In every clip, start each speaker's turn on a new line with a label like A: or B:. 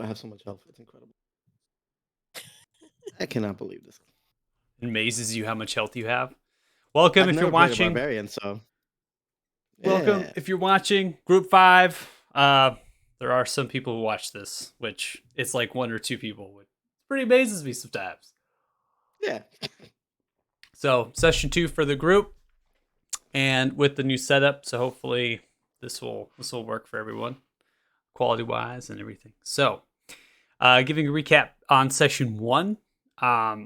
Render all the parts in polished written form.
A: I have so much health. It's incredible. I cannot believe this.
B: It amazes you how much health you have. Welcome
A: I've
B: if you're
A: never played a
B: watching.
A: barbarian, so
B: Welcome
A: yeah.
B: if you're watching Group 5. There are some people who watch this, which it's like one or two people, which pretty amazes me sometimes.
A: Yeah.
B: So session 2 for the group, and with the new setup, so hopefully this will work for everyone, quality wise and everything. So, giving a recap on session 1,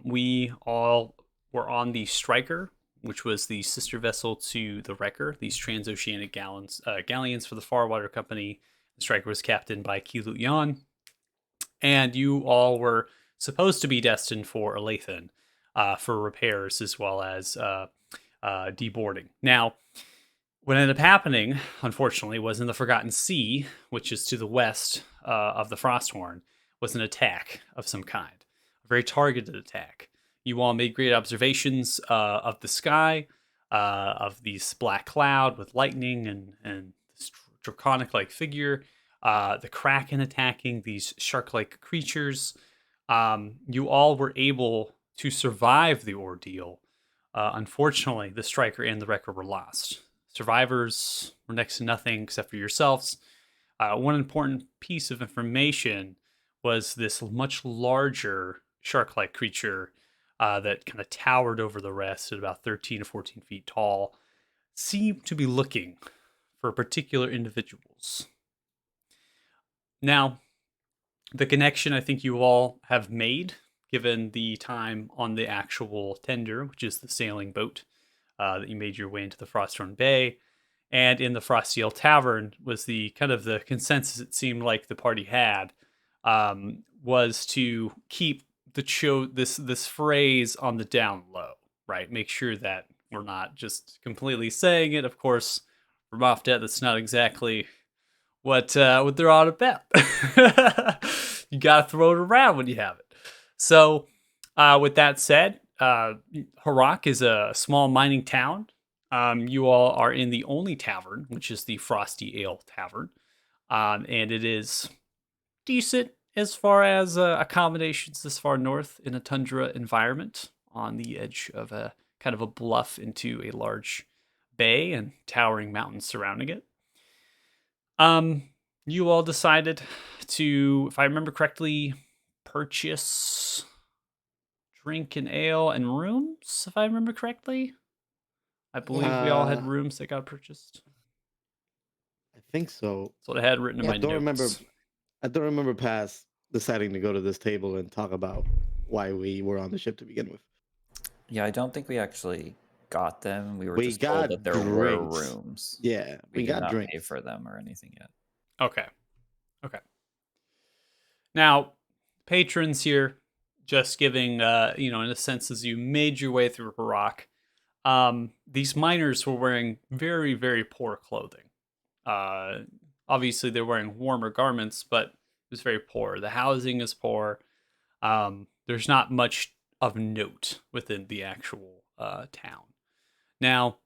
B: we all were on the Striker, which was the sister vessel to the Wrecker, these transoceanic galleons for the Farwater Company. The Striker was captained by Keelut Yan, and you all were supposed to be destined for Alathan for repairs as well as deboarding. Now, what ended up happening, unfortunately, was in the Forgotten Sea, which is to the west of the Frosthorn, was an attack of some kind, a very targeted attack. You all made great observations of the sky, of these black cloud with lightning and this draconic-like figure, the Kraken attacking these shark-like creatures. You all were able to survive the ordeal. Unfortunately, the Striker and the Wrecker were lost. Survivors were next to nothing except for yourselves. One important piece of information was this much larger shark-like creature that kind of towered over the rest at about 13 to 14 feet tall, seemed to be looking for particular individuals. Now, the connection I think you all have made, given the time on the actual tender, which is the sailing boat, that you made your way into the Frosthorn Bay, and in the Frostiel Tavern, was the kind of the consensus it seemed like the party had, was to keep this phrase on the down low, right? Make sure that we're not just completely saying it. Of course, from off debt, that's not exactly what they're all about. You gotta throw it around when you have it. So, with that said, Harak is a small mining town. You all are in the only tavern, which is the Frosty Ale Tavern, and it is decent as far as accommodations this far north in a tundra environment on the edge of a kind of a bluff into a large bay and towering mountains surrounding it. You all decided to, if I remember correctly, purchase drink and ale and rooms, if I remember correctly. I believe we all had rooms that got purchased.
A: I think so.
B: That's what I had written in my notes.
A: I don't remember past deciding to go to this table and talk about why we were on the ship to begin with.
C: Yeah, I don't think we actually got them. We were
A: We
C: just told
A: got
C: that there were rooms.
A: Yeah,
C: we
A: got
C: did not
A: drinks.
C: pay for them or anything yet.
B: Okay. Now, patrons here, just giving, in a sense, as you made your way through Harak, these miners were wearing very, very poor clothing. Obviously, they're wearing warmer garments, but it was very poor. The housing is poor. There's not much of note within the actual town. Now,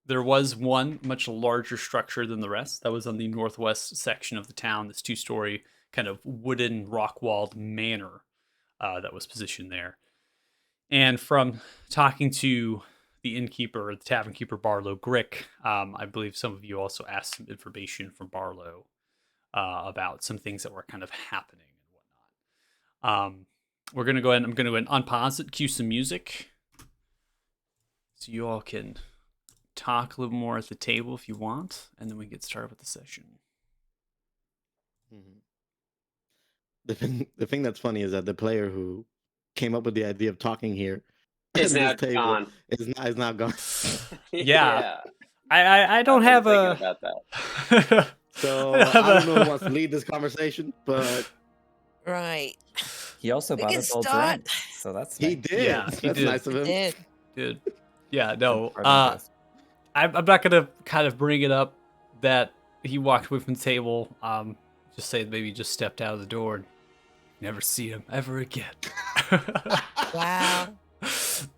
B: there was one much larger structure than the rest that was on the northwest section of the town, this 2-story kind of wooden rock-walled manor that was positioned there. And from talking to the innkeeper, the tavern keeper, Barlow Grick, I believe some of you also asked some information from Barlow about some things that were kind of happening and whatnot. We're going to go ahead, I'm going to go ahead and unpause it, cue some music, so you all can talk a little more at the table if you want, and then we get started with the session.
A: Mm-hmm. The thing that's funny is that the player who came up with the idea of talking here
D: is now gone.
A: Is now gone.
B: Yeah. I don't have a
D: about that.
A: So I don't know who wants to lead this conversation, but
E: right.
C: He also bought us all drinks, so that's nice.
A: He did.
B: Yeah,
A: that's
B: he did.
A: nice of him.
B: Dude. Yeah, no. I'm not gonna kind of bring it up that he walked away from the table. Just say maybe just stepped out of the door and never see him ever again.
E: Wow.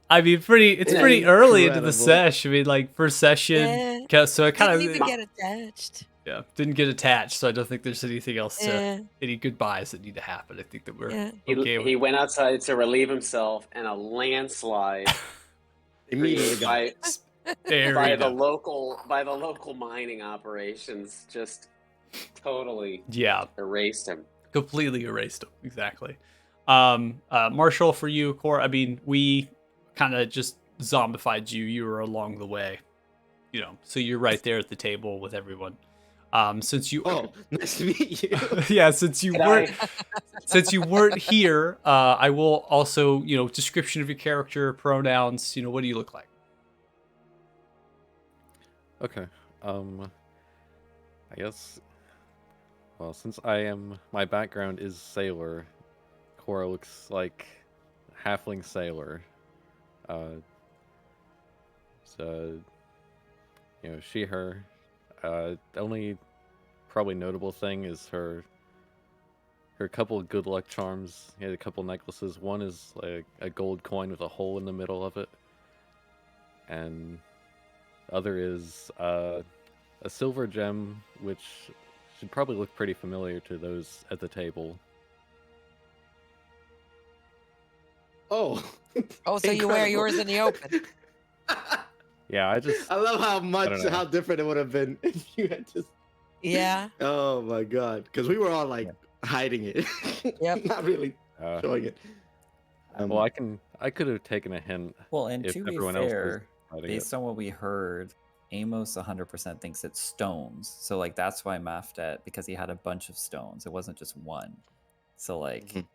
B: I mean, it's pretty early into the sesh. I mean, like first session.
E: Yeah.
B: So it kind
E: Didn't
B: of
E: even get attached.
B: Yeah, didn't get attached, so I don't think there's anything else to
E: Yeah.
B: any goodbyes that need to happen. I think that we're
E: Yeah.
B: okay
D: He
B: with.
D: went outside to relieve himself, and a landslide
A: Immediately
D: created
A: got
B: There
D: by
B: you
D: the
B: go.
D: local mining operations just totally
B: Yeah,
D: erased him.
B: completely erased him. Exactly. Marshall, for you, Core. I mean, we kind of just zombified you. You were along the way, so you're right there at the table with everyone. Since you,
A: Oh, nice to meet you.
B: yeah, since you
D: Can
B: weren't,
D: I-
B: since you weren't here, I will also, description of your character, pronouns. What do you look like?
F: Okay. I guess. Well, since my background is sailor, Cora looks like halfling sailor. So, she, her. The only probably notable thing is her couple of good luck charms. He had a couple necklaces. One is like a gold coin with a hole in the middle of it, and the other is a silver gem, which should probably look pretty familiar to those at the table.
A: Oh.
E: Oh, so you wear
A: Incredible.
E: yours in the open?
F: Yeah,
A: I love how
F: know.
A: how different it would have been if you had just.
E: Yeah.
A: Oh my god, because we were all like hiding it.
E: Yep.
A: Not really
F: Uh,
A: showing it.
F: well, I could have taken a hint
C: Well, and
F: if
C: to be
F: everyone else was
C: fair,
F: hiding
C: based on what we heard, Amos 100% thinks it's stones. So like that's why Mafdet, because he had a bunch of stones. It wasn't just one. So like,
A: Mhm.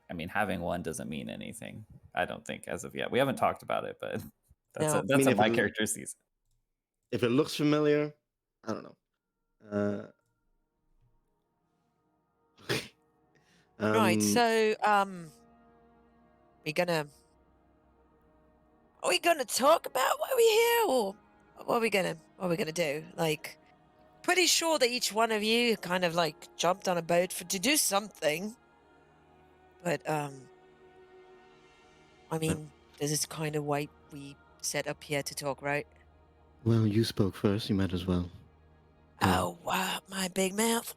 C: I mean, having one doesn't mean anything. I don't think as of yet. We haven't talked about it, but that's
E: No.
C: a,
A: I
C: that's
A: mean,
C: what
A: if
C: my
A: it-
C: character sees.
A: If it looks familiar, I don't know.
E: Right.
A: Um,
E: So, we gonna are we gonna talk about why we're here, or what are we gonna do? Like, pretty sure that each one of you kind of like jumped on a boat to do something. But I mean, this is kind of why we set up here to talk, right?
A: well, you spoke first. You might as well. Go.
E: Oh, wow, my big mouth.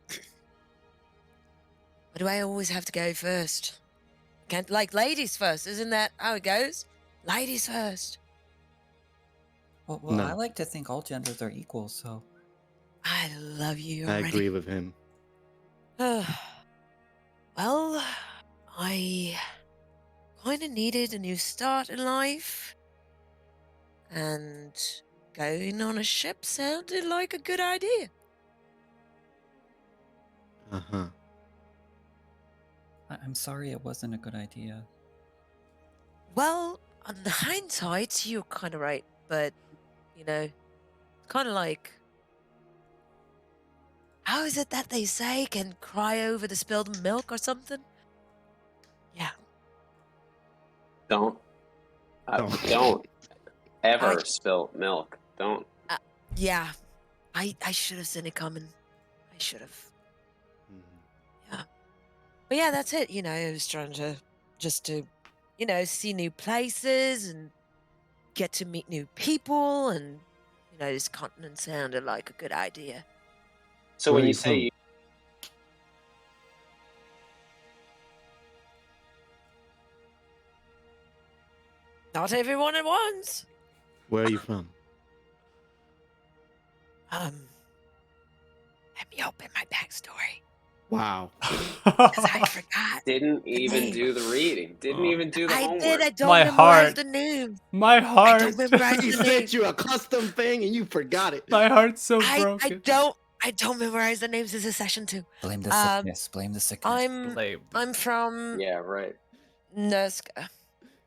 E: Why do I always have to go first? Can't like ladies first, isn't that how it goes? Ladies first.
C: Well,
A: No.
C: I like to think all genders are equal, so
E: I love you
A: I
E: already.
A: agree with him.
E: Well, I kind of needed a new start in life, and going on a ship sounded like a good idea.
A: Uh huh.
C: I'm sorry it wasn't a good idea.
E: Well, on the hindsight, you're kind of right, but kind of like, how is it that they say can cry over the spilled milk or something? Yeah.
D: Don't
A: Don't.
D: ever
E: I-
D: spill milk. Don't.
E: Yeah. I should have seen it coming. I should have. But yeah, that's it. I was trying to see new places and get to meet new people, and this continent sounded like a good idea.
D: So
A: Where
D: when
A: are
D: you
A: you
D: say
A: from?
D: you,
E: Not everyone at once.
A: Where are you from?
E: Let me open my backstory
A: Wow.
E: because I forgot.
D: didn't even
E: name.
D: do the reading, didn't even do the
E: I
D: homework.
E: did. I don't
B: My
E: memorize
B: heart.
E: the name.
B: My
E: I
B: heart.
E: don't memorize
A: He
E: the name.
A: sent you a custom thing and you forgot it.
B: My heart's so
E: I
B: broken.
E: don't memorize the names. This is session 2.
C: Blame the
E: Um,
C: sickness. Blame the sickness.
E: I'm from
D: Yeah, right.
E: Nurska,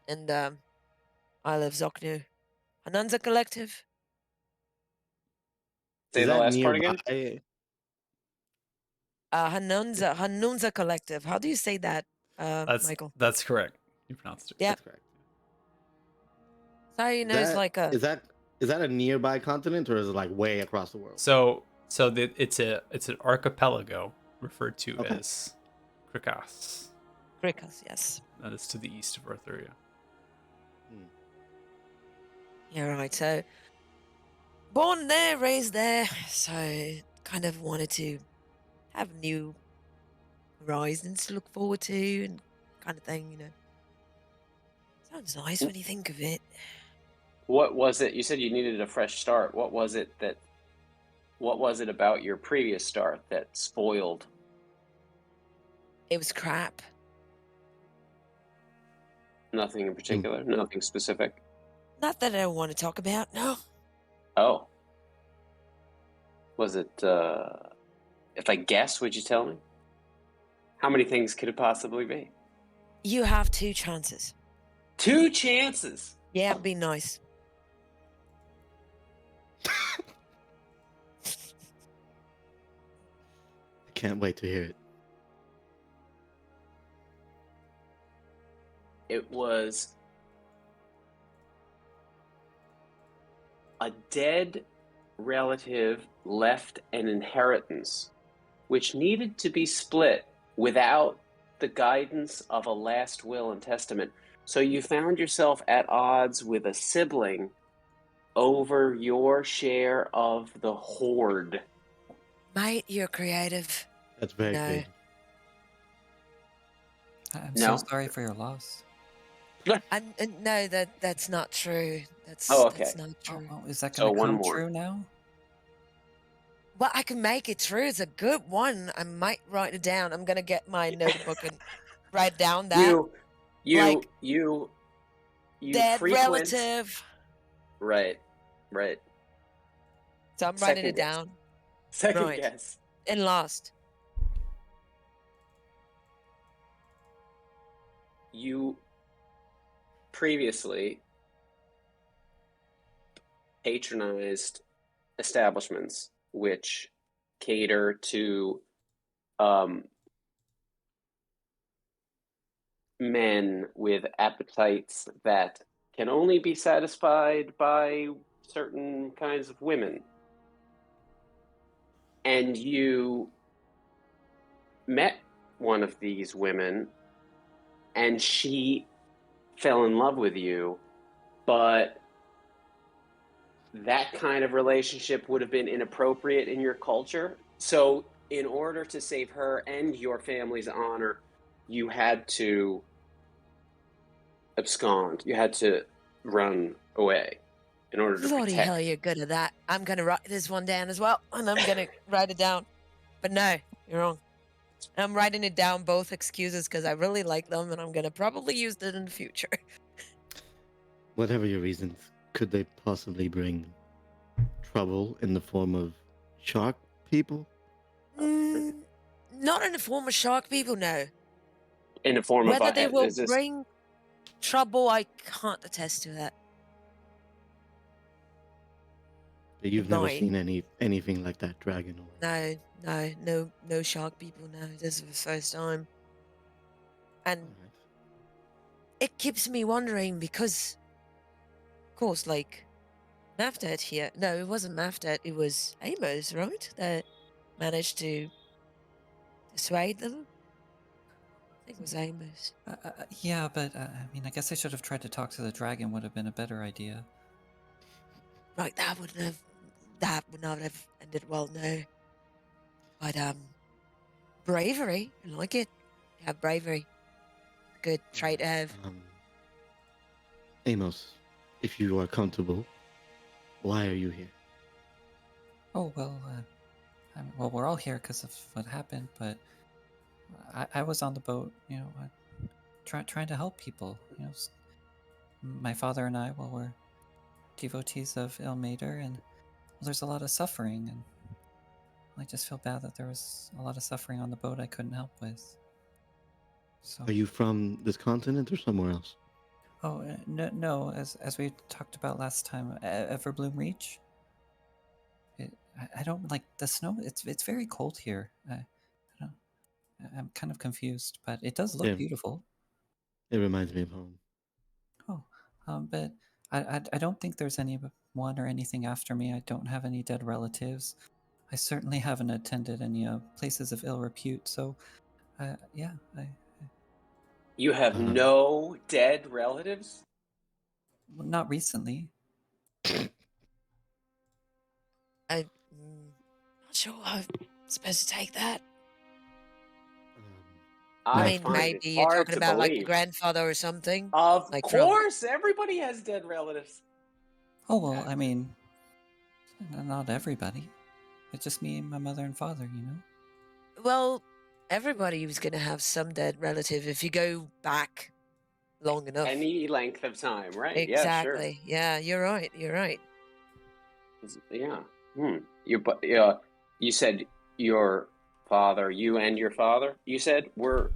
E: and I live Zoknu. Ananza Collective.
D: Say
A: Is
D: the
A: that
D: last part
A: nearby?
D: again.
E: Hanunza Collective. How do you say that, Michael?
B: That's correct. You pronounced it.
E: Yeah.
A: That's correct.
E: So it's like a.
A: Is that a nearby continent or is it like way across the world?
B: So it's an archipelago referred to
A: Okay.
B: as Krikas.
E: Krikas, yes.
B: That is to the east of Arthuria.
E: Yeah, right. So, born there, raised there. So, kind of wanted to have new horizons to look forward to and kind of thing, you know. Sounds nice when you think of it.
D: What was it? You said you needed a fresh start. What was it about your previous start that spoiled?
E: It was crap.
D: Nothing in particular, nothing specific.
E: Not that I don't want to talk about, no.
D: Oh. Was it, if I guess, would you tell me? How many things could it possibly be?
E: You have 2 chances.
D: 2 chances.
E: Yeah, be nice.
A: I can't wait to hear it.
D: It was a dead relative left an inheritance which needed to be split without the guidance of a last will and testament. So you found yourself at odds with a sibling over your share of the hoard.
E: Mate, you're creative.
A: That's very
E: No.
A: good.
C: I'm
D: No.
C: so sorry for your loss.
E: And no, that's not true. That's
D: Oh, okay.
E: that's not
C: Oh,
E: true.
C: oh, is that
D: So
C: going to
D: one
C: come
D: more.
C: true now?
E: Well, I can make it true. It's a good one. I might write it down. I'm gonna get my notebook and write down that like,
D: you
E: dead
D: frequent.
E: relative.
D: Right.
E: So I'm writing
D: Second
E: it
D: guess.
E: down.
D: Second
E: Right.
D: guess.
E: And lost.
D: You previously patronized establishments which cater to men with appetites that can only be satisfied by certain kinds of women. And you met one of these women, and she fell in love with you, but that kind of relationship would have been inappropriate in your culture. So in order to save her and your family's honor, you had to abscond. You had to run away in order to
E: Bloody
D: protect.
E: hell, you're good at that. I'm gonna write this one down as well, and I'm gonna write it down. But no, you're wrong. I'm writing it down, both excuses, because I really like them, and I'm gonna probably use them in the future.
A: Whatever your reasons, could they possibly bring trouble in the form of shark people?
E: Not in the form of shark people, no.
D: In the form
E: Whether
D: of
E: they will
D: is this,
E: bring trouble, I can't attest to that.
A: You've never
E: Right.
A: seen anything like that dragon or
E: No shark people, no. This is the first time. And
A: Alright.
E: it keeps me wondering because, of course, like, Mafdet here. No, it wasn't Mafdet, it was Amos, right? That managed to dissuade them? I think it was Amos.
C: Yeah, but I mean, I guess I should have tried to talk to the dragon. Would have been a better idea.
E: Right, that would not have ended well, no. But, bravery, I like it. Have bravery. Good trait to have.
A: Amos, if you are comfortable, why are you here?
C: Oh well, well, we're all here because of what happened. But I was on the boat, you know, trying to help people. You know, my father and I, well, we're devotees of Ilmater, and well, there's a lot of suffering, and I just feel bad that there was a lot of suffering on the boat I couldn't help with. So,
A: Are you from this continent or somewhere else?
C: oh no, as we talked about last time, Everbloom Reach. I don't like the snow. It's very cold here. I'm kind of confused, but it does look
A: Yeah.
C: beautiful.
A: It reminds me of home.
C: But I don't think there's anyone or anything after me. I don't have any dead relatives. I certainly haven't attended any places of ill repute. So, yeah,
D: you have
A: Uh-huh.
D: no dead relatives?
C: well, not recently.
E: Not Not sure I'm supposed to take that.
A: Um,
E: I
A: No,
E: mean,
A: fine.
E: maybe you're
D: hard
E: talking
D: to
E: about like a
D: believe.
E: grandfather or something.
D: Of
E: Like from-
D: course, everybody has dead relatives.
C: Oh, well, I mean, not everybody. It's just me and my mother and father, you know?
E: Well, everybody was going to have some dead relative if you go back long enough.
D: Any length of time, right?
E: Exactly. Yeah, you're right. You're right.
D: Yeah, sure. You said your father, you and your father, you said were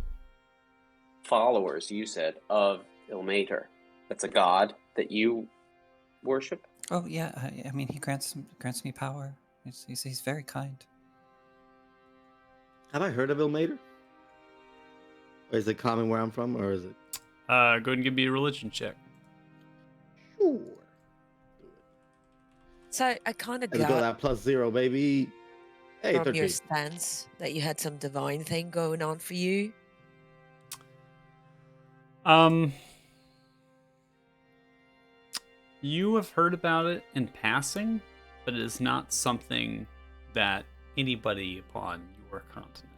D: followers, you said, of Ilmater. That's a god that you worship?
C: Oh, yeah, I mean, he grants me power. He's very kind.
A: Have I heard of Ilmater? Or is it common where I'm from, or is it?
B: Go ahead and give me a religion check.
A: Sure.
E: So I kind of
A: Let's go
E: got
A: that +0, baby. Hey,
E: from
A: 13.
E: your stance that you had some divine thing going on for you.
B: You have heard about it in passing, but it is not something that anybody upon your continent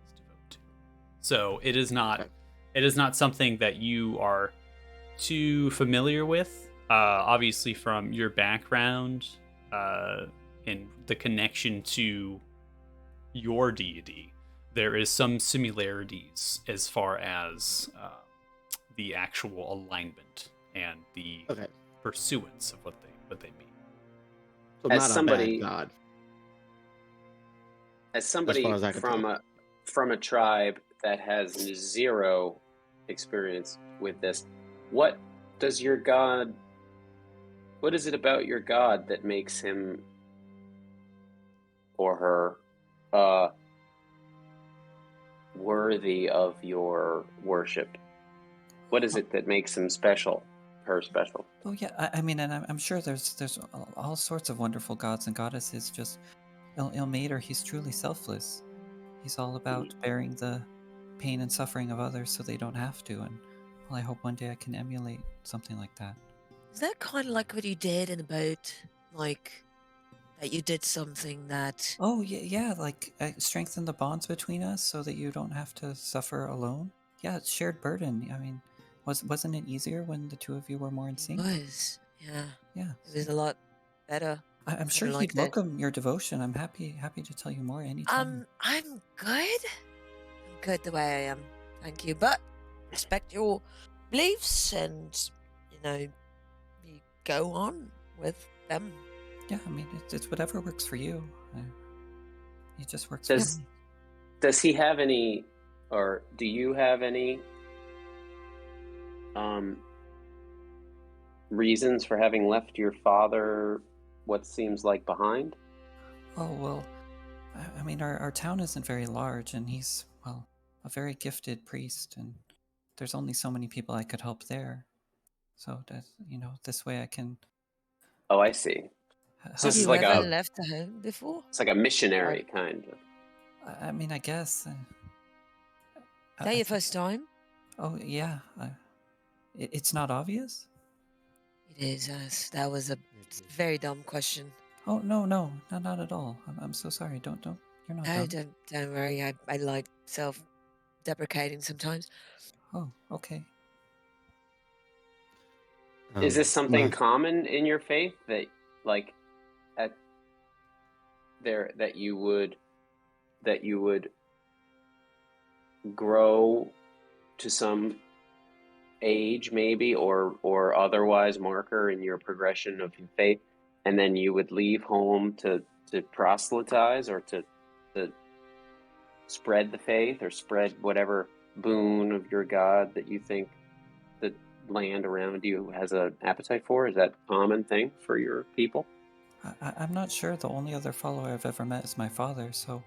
B: is devoted to. So it is not
A: Okay.
B: it is not something that you are too familiar with. Obviously from your background and the connection to your deity, there is some similarities as far as the actual alignment and the
A: Okay.
B: pursuance of what they mean.
A: So
D: As
A: not
D: somebody-
A: a bad god.
D: As somebody
A: far as I can tell.
D: from a tribe that has zero experience with this, what is it about your god that makes him or her worthy of your worship? What is it that makes him special, her special?
C: Oh, yeah, I mean, and I'm sure there's all sorts of wonderful gods and goddesses. Just Ilmater, he's truly selfless. He's all about bearing the pain and suffering of others so they don't have to. And well, I hope one day I can emulate something like that.
E: Is that kind of like what you did in the boat? Like that you did something that.
C: Oh, yeah, like strengthen the bonds between us so that you don't have to suffer alone. Yeah, it's shared burden. I mean, wasn't it easier when the two of you were more in sync?
E: Was. Yeah.
C: Yeah.
E: It was a lot better.
C: I'm sure
E: Something like
C: he'd
E: that.
C: welcome your devotion. I'm happy to tell you more anytime.
E: I'm good. I'm good the way I am. Thank you. But respect your beliefs and, you go on with them.
C: Yeah, I mean, it's whatever works for you. It just works
D: Does-
C: for me.
D: Does he have any, or do you have any reasons for having left your father what seems like behind?
C: Oh, well, I mean, our town isn't very large, and he's, well, a very gifted priest, and there's only so many people I could help there. So, that, this way I can...
D: Oh, I see. So
E: Have
D: this is
E: you
D: like
E: ever
D: a-
E: left the home before?
D: It's like a missionary kind of.
C: I mean, I guess...
E: Is that your first time?
C: Oh, yeah. It's not obvious?
E: It is. That was a very dumb question.
C: Oh, no, not at all. I'm so sorry. Don't. You're not
E: No,
C: dumb.
E: don't worry. I like self-deprecating sometimes.
C: Oh, okay.
D: Is this something
A: my-
D: common in your faith that, like, that you would grow to some age, maybe, or otherwise marker in your progression of your faith, and then you would leave home to proselytize or to spread the faith or spread whatever boon of your God that you think the land around you has an appetite for? Is that a common thing for your people?
C: I'm not sure. The only other follower I've ever met is my father, so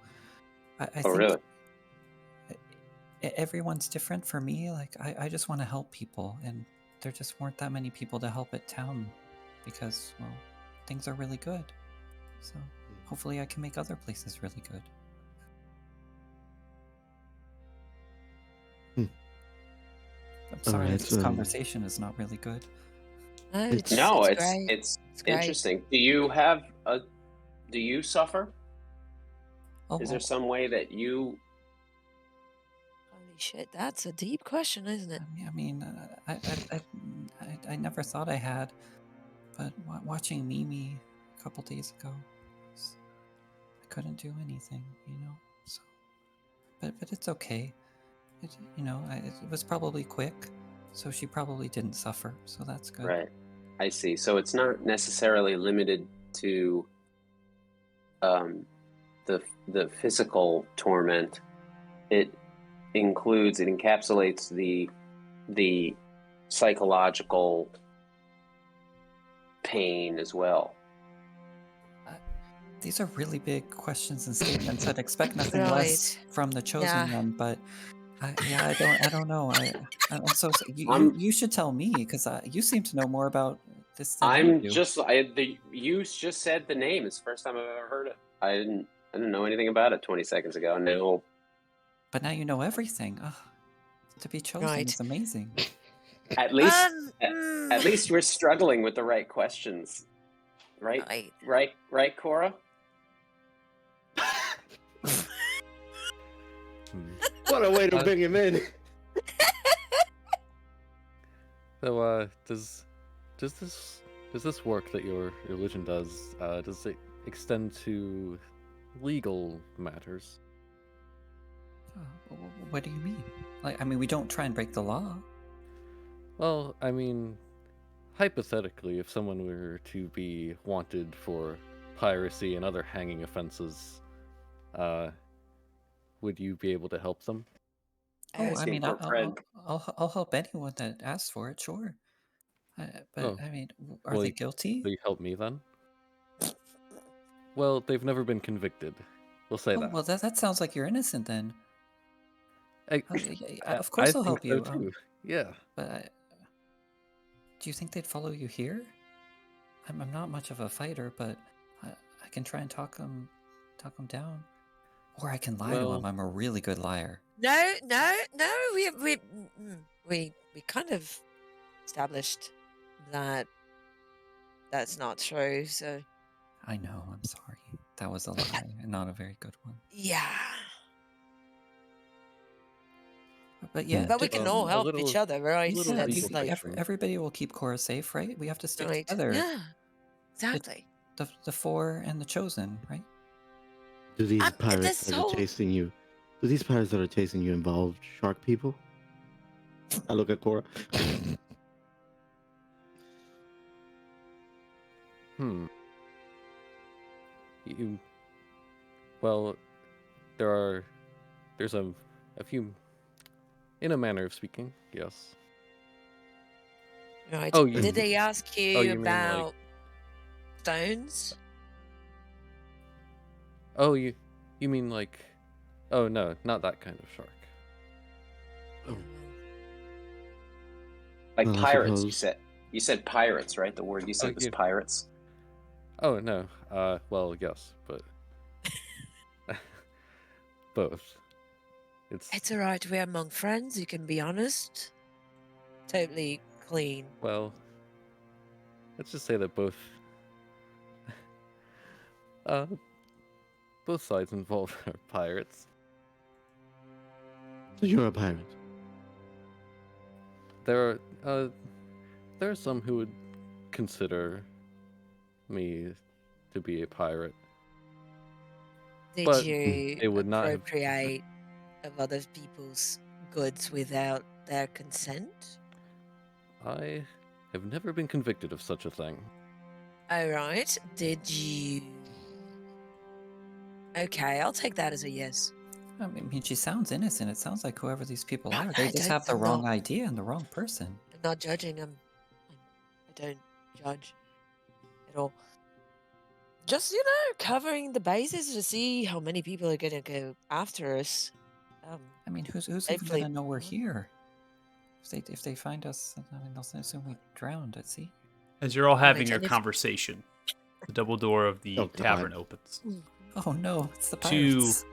C: I
D: Oh,
C: think
D: really?
C: everyone's different for me. Like, I just want to help people, and there just weren't that many people to help at town because, well, things are really good. So hopefully I can make other places really good. I'm sorry
A: Alright,
C: if this
A: so-
C: conversation is not really good.
E: No,
A: It's-
D: No,
E: it's
D: it's
E: great.
D: it's
E: It's great.
D: interesting. Do you suffer?
C: Oh,
D: Is there some way that you?
E: Holy shit, that's a deep question, isn't it?
C: I mean, I never thought I had, but watching Mimi a couple days ago, I couldn't do anything, you know. So, but it's okay. It was probably quick, so she probably didn't suffer. So that's good.
D: Right. I see. So it's not necessarily limited to the physical torment. It encapsulates the psychological pain as well.
C: These are really big questions and statements. I'd expect nothing less
E: Right.
C: from the chosen
E: Yeah.
C: one, but I don't know. I'm so you should tell me because you seem to know more about this than I do.
D: You just said the name. It's the first time I've ever heard it. I didn't know anything about it 20 seconds ago. No.
C: But now you know everything. Ugh, to be chosen
E: Right.
C: is amazing.
D: At least
E: Um,
D: at least we're struggling with the right questions. Right?
E: Right.
D: Right, Cora?
F: Hmm.
A: What a way to bring him in.
F: So, does this work that your religion does it extend to legal matters?
C: What do you mean? Like, I mean, we don't try and break the law.
F: Well, I mean, hypothetically, if someone were to be wanted for piracy and other hanging offenses, would you be able to help them?
C: Oh, I
D: Asking
C: mean,
D: for bread.
C: I'll help anyone that asks for it, sure. But
F: Oh,
C: I mean, are
F: will
C: they
F: you-
C: guilty?
F: Will you help me then? Well, they've never been convicted. We'll say
C: Oh,
F: that.
C: well, that sounds like you're innocent then.
F: I,
C: Of course I'll
F: think
C: help
F: so
C: you.
F: too. Yeah.
C: But do you think they'd follow you here? I'm not much of a fighter, but I can try and talk them down, or I can lie to
F: Well-
C: them. I'm a really good liar.
E: No. We kind of established that that's not true. So
C: I know. I'm sorry. That was a lie, and not a very good one.
E: yeah,
C: But yeah,
E: but we
C: d-
E: can
F: Um,
E: all
F: a
E: help
F: little-
E: each other, right?
F: little
C: yeah,
F: legal
E: Like,
F: question.
C: everybody will keep Cora safe, right? We have to stick
E: right?
C: together.
E: Yeah, exactly.
C: The four and the chosen, right?
A: Do these pirates
E: this
A: that
E: whole-
A: are chasing you? Do these pirates that are chasing you involve shark people? I look at Cora.
F: Well, there's a few, in a manner of speaking, yes.
E: Right.
F: Oh,
E: Did they ask you,
F: you mean, like-
E: about stones?
F: Oh, you mean like, oh no, not that kind of shark.
A: Oh.
D: Like
A: Well, I
D: pirates, you
A: suppose-
D: said pirates, right? The word you said was
F: yeah.
D: pirates.
F: Oh no, well, yes, but both.
E: It's all right. We're among friends. You can be honest. Totally clean.
F: Well, let's just say that both both sides involved are pirates.
A: So you're a pirate.
F: There are some who would consider me to be a pirate.
E: Did
F: But
E: you
F: they would not have-
E: appropriate of other people's goods without their consent?
F: I have never been convicted of such a thing.
E: All right. Did you? Okay, I'll take that as a yes.
C: I mean, she sounds innocent. It sounds like whoever these people
E: No,
C: are, they
E: I
C: just
E: don't-
C: have the
E: I'm
C: wrong
E: not-
C: idea and the wrong person.
E: I'm not judging. I don't judge at all. Just covering the bases to see how many people are gonna go after us.
C: I mean, who's even
E: Hopefully-
C: gonna know we're here? If they find us, I mean, they'll assume we drowned at sea.
B: As you're all having
E: Right,
B: your
E: and if-
B: conversation, the double door of the
A: Oh, God.
B: tavern opens.
C: Oh no, it's the
B: Two-
C: pirates.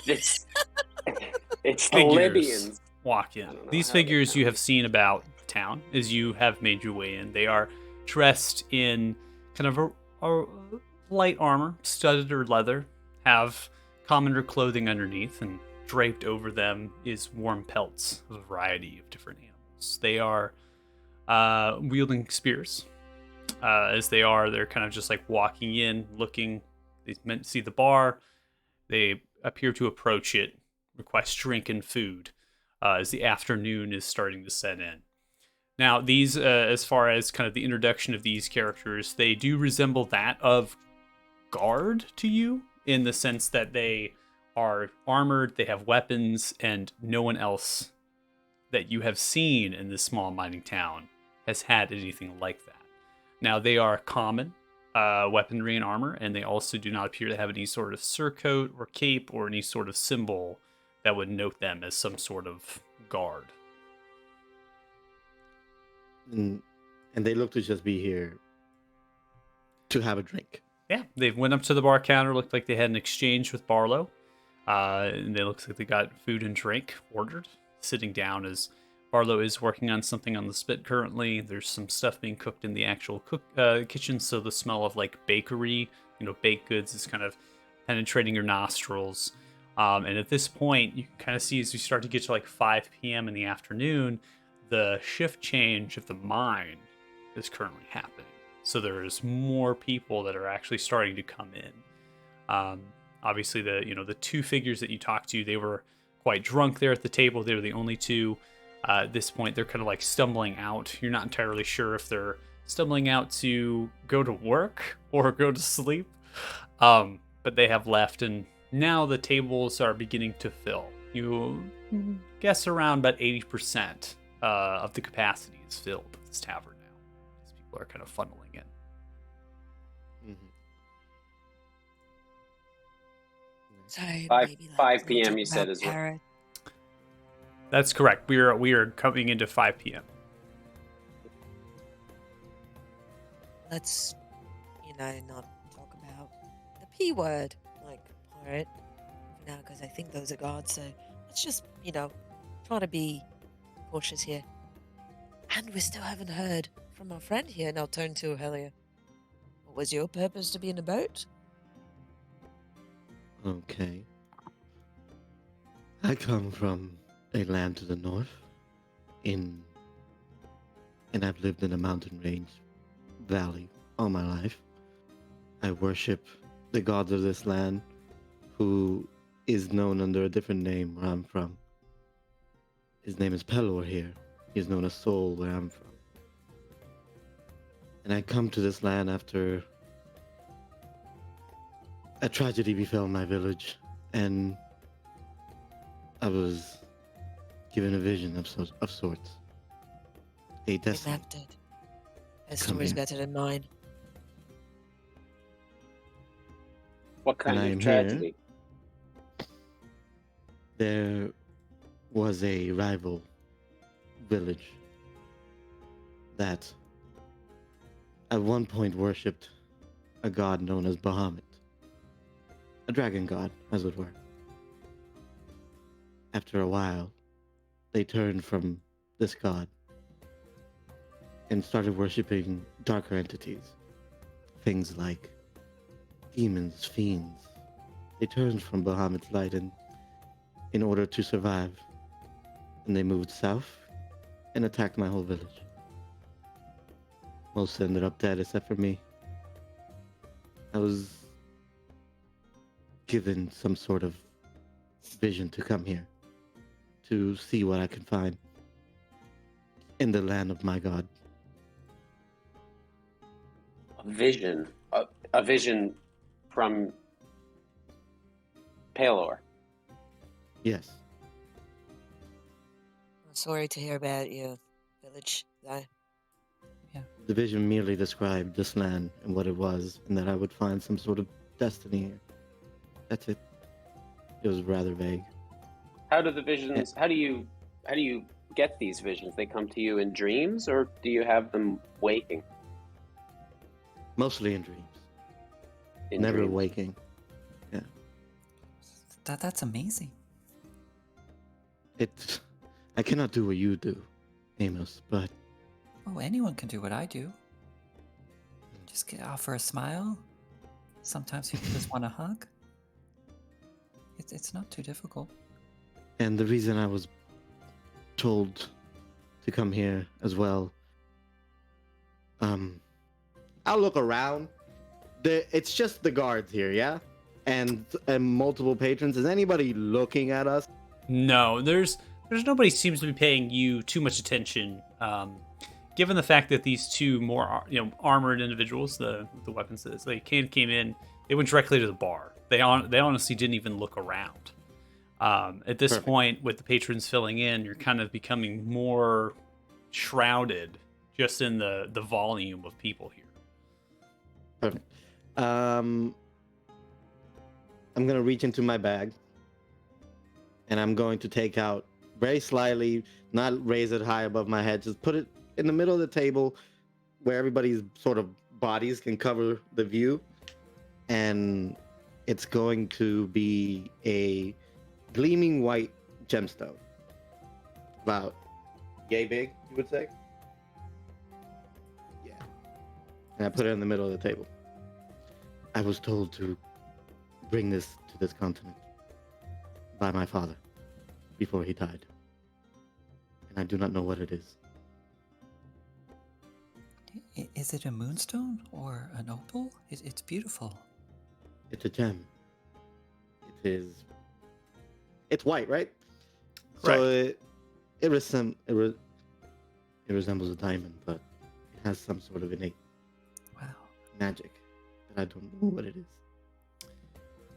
D: It's the
B: Figures
D: Libyans.
B: walk
D: I
B: in.
D: don't know
B: These
D: how they
B: figures you
D: found
B: have
D: it.
B: seen about town as you have made your way in. They are dressed in kind of a light armor, studded or leather, have commoner clothing underneath, and draped over them is warm pelts of a variety of different animals. They are wielding spears. They're kind of just like walking in, looking. They see the bar. They appear to approach it, request drink and food as the afternoon is starting to set in. Now, these, as far as kind of the introduction of these characters, they do resemble that of guard to you in the sense that they are armored, they have weapons, and no one else that you have seen in this small mining town has had anything like that. Now, they are common weaponry and armor, and they also do not appear to have any sort of surcoat or cape or any sort of symbol that would note them as some sort of guard.
A: And they look to just be here to have a drink.
B: Yeah, they went up to the bar counter, looked like they had an exchange with Barlow, and they looks like they got food and drink ordered, sitting down as Barlow is working on something on the spit currently. There's some stuff being cooked in the actual kitchen, so the smell of like bakery, baked goods is kind of penetrating your nostrils. And at this point, you can kind of see as you start to get to like 5 p.m. in the afternoon, the shift change of the mine is currently happening. So there's more people that are actually starting to come in. Obviously, the two figures that you talked to, they were quite drunk there at the table. They were the only two. At this point, they're kind of like stumbling out. You're not entirely sure if they're stumbling out to go to work or go to sleep. But they have left, and now the tables are beginning to fill. You guess around about 80% of the capacity is filled at this tavern now. These people are kind of funneling in.
E: So
D: 5
E: maybe, like,
D: 5
E: we'll
D: p.m.
E: talk
D: you said
E: about
D: as well.
E: Para.
B: That's correct. We are coming into 5 p.m.
E: Let's, not talk about the P word, like pirate, for now, because I think those are gods. So let's just, try to be cautious here. And we still haven't heard from our friend here. And I'll turn to Helia. What was your purpose to be in a boat?
A: Okay. I come from a land to the north, and I've lived in a mountain range valley all my life. I worship the gods of this land, who is known under a different name where I'm from. His name is Pelor here. He's known as Sol where I'm from. And I come to this land after a tragedy befell my village, and I was given a vision of sorts. A
E: We
A: destiny.
E: mapped it. His
A: Come
E: story's
A: here.
E: better than mine.
D: What kind
A: And
D: of
A: I'm
D: tragedy?
A: There was a rival village that at one point worshipped a god known as Bahamut. A dragon god, as it were. After a while, they turned from this god and started worshipping darker entities. Things like demons, fiends. They turned from Bahamut's light in order to survive. And they moved south and attacked my whole village. Most ended up dead except for me. I was given some sort of vision to come here, to see what I can find in the land of my god.
D: A vision from Palor.
A: Yes,
E: I'm sorry to hear about your village, though.
A: the vision merely described this land and what it was, and that I would find some sort of destiny here. That's it. It was rather vague.
D: How do the visions? How do you get these visions? They come to you in dreams, or do you have them waking?
A: Mostly in dreams.
D: In
A: Never
D: dreams?
A: waking.
C: That's amazing.
A: I cannot do what you do, Amos, but
C: Oh, anyone can do what I do. Just offer a smile. Sometimes people just want a hug. It's not too difficult.
A: And the reason I was told to come here as well, I'll look around. It's just the guards here, yeah? And multiple patrons. Is anybody looking at us?
B: No, there's nobody seems to be paying you too much attention. Given the fact that these two more armored individuals, the weapons that they came in, they went directly to the bar. They honestly didn't even look around. At this
A: Perfect.
B: point, with the patrons filling in, you're kind of becoming more shrouded just in the volume of people here.
A: Perfect. I'm gonna reach into my bag, and I'm going to take out very slightly, not raise it high above my head, just put it in the middle of the table where everybody's sort of bodies can cover the view, and it's going to be a gleaming white gemstone, about yay big, you would say. Yeah, and I put it in the middle of the table. I was told to bring this to this continent by my father before he died, and I do not know what it is.
C: Is it a moonstone or an opal? It's beautiful.
A: It's a gem. It's white, right? So it resembles a diamond, but it has some sort of innate
C: Wow.
A: magic that I don't know what it is.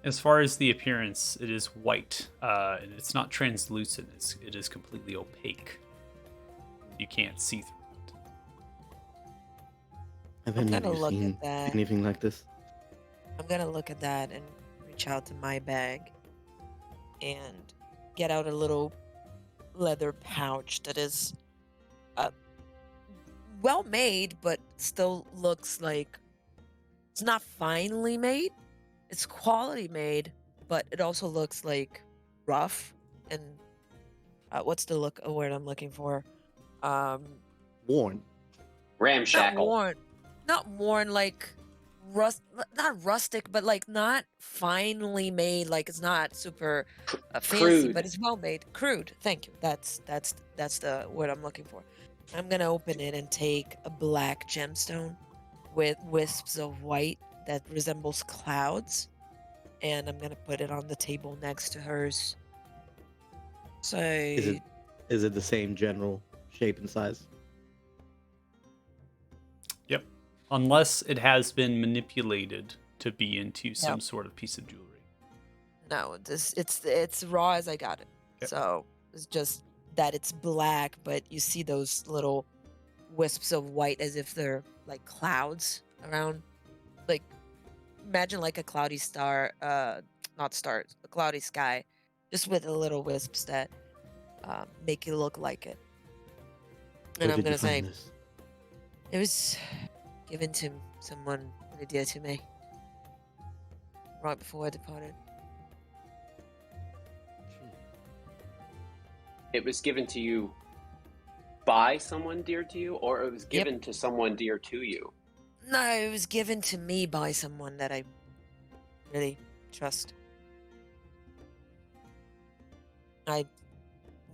B: As far as the appearance, it is white. And it's not translucent. It is completely opaque. You can't see through it.
A: Have
E: I'm
A: any of
E: gonna
A: you
E: look
A: seen
E: at that.
A: anything like this?
E: I'm gonna look at that and reach out to my bag and get out a little leather pouch that is well made, but still looks like it's not finely made. It's quality made, but it also looks like rough and what's the word I'm looking for?
A: Worn.
E: Not
D: Ramshackle.
E: worn, not worn like not rustic, but like not finely made. Like it's not super fancy, but
D: Crude.
E: it's well made. Crude. Thank you. That's the word I'm looking for. I'm gonna open it and take a black gemstone with wisps of white that resembles clouds, and I'm gonna put it on the table next to hers. So
A: Is it the same general shape and size?
B: Yep. Unless it has been manipulated to be into some
E: Yep.
B: sort of piece of jewelry.
E: no, it's raw as I got it.
B: Yep.
E: So it's just that it's black, but you see those little wisps of white as if they're like clouds around. Like imagine like a cloudy star, not stars, a cloudy sky, just with the little wisps that make it look like it. And
A: Where
E: I'm
A: did
E: gonna
A: you
E: say
A: find this?
E: it was given to someone dear to me right before I departed.
D: It was given to you by someone dear to you, or it was
E: Yep.
D: given to someone dear to you?
E: No, it was given to me by someone that I really trust. I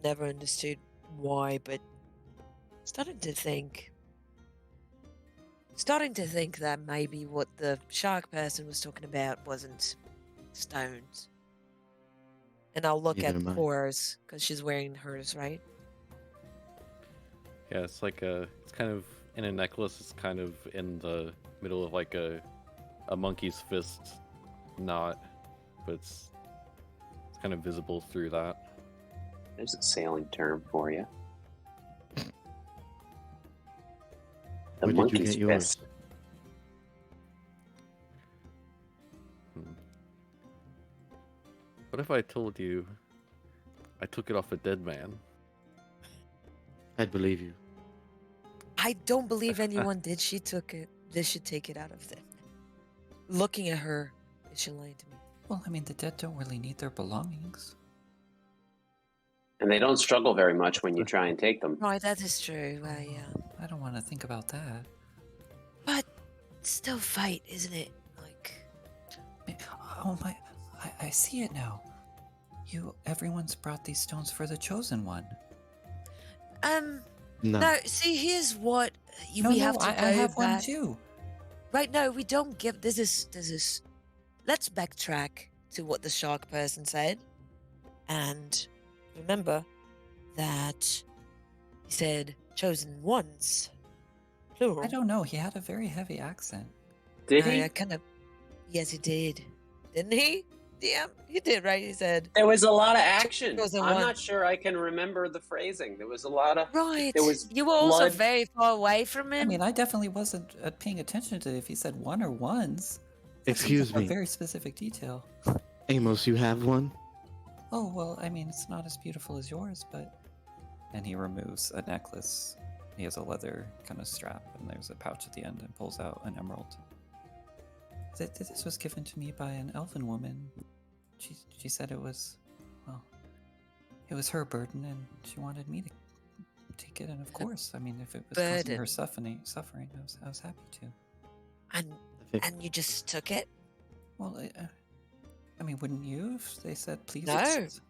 E: never understood why, but starting to think that maybe what the shark person was talking about wasn't stones. And I'll look
A: Neither
E: at
A: am I.
E: Cora's because she's wearing hers, right?
F: Yeah, it's like it's kind of in a necklace. It's kind of in the middle of like a monkey's fist knot, but it's kind of visible through that.
D: There's a sailing term for you. The
A: Where did you
D: monkey's
A: get yours?
D: fist.
F: What if I told you I took it off a dead man?
A: I'd believe you.
E: I don't believe anyone did. She took it. They should take it out of them. Looking at her, is she lying to me?
C: Well, I mean, the dead don't really need their belongings.
D: And they don't struggle very much when you try and take them.
E: Right, that is true. Yeah.
C: I don't want to think about that.
E: But still fight, isn't it? Like,
C: Oh my! I see it now. Everyone's brought these stones for the chosen one.
A: No.
E: No, see, here's what
C: No,
E: we
C: no,
E: have to
C: I have one
E: back.
C: too.
E: Right? No, we don't give. This is. Let's backtrack to what the shark person said, and remember that he said chosen ones, plural.
C: I don't know. He had a very heavy accent.
D: Did he?
E: I kind of. Yes, he did. Didn't he? Yeah, he did. Right? He said.
D: There was a lot of action.
E: Chosen
D: I'm
E: one.
D: not sure I can remember the phrasing. There was a lot of.
E: Right.
D: There was
E: You were also
D: blood.
E: very far away from
C: I
E: him.
C: mean, I definitely wasn't paying attention to if he said one or ones. That's
A: Excuse
C: a
A: me.
C: very specific detail.
A: Amos, you have one?
C: Oh, well, I mean, it's not as beautiful as yours, but... And he removes a necklace. He has a leather kind of strap, and there's a pouch at the end, and pulls out an emerald. This was given to me by an elven woman. She said it was... Well, it was her burden, and she wanted me to take it, and of course, I mean, if it was causing her suffering, I was happy to.
E: And you just took it?
C: Well, I mean, wouldn't you if they said, please?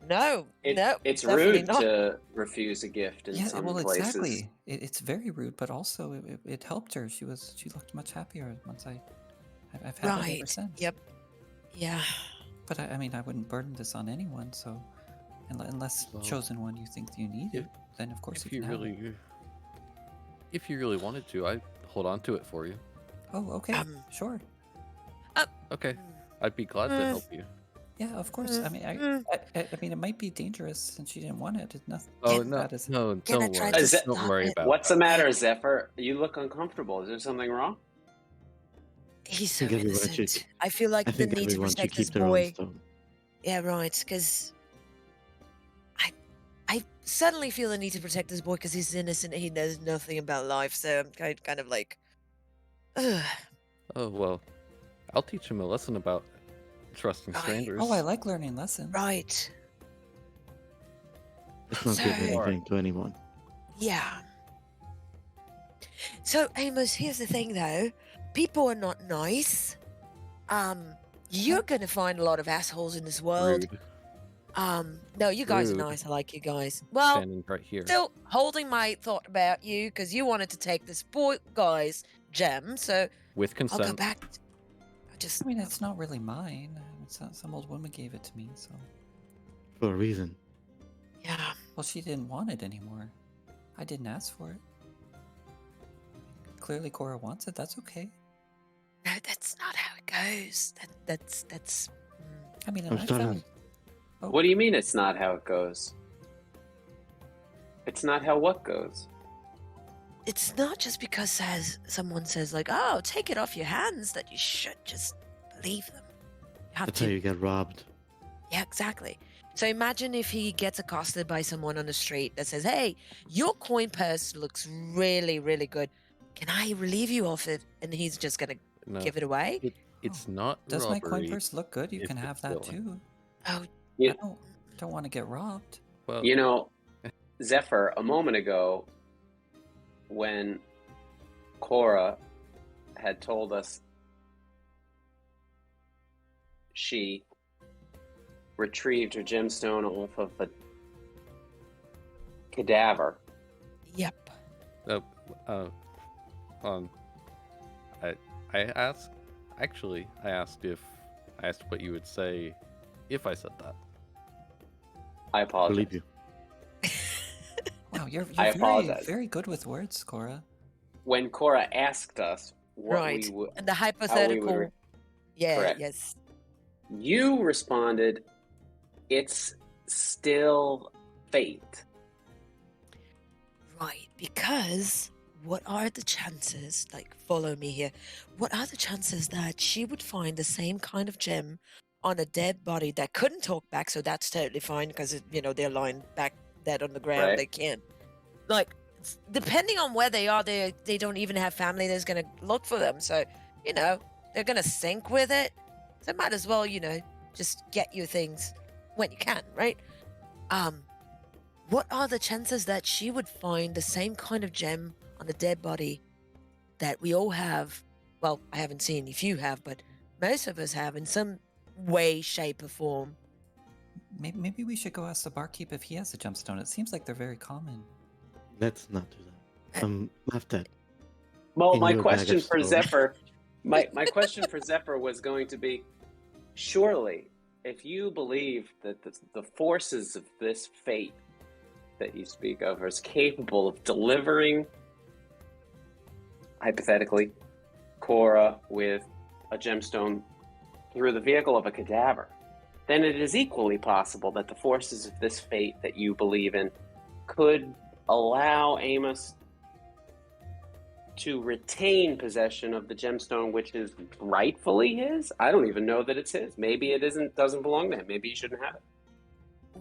E: No.
D: It's
E: definitely
D: rude
E: not.
D: to refuse a gift in
C: Yeah,
D: some
C: well,
D: places.
C: exactly. It's very rude, but also it helped her. She looked much happier once I've had it ever
E: Right.
C: since.
E: Yep. Yeah.
C: But I mean, I wouldn't burden this on anyone. So, unless
F: Well,
C: chosen one you think you need it, then of course
F: If
C: you
F: you
C: can have it.
F: really, if you really wanted to, I'd hold on to it for you.
C: Oh, okay, sure.
F: Okay, I'd be glad to help you.
C: Yeah, of course. I mean, I mean, it might be dangerous since she didn't want it. It's nothing.
F: Oh
E: Can-
F: no,
C: bad as-
F: no,
E: Can I
F: don't
E: try
F: worry.
E: to
D: Is that-
F: Don't
E: stop
F: worry
E: it?
F: about.
D: What's the matter, Zephyr? You look uncomfortable. Is there something wrong?
E: He's so
A: think everyone
E: innocent.
A: should-
E: I feel like
A: I
E: the
A: think
E: need to
A: everyone should
E: protect this
A: keep their own
E: boy.
A: stone.
E: Yeah, right. Because I suddenly feel the need to protect this boy because he's innocent and he knows nothing about life. So I'm kind of like, ugh.
F: Oh well, I'll teach him a lesson about trusting
E: Right.
F: strangers.
C: Oh, I like learning lessons.
E: Right.
A: Let's not give
E: So-
A: anything to anyone.
E: Yeah. So Amos, here's the thing though. People are not nice. You're gonna find a lot of assholes in this world.
F: Rude.
E: No, you guys
F: Rude.
E: are nice. I like you guys. Well,
F: Standing right here.
E: still holding my thought about you because you wanted to take this boy guy's gem. So
F: With
E: I'll go
F: consent.
E: back. I just.
C: I mean, it's not really mine. Some old woman gave it to me, so.
A: For a reason.
E: Yeah.
C: Well, she didn't want it anymore. I didn't ask for it. Clearly, Cora wants it. That's okay.
E: No, that's not how it goes. That's.
C: I mean,
A: I'm
C: and I
A: starting-
C: found. Oh,
D: What do you mean it's not how it goes? It's not how what goes?
E: It's not just because someone says like, "Oh, take it off your hands," that you should just believe them. You have
A: That's
E: to.
A: how you get robbed.
E: Yeah, exactly. So imagine if he gets accosted by someone on the street that says, "Hey, your coin purse looks really, really good. Can I relieve you of it?" And he's just gonna
F: No,
E: give it away.
F: it's not
C: Does my coin
F: robbery.
C: purse look good? You
F: if
C: can
F: it's
C: have that
F: stolen.
C: too.
E: Oh,
D: Yeah.
C: I don't want to get robbed.
F: Well,
D: You know, Zephyr, a moment ago, when Cora had told us she retrieved her gemstone off of a cadaver,
E: yep.
F: uh, I asked. Actually, I asked what you would say if I said that.
D: I apologize.
A: Believe you.
C: Wow, you're
D: I
C: very,
D: apologize.
C: very good with words, Cora.
D: When Cora asked us what
E: Right.
D: we would,
E: And the hypothetical. Yeah.
D: Correct.
E: Yes.
D: you responded, "It's still fate."
E: Right. Because what are the chances? Like, follow me here. What are the chances that she would find the same kind of gem on a dead body that couldn't talk back? So that's totally fine because they're lying back dead on the ground.
D: Right.
E: They can't. Like, depending on where they are, they don't even have family that's gonna look for them. So they're gonna sink with it. So might as well just get your things when you can, right? What are the chances that she would find the same kind of gem on a dead body that we all have? Well, I haven't seen if you have, but most of us have in some way, shape, or form.
C: Maybe we should go ask the barkeep if he has a gemstone. It seems like they're very common.
A: Let's not do that. Maftet,
D: Well,
A: in
D: my
A: your bag
D: question
A: of
D: for
A: stones.
D: Zephyr, my question for Zephyr was going to be, surely, if you believe that the forces of this fate that you speak of are capable of delivering, hypothetically, Cora with a gemstone through the vehicle of a cadaver, then it is equally possible that the forces of this fate that you believe in could allow Amos to retain possession of the gemstone, which is rightfully his. I don't even know that it's his. Maybe it doesn't belong to him. Maybe he shouldn't have it.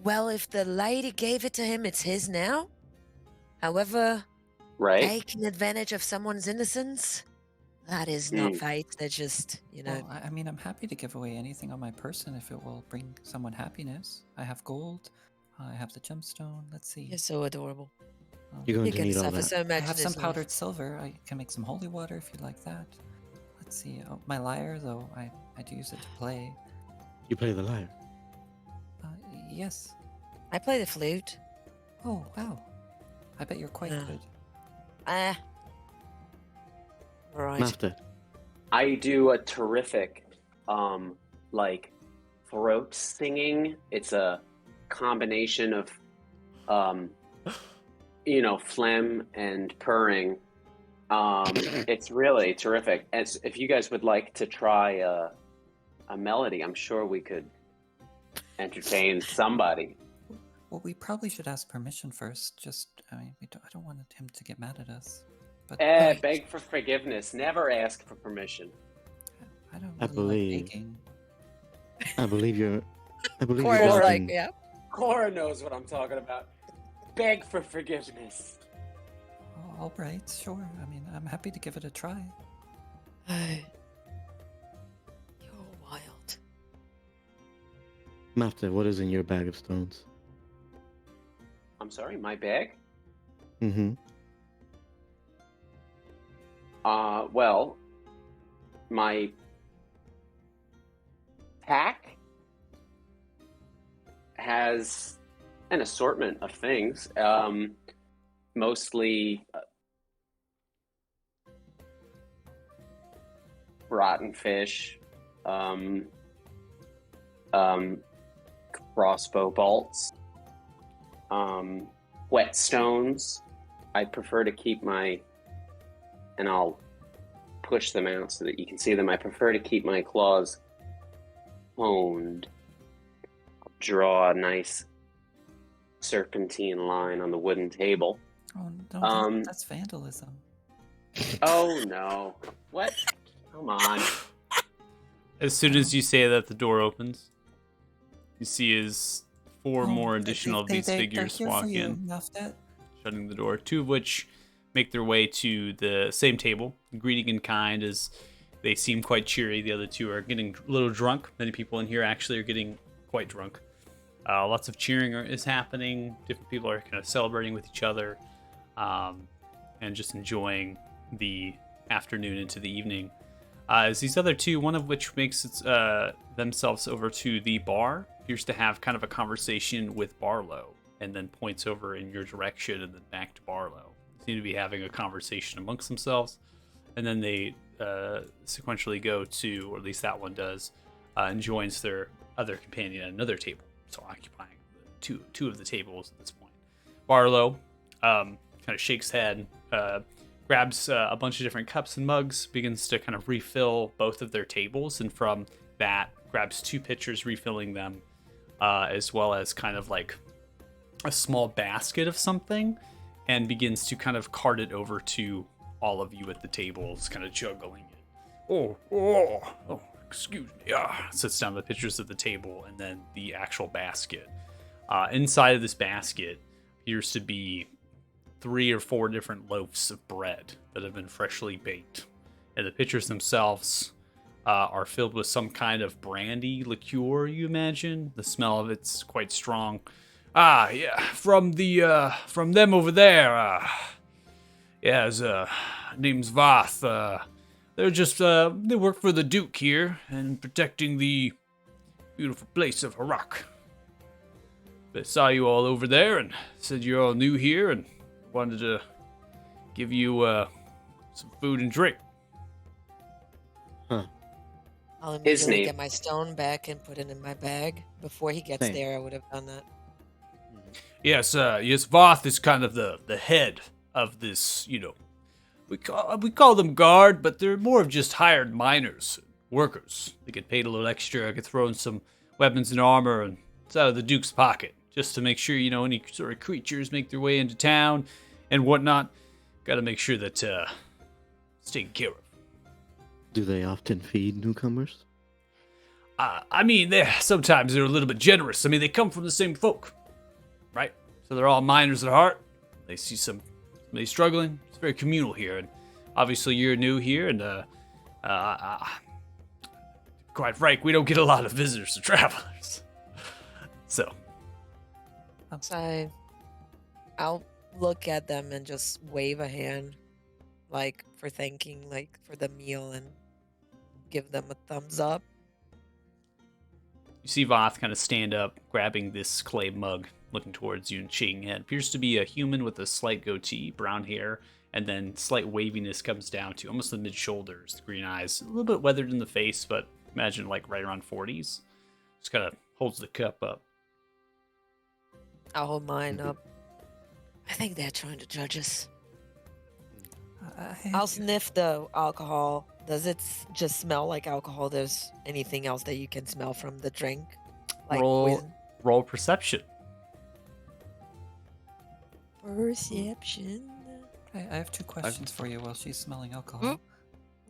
E: Well, if the lady gave it to him, it's his now. However,
D: Right?
E: taking advantage of someone's innocence, that is not fate. They're just,
C: Well, I mean, I'm happy to give away anything on my person if it will bring someone happiness. I have gold. I have the gemstone. Let's see.
E: You're so adorable.
A: You're going
E: You're
A: to
E: going
A: need
E: to
A: all
E: suffer
A: that.
E: so
C: I
E: much.
C: have
E: in
C: some
E: this
C: powdered
E: life.
C: silver. I can make some holy water if you like that. Let's see. Oh, my lyre, though, I do use it to play.
A: You play the lyre.
C: Yes.
E: I play the flute.
C: Oh, wow. I bet you're quite
E: Yeah.
C: good.
E: Right.
A: Maftet,
D: I do a terrific, like, throat singing. It's a combination of, phlegm and purring. It's really terrific. As if you guys would like to try a melody, I'm sure we could entertain somebody.
C: Well, we probably should ask permission first. I don't want him to get mad at us. But
D: Beg for forgiveness. Never ask for permission.
C: I don't
A: I
C: really
A: believe-
C: like begging.
A: I believe you're
E: Cora's
A: back
E: like,
A: in-
E: yeah.
D: Cora knows what I'm talking about. Beg for forgiveness.
C: Oh, all right, sure. I mean, I'm happy to give it a try.
E: You're wild.
A: Maftet, what is in your bag of stones?
D: I'm sorry, my bag?
A: Mm-hmm.
D: Well, my pack has an assortment of things, mostly rotten fish, crossbow bolts, whetstones. I prefer to keep and I'll push them out so that you can see them. I prefer to keep my claws honed. I'll draw a nice serpentine line on the wooden table.
C: Oh no, that's vandalism.
D: Oh no. What? Come on.
B: As soon as you say that, the door opens. You see as four
C: Oh,
B: more
C: they-
B: additional of these
C: they're
B: figures
C: here
B: walk
C: for you,
B: in,
C: Maftet.
B: shutting the door, two of which make their way to the same table, greeting in kind as they seem quite cheery. The other two are getting a little drunk. Many people in here actually are getting quite drunk. Lots of cheering is happening. Different people are kind of celebrating with each other and just enjoying the afternoon into the evening. As these other two, one of which makes themselves over to the bar, appears to have kind of a conversation with Barlow, and then points over in your direction and then back to Barlow. They seem to be having a conversation amongst themselves, and then they sequentially go to, or at least that one does, and joins their other companion at another table, so occupying two of the tables at this point. Barlow kind of shakes head, grabs a bunch of different cups and mugs, begins to kind of refill both of their tables, and from that grabs two pitchers, refilling them, as well as kind of like a small basket of something, and begins to kind of cart it over to all of you at the tables, kind of juggling it. Oh, excuse me. Sits down the pitchers at the table, and then the actual basket. Inside of this basket appears to be 3 or 4 different loaves of bread that have been freshly baked. And the pitchers themselves are filled with some kind of brandy liqueur, you imagine. The smell of it's quite strong. Yeah, from them over there. His name's Vath. They're just, they work for the Duke here and protecting the beautiful place of Harak. But I saw you all over there and said you're all new here and wanted to give you some food and drink.
A: Huh.
E: I'll
D: His
E: immediately
D: name.
E: get my stone back and put it in my bag. Before he gets
A: Same.
E: there, I would have done that.
B: Yes, yes, Voth is kind of the head of this, you know. We call them guard, but they're more of just hired miners, workers. They get paid a little extra, get thrown some weapons and armor, and it's out of the Duke's pocket, just to make sure, you know, any sort of creatures make their way into town and whatnot. Got to make sure that it's taken care of.
A: Do they often feed newcomers?
B: I mean, sometimes they're a little bit generous. I mean, they come from the same folk, right? So they're all miners at heart. They see somebody struggling. It's very communal here, and obviously you're new here, and quite frank, we don't get a lot of visitors or travelers. So,
E: So I'll look at them and just wave a hand, like for thanking, like for the meal, and give them a thumbs up.
B: you see Voth kind of stand up, grabbing this clay mug, looking towards you and shaking head. Appears to be a human with a slight goatee, brown hair, and then slight waviness comes down to almost the mid-shoulders, the green eyes. A little bit weathered in the face, but imagine like right around 40s. Just kind of holds the cup up.
E: I'll hold mine up. I think they're trying to judge us. I'll sniff the alcohol. Does it just smell like alcohol? There's anything else that you can smell from the drink? Like poison?
B: Roll perception.
E: Perception.
C: I have two questions for you while she's smelling alcohol.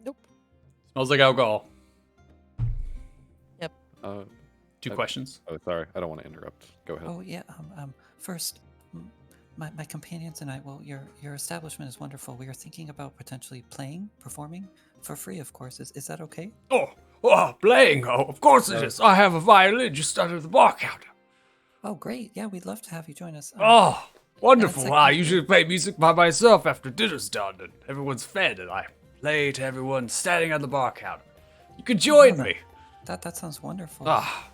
E: Nope.
B: Smells like alcohol.
F: Uh,
B: Two
F: Okay.
B: questions.
F: oh, sorry. I don't want to interrupt. Go ahead.
C: Oh yeah. First, my companions and I. Well, your establishment is wonderful. We are thinking about potentially performing for free, of course. Is that okay?
B: Oh, playing. Oh, of course it is. I have a violin just under the bar counter.
C: Oh, great. Yeah, we'd love to have you join us.
B: Oh, wonderful.
C: like-
B: I usually play music by myself after dinner's done and everyone's fed, and I play to everyone standing on the bar counter. You could join me.
C: That sounds wonderful.
B: Ah,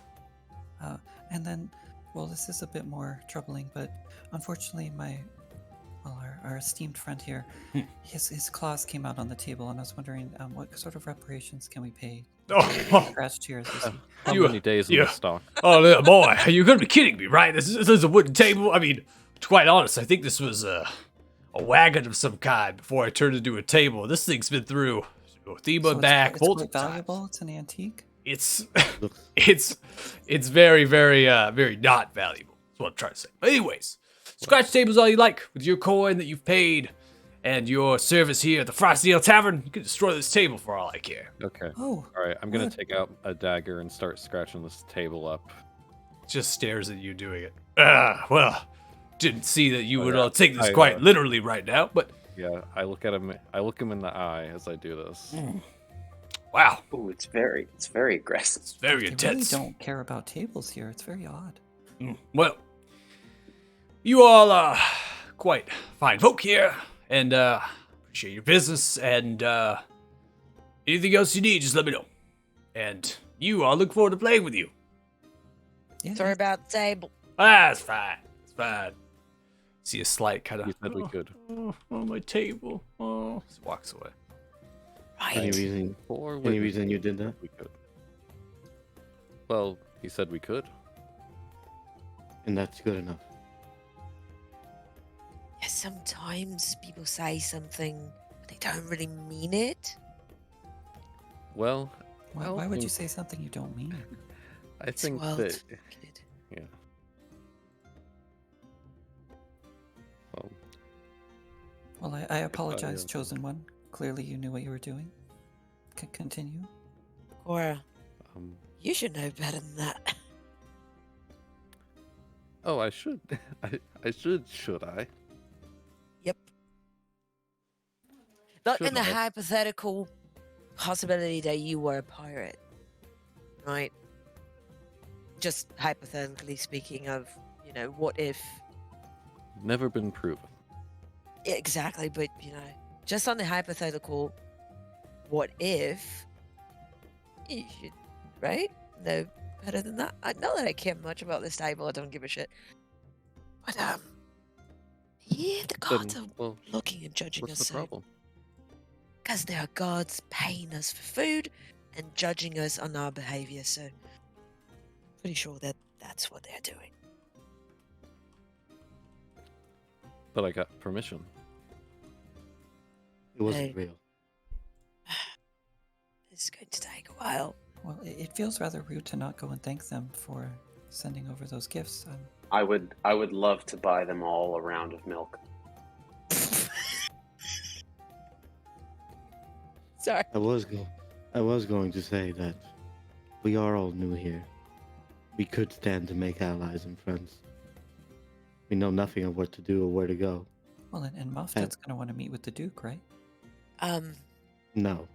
C: And then, well, this is a bit more troubling, but unfortunately, our esteemed friend here, his claws came out on the table, and I was wondering, what sort of reparations can we pay?
B: oh,
C: Crash cheers.
F: How
B: you-
F: many days in
B: yeah.
F: the stock?
B: oh, little boy, you're gonna be kidding me, right? This is a wooden table. I mean, to be quite honest, I think this was a wagon of some kind before I turned it into a table. This thing's been through Thema back
C: it's
B: multiple
C: quite
B: times.
C: valuable. It's an antique.
B: It's
A: Looks
B: it's very, very, very not valuable. That's what I'm trying to say. But anyways, scratch tables all you like with your coin that you've paid and your service here at the Frosty Ale Tavern. You can destroy this table for all I care.
F: Okay.
C: Oh,
F: All right. I'm gonna
C: Good.
F: take out a dagger and start scratching this table up.
B: Just stares at you doing it. Well, didn't see that you would
F: yeah.
B: take this
F: I,
B: quite literally right now, but
F: Yeah. I look at him. I look him in the eye as I do this.
B: wow,
D: Ooh, it's very aggressive.
B: it's very
C: they really
B: intense.
C: don't care about tables here. It's very odd.
B: Well, you all are quite fine folk here, and appreciate your business, and anything else you need, just let me know. And I look forward to playing with you.
C: Yeah,
E: Sorry about the table.
B: That's fine. It's fine. See a slight kind of.
F: You said we could.
B: Oh, my table. Oh, just walks away.
A: any
E: Right.
A: reason?
F: Or
A: Any reason you did that?
F: We could. Well, he said we could.
A: And that's good enough.
E: Yeah, sometimes people say something, but they don't really mean it.
F: Well,
C: Why would you
F: Mm.
C: say something you don't mean?
F: I
E: It's
F: think
E: well
F: that.
E: wicked.
F: Yeah. Well,
C: Well, I apologize,
F: yeah.
C: chosen one. Clearly, you knew what you were doing. Continue.
E: Cora,
F: um.
E: you should know better than that.
F: Oh, I should. I should. Should I?
E: Yep. Not in
F: Should
E: the
F: I?
E: hypothetical possibility that you were a pirate, right? Just hypothetically speaking of, what if...
F: Never been proven.
E: Yeah, exactly, but, just on the hypothetical, what if you should, right? Know better than that. I know that I care much about this table. I don't give a shit. But yeah, the gods
F: Then,
E: are
F: well,
E: looking and judging
F: what's
E: us.
F: the problem?
E: Because there are gods paying us for food and judging us on our behavior. So, pretty sure that that's what they're doing.
F: But I got permission.
A: It wasn't
E: Hey.
A: real.
E: It's going to take a while.
C: Well, it feels rather rude to not go and thank them for sending over those gifts.
D: I would love to buy them all a round of milk.
E: Sorry.
A: I was going to say that we are all new here. We could stand to make allies and friends. We know nothing of what to do or where to go.
C: Well, and Moff Dad's going to want to meet with the Duke, right?
A: No.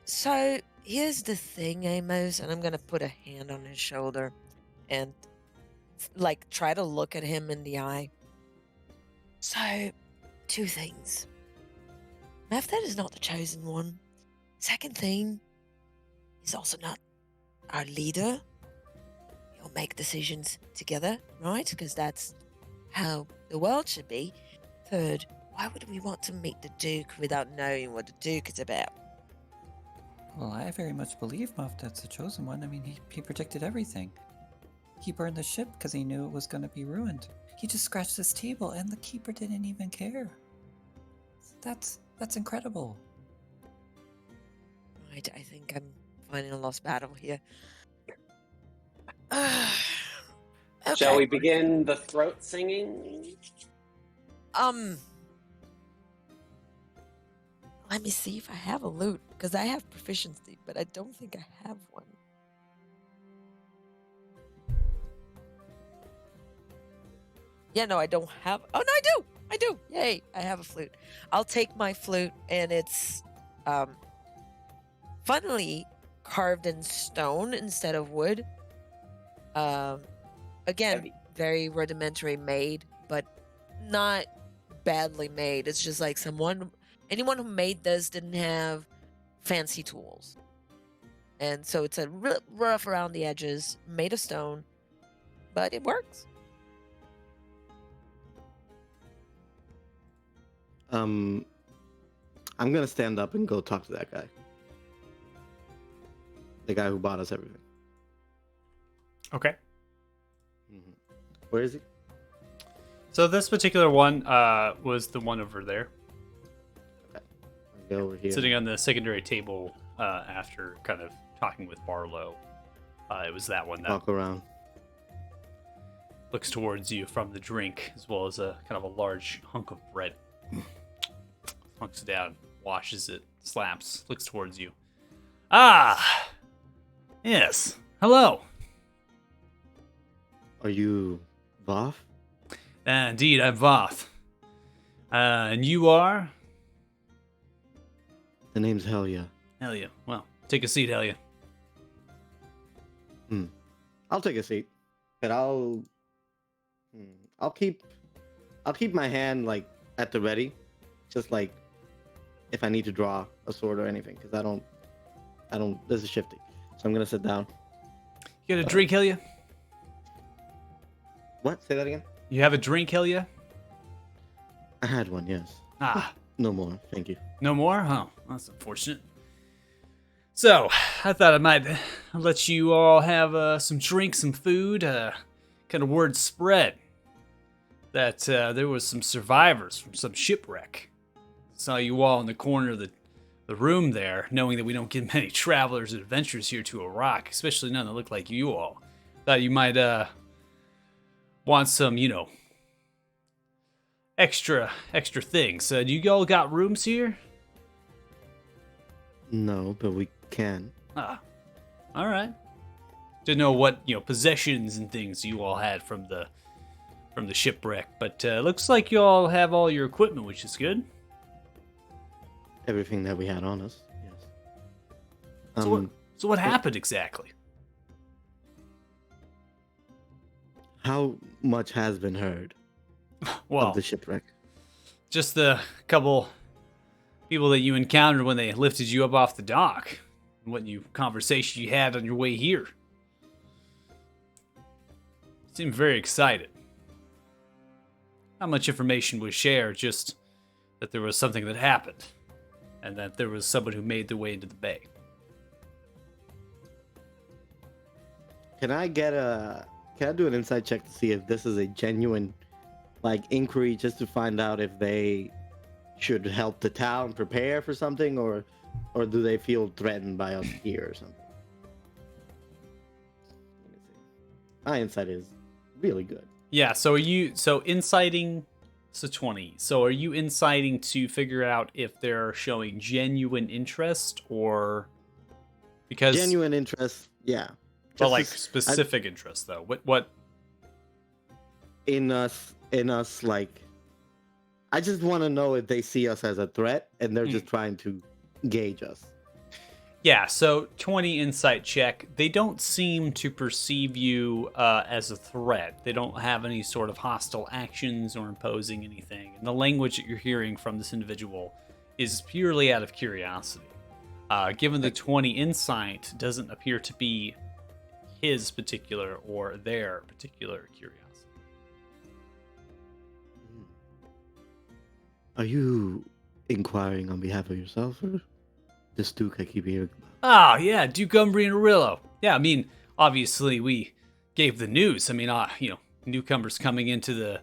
E: So here's the thing, Amos, and I'm gonna put a hand on his shoulder and like try to look at him in the eye. So, two things. Method is not the chosen one. Second thing, he's also not our leader. He'll make decisions together, right? Because that's how the world should be. Third, why would we want to meet the Duke without knowing what the Duke is about?
C: Well, I very much believe Moff Dad's the chosen one. I mean, he predicted everything. He burned the ship because he knew it was going to be ruined. He just scratched this table, and the Keeper didn't even care. That's incredible.
E: Right, I think I'm fighting a lost battle here.
D: Shall
E: Okay.
D: we begin the throat singing?
E: Let me see if I have a lute, because I have proficiency, but I don't think I have one. Yeah, no, I don't have. Oh, no, I do! I do! Yay, I have a flute. I'll take my flute, and it's, funnily carved in stone instead of wood. Again,
D: Heavy.
E: very rudimentary made, but not badly made. It's just like anyone who made this didn't have fancy tools. And so it's a rough around the edges, made of stone, but it works.
A: I'm gonna stand up and go talk to that guy. The guy who bought us everything.
B: Okay.
A: Mm-hmm. Where is he?
B: So this particular one was the one over there,
A: I'll go over here.
B: sitting on the secondary table after kind of talking with Barlow. It was that one that
A: Walk around.
B: looks towards you from the drink, as well as a kind of a large hunk of bread. Hunks down, washes it, slaps, looks towards you. Ah! Yes. Hello.
A: Are you Voth?
B: Indeed, I'm Voth. And you are?
A: The name's Helia.
B: Helia. Well, take a seat, Helia.
A: I'll take a seat, but I'll keep my hand like at the ready, just like if I need to draw a sword or anything, because I don't. This is shifty, so I'm gonna sit down.
B: You got a drink, Helia?
A: What? Say that again.
B: You have a drink, Helia?
A: I had one, yes.
B: Ah,
A: No more, thank you.
B: no more? Oh, that's unfortunate. So, I thought I might let you all have some drink, some food. Kind of word spread that there was some survivors from some shipwreck. Saw you all in the corner of the room there, knowing that we don't get many travelers and adventurers here to a rock, especially none that look like you all. Thought you might want some, extra things. Do you all got rooms here?
A: No, but we can.
B: Ah, all right. Didn't know what possessions and things you all had from the shipwreck, but looks like you all have all your equipment, which is good.
A: Everything that we had on us, yes.
B: So what happened exactly?
A: How much has been heard
B: Well,
A: of the shipwreck?
B: just the couple people that you encountered when they lifted you up off the dock. What conversation you had on your way here? seemed very excited. Not much information was shared, just that there was something that happened, and that there was someone who made their way into the bay.
A: Can I do an insight check to see if this is a genuine, like, inquiry, just to find out if they should help the town prepare for something, or do they feel threatened by us here or something? Let me see. My insight is really good.
B: Yeah, so inciting, so 20. So are you inciting to figure out if they're showing genuine interest, or because
A: Genuine interest, yeah.
B: but
A: Just
B: like
A: as-
B: specific interest though? What?
A: in us, like, I just want to know if they see us as a threat and they're just trying to gauge us.
B: Yeah, so 20 insight check. They don't seem to perceive you as a threat. They don't have any sort of hostile actions or imposing anything. And the language that you're hearing from this individual is purely out of curiosity. Given the 20 insight, doesn't appear to be his particular or their particular curiosity.
A: Are you inquiring on behalf of yourself or this Duke I keep hearing about?
B: Ah, yeah, Duke Umbrian Arillo. Yeah, I mean, obviously we gave the news. I mean, newcomers coming into the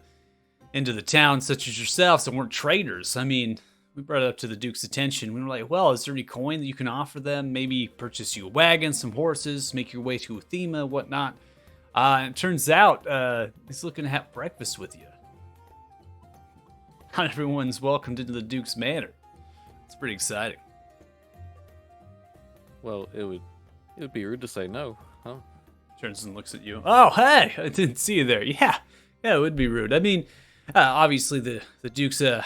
B: town such as yourselves and weren't traders. I mean, we brought it up to the Duke's attention. We were like, well, is there any coin that you can offer them? Maybe purchase you a wagon, some horses, make your way to Uthema, whatnot. And it turns out he's looking to have breakfast with you. Not everyone's welcomed into the Duke's manor. It's pretty exciting.
F: Well, it would be rude to say no, huh?
B: Turns and looks at you. Oh, hey! I didn't see you there. Yeah, it would be rude. I mean, obviously the Duke's a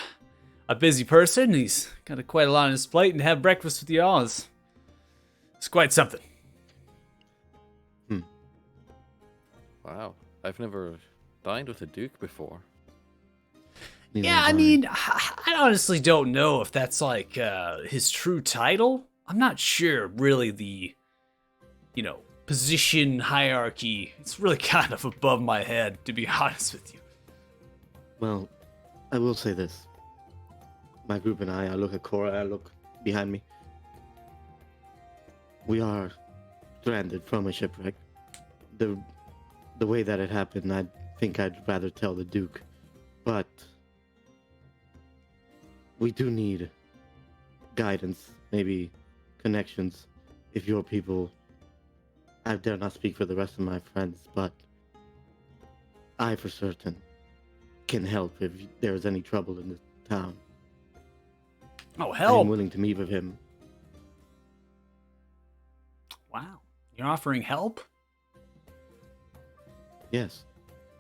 B: busy person. He's got quite a lot on his plate, and to have breakfast with y'all is quite something.
F: Wow, I've never dined with a duke before.
A: Neither
B: Yeah,
A: have
B: I mean, I honestly don't know if that's like his true title. I'm not sure, really, the position hierarchy. It's really kind of above my head, to be honest with you.
A: Well, I will say this. My group and I look at Cora, I look behind me. We are stranded from a shipwreck. The way that it happened, I think I'd rather tell the Duke. But we do need guidance, maybe connections. If your people, I dare not speak for the rest of my friends, but I for certain can help if there's any trouble in the town.
B: Oh,
A: I
B: hell.
A: am willing to meet with him.
B: Wow. You're offering help?
A: Yes.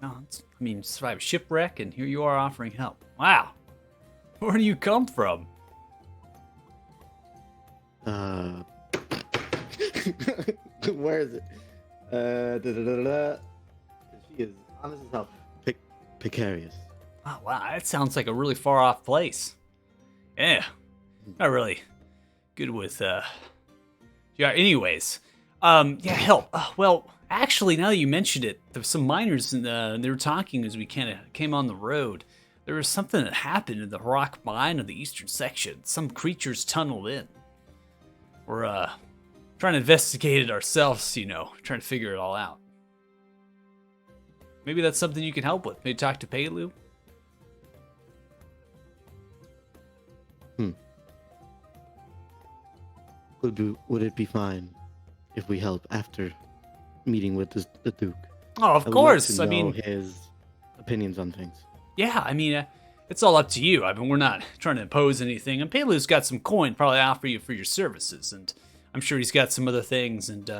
B: No, survive a shipwreck, and here you are offering help. Wow. Where do you come from?
A: Where is it? She is honest as hell. Precarious.
B: Oh, wow, that sounds like a really far off place. Yeah. Not really good with, yeah, anyways. Yeah, help. Well, actually, now that you mentioned it, there were some miners, and they were talking as we kind of came on the road. There was something that happened in the rock mine of the eastern section. Some creatures tunneled in. We're, trying to investigate it ourselves, trying to figure it all out. Maybe that's something you can help with. Maybe talk to Pelu.
A: Would it be fine if we help after meeting with the Duke?
B: Oh, of
A: I would
B: course.
A: like
B: I
A: to know
B: mean,
A: his opinions on things.
B: yeah, I mean, it's all up to you. I mean, we're not trying to impose anything. And Pelu's got some coin probably offer you for your services. And I'm sure he's got some other things. And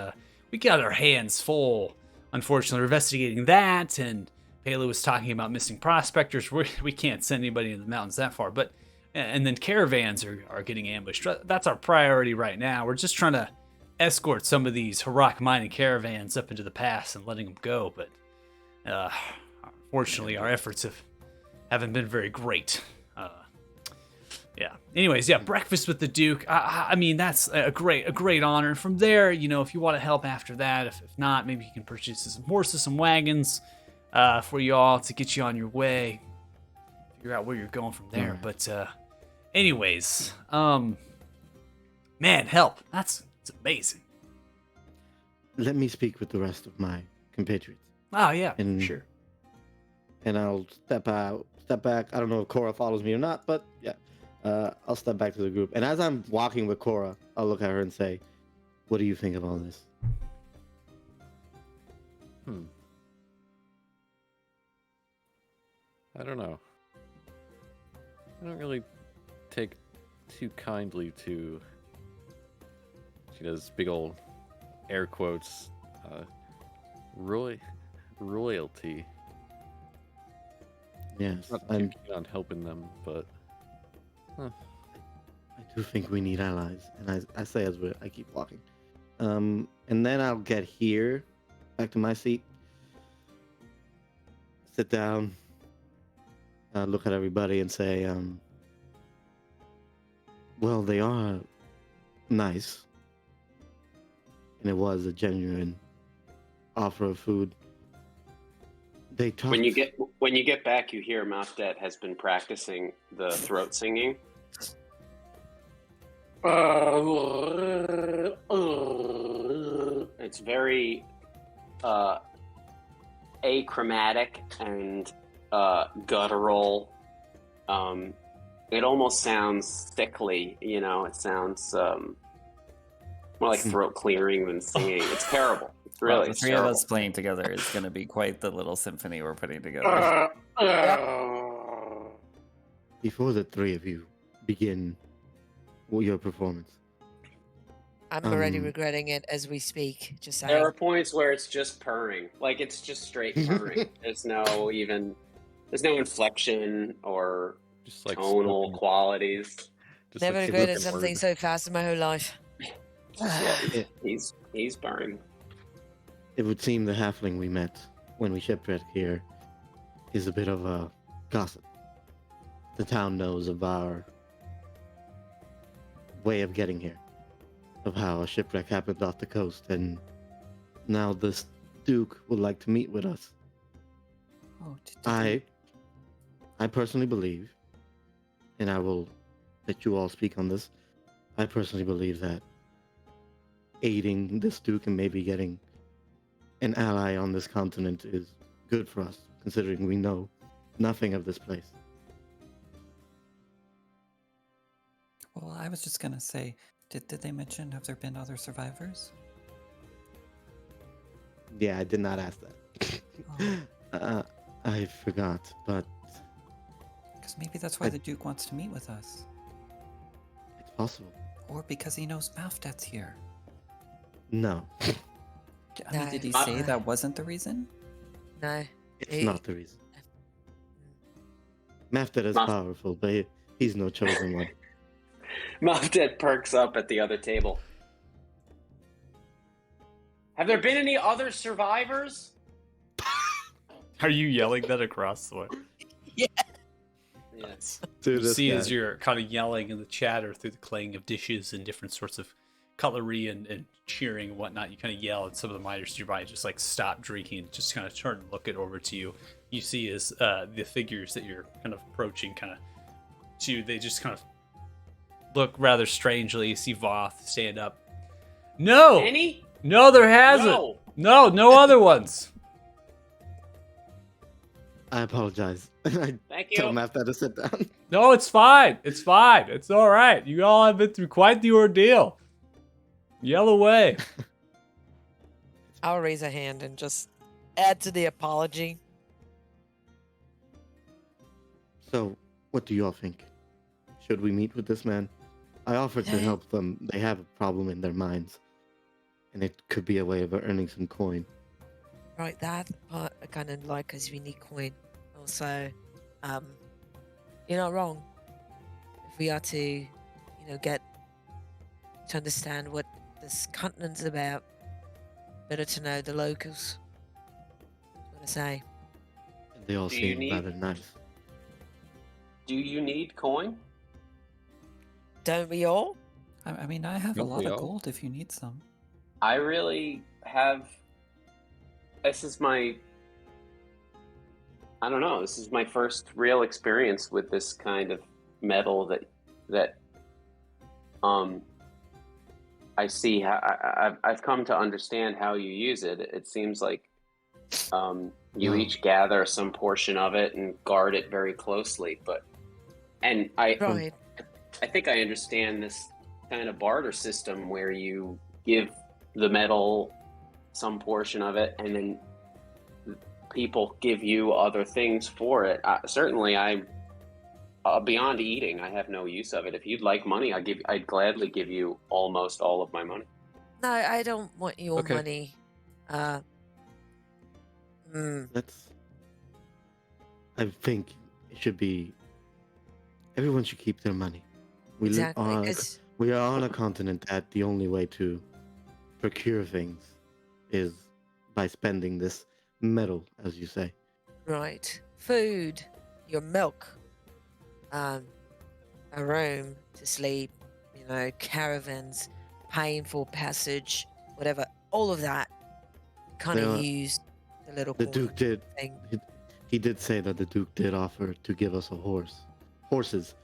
B: we got our hands full, unfortunately, investigating that. And Pelu was talking about missing prospectors. We can't send anybody in the mountains that far. But and then caravans are getting ambushed. That's our priority right now. We're just trying to escort some of these Harak mining caravans up into the pass and letting them go. But unfortunately, our efforts haven't been very great. Yeah. Anyways, yeah, breakfast with the Duke. I mean, that's a great honor. From there, if you want to help after that, if not, maybe you can purchase some horses, some wagons. for y'all to get you on your way. Figure out where you're going from there.
A: Alright.
B: But anyways, man, help. That's amazing.
A: Let me speak with the rest of my compatriots,
B: Oh yeah,
A: And-
B: sure.
A: and I'll step back. I don't know if Cora follows me or not, but yeah, I'll step back to the group. And as I'm walking with Cora, I'll look at her and say, "What do you think of all this?"
F: I don't know. I don't really take too kindly to. She does big old air quotes. Royalty.
A: Yes,
F: Not too
A: I'm
F: keen on helping them, but
A: I do think we need allies, and I say as I keep walking, and then I'll get here, back to my seat, sit down, look at everybody, and say, well, they are nice, and it was a genuine offer of food. They talked.
D: When you get back, you hear Mafdet has been practicing the throat singing. It's very achromatic and guttural. It almost sounds sickly, you know. It sounds more like throat clearing than singing. It's terrible. It's
C: Well,
D: really
C: the
D: it's
C: three of
D: terrible.
C: us playing together is going to be quite the little symphony we're putting together.
A: Before the three of you begin your performance,
E: I'm already
A: Um,
E: regretting it as we speak. Just
D: There
E: saying.
D: are points where it's just purring, like it's just straight purring. There's no inflection or
F: just like
D: tonal
F: spoken-
D: qualities.
F: just
E: Never
F: like
E: regretted
F: spoken
E: something
F: word.
E: so fast in my whole life.
D: Yeah, he's purring.
A: it would seem the halfling we met when we shipwrecked here is a bit of a gossip. The town knows of our way of getting here, of how a shipwreck happened off the coast, and now this Duke would like to meet with us.
C: Oh, did
A: I personally believe, and I will let you all speak on this. I personally believe that aiding this Duke and maybe getting an ally on this continent is good for us, considering we know nothing of this place.
C: Well, I was just going to say, did they mention, have there been other survivors?
A: Yeah, I did not ask that.
C: Oh,
A: I forgot, but
C: because maybe that's why
A: I-
C: the Duke wants to meet with us.
A: it's possible.
C: Or because he knows Mafdet's here.
A: No,
C: I mean,
E: No.
C: did he say that wasn't the reason?
E: No.
A: it's
E: Eh,
A: not the reason. Mafdet is
D: Maf-
A: powerful, but he's no chosen one.
D: Mafdet perks up at the other table. Have there been any other survivors?
B: Are you yelling that across the way?
D: Yes.
A: To
B: You
A: this
B: see
A: guy.
B: as you're kind of yelling in the chatter through the clang of dishes and different sorts of cutlery and cheering and whatnot, you kind of yell, and some of the miners nearby just like stop drinking and just kind of turn and look it over to you. You see as the figures that you're kind of approaching kind of to you, they just kind of look rather strangely. You see Voth stand up. No!
D: Any?
B: No, there hasn't!
D: No.
B: No other ones!
A: I apologize. I
D: Thank
A: tell
D: you.
A: Mafdet to sit down.
B: No, it's fine. It's fine. It's all right. You all have been through quite the ordeal. Yell away.
E: I'll raise a hand and just add to the apology.
A: So, what do you all think? Should we meet with this man? I offered to
E: Yeah.
A: help them. They have a problem in their minds, and it could be a way of earning some coin.
E: Right, that part I kind of like because we need coin. Also, you're not wrong. If we are to, get to understand what this continent's about, better to know the locals. That's what I say.
A: And they all
D: Do you
A: seem
D: need-
A: rather nice.
D: Do you need coin?
E: Don't we all?
C: I mean, I have a
F: Don't
C: lot
F: we
C: of
F: all?
C: gold if you need some.
D: I really have. This is my I don't know. This is my first real experience with this kind of metal that I see how I've come to understand how you use it. It seems like you
A: Wow.
D: each gather some portion of it and guard it very closely. And
E: Right.
D: I think I understand this kind of barter system where you give the metal some portion of it, and then people give you other things for it. Certainly, I'm beyond eating. I have no use of it. If you'd like money, I'd gladly give you almost all of my money.
E: No, I don't want your
F: Okay.
E: money. Uh,
A: Let's. I think it should be. Everyone should keep their money.
E: exactly. Because
A: We are on a continent that the only way to procure things is by spending this metal, as you say.
E: right, food, your milk, a room to sleep, caravans, paying for passage, whatever, all of that kind
A: Now,
E: of use the little
A: The
E: coin
A: Duke did.
E: thing.
A: He did say that the Duke did offer to give us horses,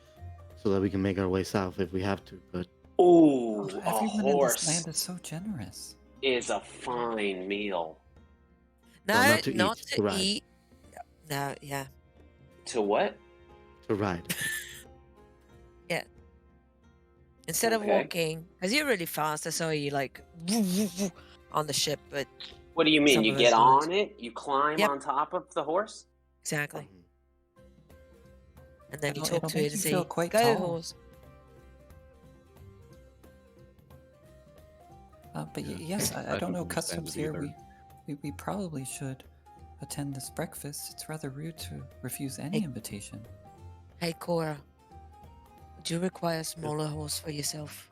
A: so that we can make our way south if we have to. But
D: Ooh, a
C: Everyone in this land
D: horse
C: is so generous.
D: is a fine meal.
E: No,
A: Well, not to
E: not
A: eat,
E: to
A: to ride.
E: eat. No, yeah.
D: To what?
A: to ride,
E: Instead of
D: Okay.
E: walking, because you're really fast, I saw you like on the ship, but
D: What do you mean?
E: Some
D: You
E: of
D: get
E: us aren't.
D: on it, you climb
E: Yep.
D: on top of the horse?
E: exactly. And then you
C: It'll
E: talk to
C: make
E: it and
C: you
E: say,
C: feel quite
E: "Go,
C: tall."
E: horse."
C: But
F: Yeah.
C: yes, I
F: I
C: don't
F: don't
C: know
F: understand
C: customs
F: it
C: here.
F: either.
C: We probably should attend this breakfast. It's rather rude to refuse any
E: Hey.
C: invitation.
E: Hey, Cora, would you require a smaller horse for yourself?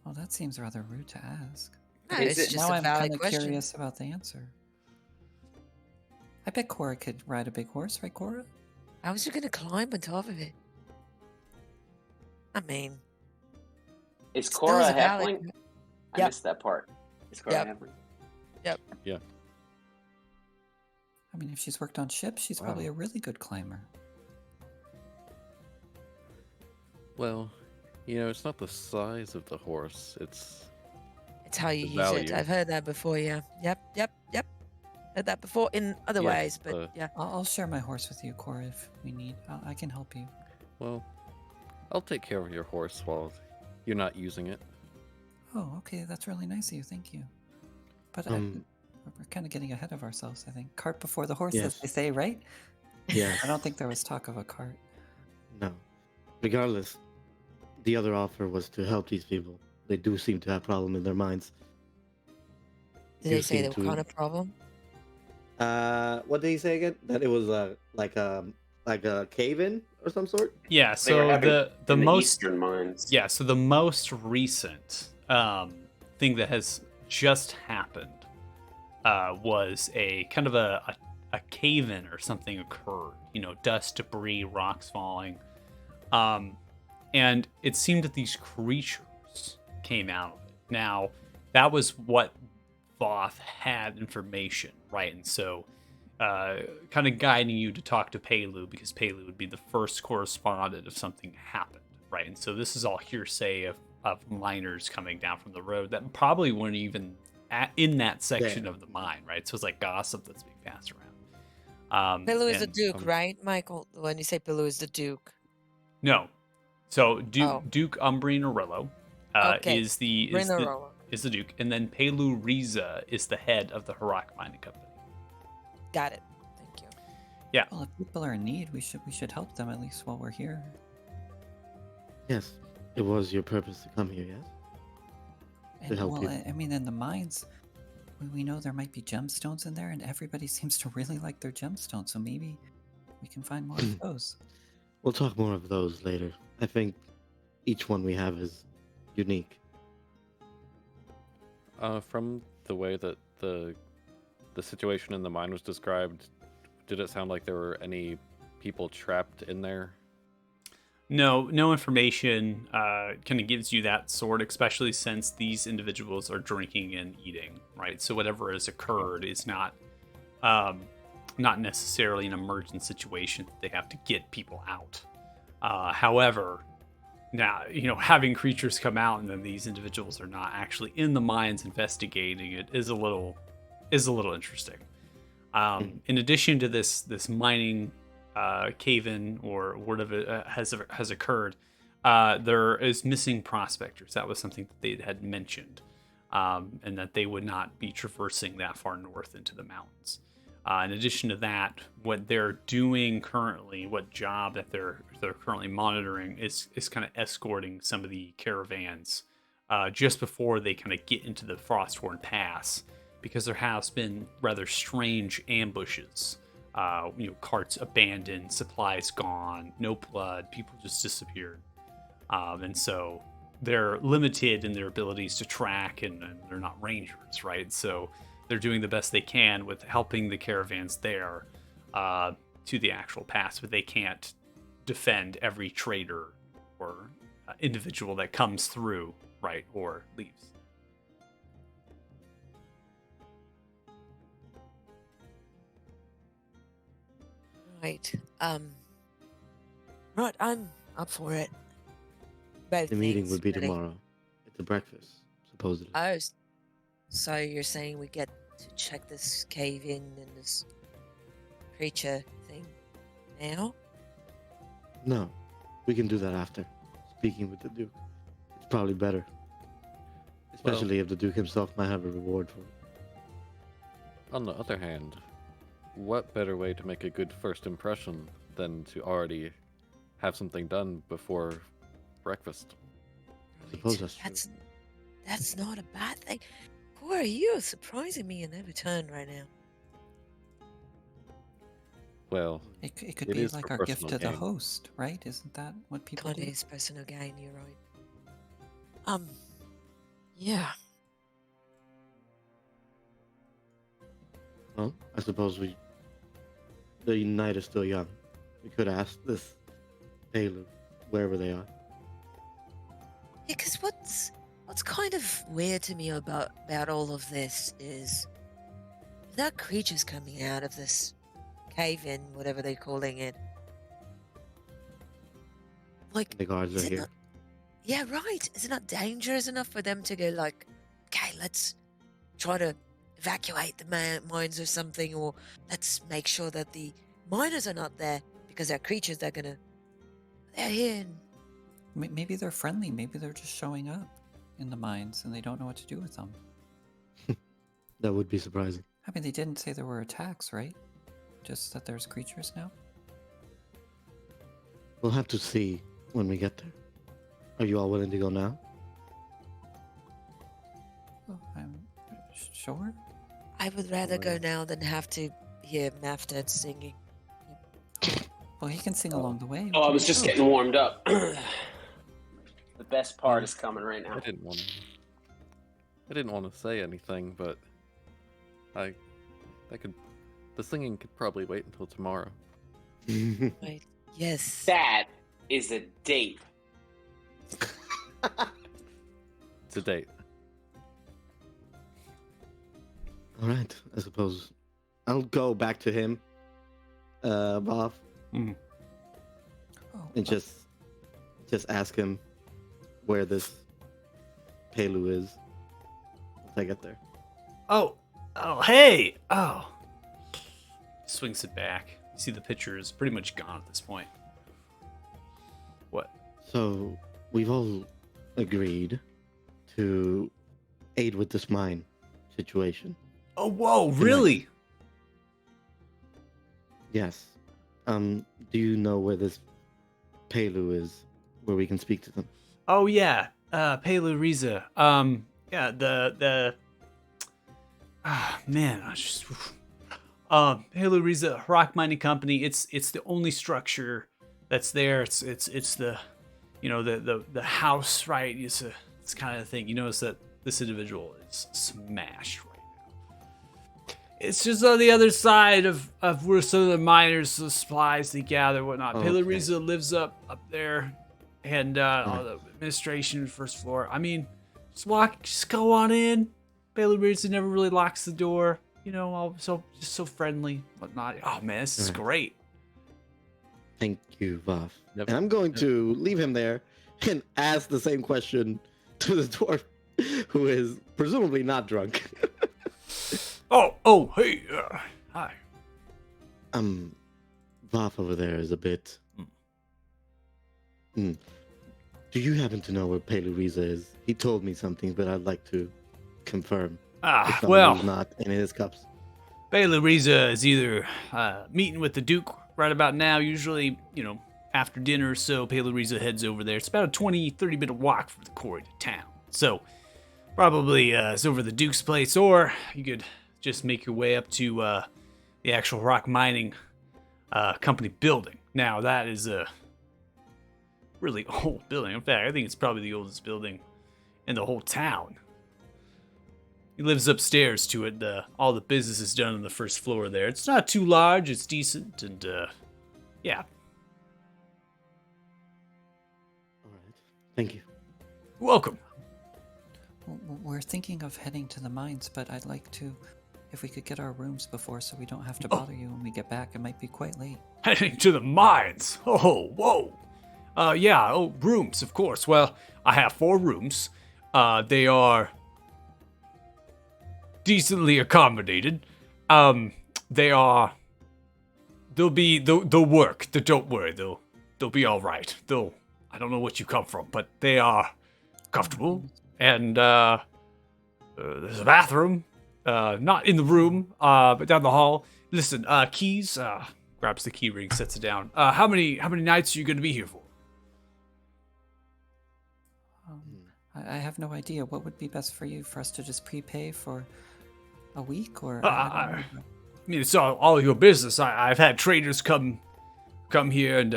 C: Well, that seems rather rude to ask.
E: No,
D: Is
E: it's
D: it-
E: just
C: Now
E: a
C: I'm
E: valid
C: kind of
E: question.
C: curious about the answer. I bet Cora could ride a big horse, right, Cora?
E: How was you going to climb on top of it? I mean,
D: Is
E: still
D: Cora
E: is
D: a
E: a valid.
D: halfling? I
E: Yep.
D: missed that part. Is Cora
E: Yep.
D: a halfling?
C: I mean, if she's worked on ships, she's probably
F: Wow.
C: a really good climber.
F: Well, it's not the size of the horse. It's
E: It's how you
F: the
E: use it.
F: value.
E: I've heard that before. Yeah. Yep. Heard that before in other
F: Yeah,
E: ways, but yeah.
C: I'll share my horse with you, Cora, if we need. I can help you.
F: well, I'll take care of your horse while you're not using it.
C: Oh, okay, that's really nice of you. Thank you. But we're kind of getting ahead of ourselves, I think. Cart before the horse, as
A: Yes.
C: they say, right?
A: yeah,
C: I don't think there was talk of a cart.
A: no. Regardless, the other offer was to help these people. They do seem to have problem in their minds.
E: Did
A: You
E: they say
A: seem
E: the kind of problem?
A: What did he say again? That it was like a cave in or some sort.
B: Yeah.
D: They were
B: So
D: having
B: the
D: in the
B: most
D: Eastern mines.
B: Yeah, so the most recent thing that has just happened was a kind of a cave-in or something occurred. Dust, debris, rocks falling. And it seemed that these creatures came out of it. Now, that was what Voth had information, right? And so kind of guiding you to talk to Pelu, because Pelu would be the first correspondent if something happened, right? And so this is all hearsay of miners coming down from the road that probably weren't even in that section of the mine, right? So it's like gossip that's being passed around.
E: Pillow is the
B: and-
E: Duke, right, Michael? When you say Pillow is the Duke.
B: No. So
E: Oh.
B: Duke Umbrine Aurello
E: Okay.
B: is the
E: Rinarolo.
B: Duke, and then Pelu Riza is the head of the Harak Mining Company.
E: Got it. Thank you.
C: Well, if people are in need, we should help them at least while we're here.
A: Yes, it was your purpose to come here. Yes.
C: And
A: help
C: well,
A: people.
C: I mean, in the mines, we know there might be gemstones in there, and everybody seems to really like their gemstones. So maybe we can find more of those.
A: We'll talk more of those later. I think each one we have is unique.
F: From the way that the situation in the mine was described, did it sound like there were any people trapped in there?
B: No information kind of gives you that sort, especially since these individuals are drinking and eating, right? So whatever has occurred is not not necessarily an emergent situation that they have to get people out. However, now, having creatures come out and then these individuals are not actually in the mines investigating it is a little interesting. In addition to this mining cave-in or whatever has occurred, there is missing prospectors. That was something that they had mentioned, and that they would not be traversing that far north into the mountains. In addition to that, what they're doing currently, what job that they're currently monitoring is kind of escorting some of the caravans just before they kind of get into the Frosthorn Pass, because there has been rather strange ambushes. Carts abandoned, supplies gone, no blood, people just disappeared. And so they're limited in their abilities to track, and they're not rangers, right? So they're doing the best they can with helping the caravans there to the actual pass, but they can't defend every trader or individual that comes through, right, or leaves.
E: Right. Right, I'm up for it. Both
A: The meeting
E: things,
A: would be
E: really.
A: tomorrow at the breakfast, supposedly.
E: Oh, so you're saying we get to check this cave in and this creature thing now?
A: No, we can do that after speaking with the Duke. It's probably better, especially if the Duke himself might have a reward for it.
F: On the other hand, what better way to make a good first impression than to already have something done before breakfast?
A: I suppose that's true.
E: That's not a bad thing. Corey, you're surprising me in every turn right now.
F: Well,
C: It could
F: It
C: be
F: is
C: like
F: for
C: our gift
F: personal
C: to the
F: gain.
C: host, right? Isn't that what people
E: Kind
C: do?
E: is personal gain, you're right. Yeah.
A: Well, I suppose the night is still young. We could ask this Taylor, wherever they are.
E: Yeah, because what's kind of weird to me about all of this is that creature's coming out of this cave-in, whatever they're calling it. Like,
A: The guards
E: is
A: are
E: it
A: here.
E: not? Yeah, right. Is it not dangerous enough for them to go like, okay, let's try to evacuate the mines or something, or let's make sure that the miners are not there because they're creatures. They're here. And
C: Maybe they're friendly. Maybe they're just showing up in the mines and they don't know what to do with them.
A: That would be surprising.
C: I mean, they didn't say there were attacks, right? Just that there's creatures now?
A: We'll have to see when we get there. Are you all willing to go now?
C: Oh, I'm sure.
E: I would rather go
A: Well.
E: now than have to hear Maftad singing.
C: Well, he can sing along the way.
D: Oh, I was just
C: Oh,
D: getting warmed up. The best part is coming right now.
F: I didn't want to say anything, but the singing could probably wait until tomorrow.
E: Right. Yes.
D: That is a date.
F: To date.
A: All right, I suppose I'll go back to him, Bob,
C: oh,
A: and just ask him where this Pelu is once I get there.
B: Oh, hey! Oh. Swings it back. You see the picture is pretty much gone at this point. What?
A: So we've all agreed to aid with this mine situation.
B: Oh, whoa, really?
A: Yes. Do you know where this Pelu is, where we can speak to them?
B: Oh, yeah. Pelu Riza. Yeah, the man, I just Pelu Riza Rock Mining Company. It's the only structure that's there. It's the the house, right? It's kind of the thing. You notice that this individual is smashed right now. It's just on the other side of where some of the miners, the supplies they gather, whatnot.
A: Okay.
B: Pelu Riza lives up there, and all the administration, first floor. I mean, just go on in. Pelu Riza never really locks the door. you know, all just so friendly, whatnot. Oh man, this is
A: Right.
B: great.
A: Thank you, Vav.
F: Yep.
A: And I'm going to leave him there and ask the same question to the dwarf, who is presumably not drunk.
B: Oh, hey, hi.
A: Vav over there is a bit. Do you happen to know where Peluriza is? He told me something, but I'd like to confirm. If someone
B: Well,
A: who's not in his cups.
B: Bailey Riza is either meeting with the Duke right about now, usually, you know, after dinner or so, Bailey Riza heads over there. It's about a 20-30 minute walk from the quarry to town. So, probably it's over the Duke's place, or you could just make your way up to the actual rock mining company building. Now, that is a really old building. In fact, I think it's probably the oldest building in the whole town. He lives upstairs to it. All the business is done on the first floor there. It's not too large. It's decent, and yeah.
A: All right. Thank you.
B: Welcome.
C: We're thinking of heading to the mines, but I'd like to, if we could get our rooms before, so we don't have to bother you when we get back. It might be quite late.
B: Heading to the mines. Oh, whoa. Yeah. Oh, rooms, of course. Well, I have 4 rooms. They are decently accommodated. They'll work. Don't worry. They'll be all right. I don't know what you come from, but they are comfortable. And there's a bathroom, not in the room, but down the hall. Listen, keys. Grabs the key ring, sets it down. How many nights are you going to be here for?
C: I have no idea. What would be best for you? For us to just prepay for a week, or
B: I mean, it's all your business. I've had traders come here, and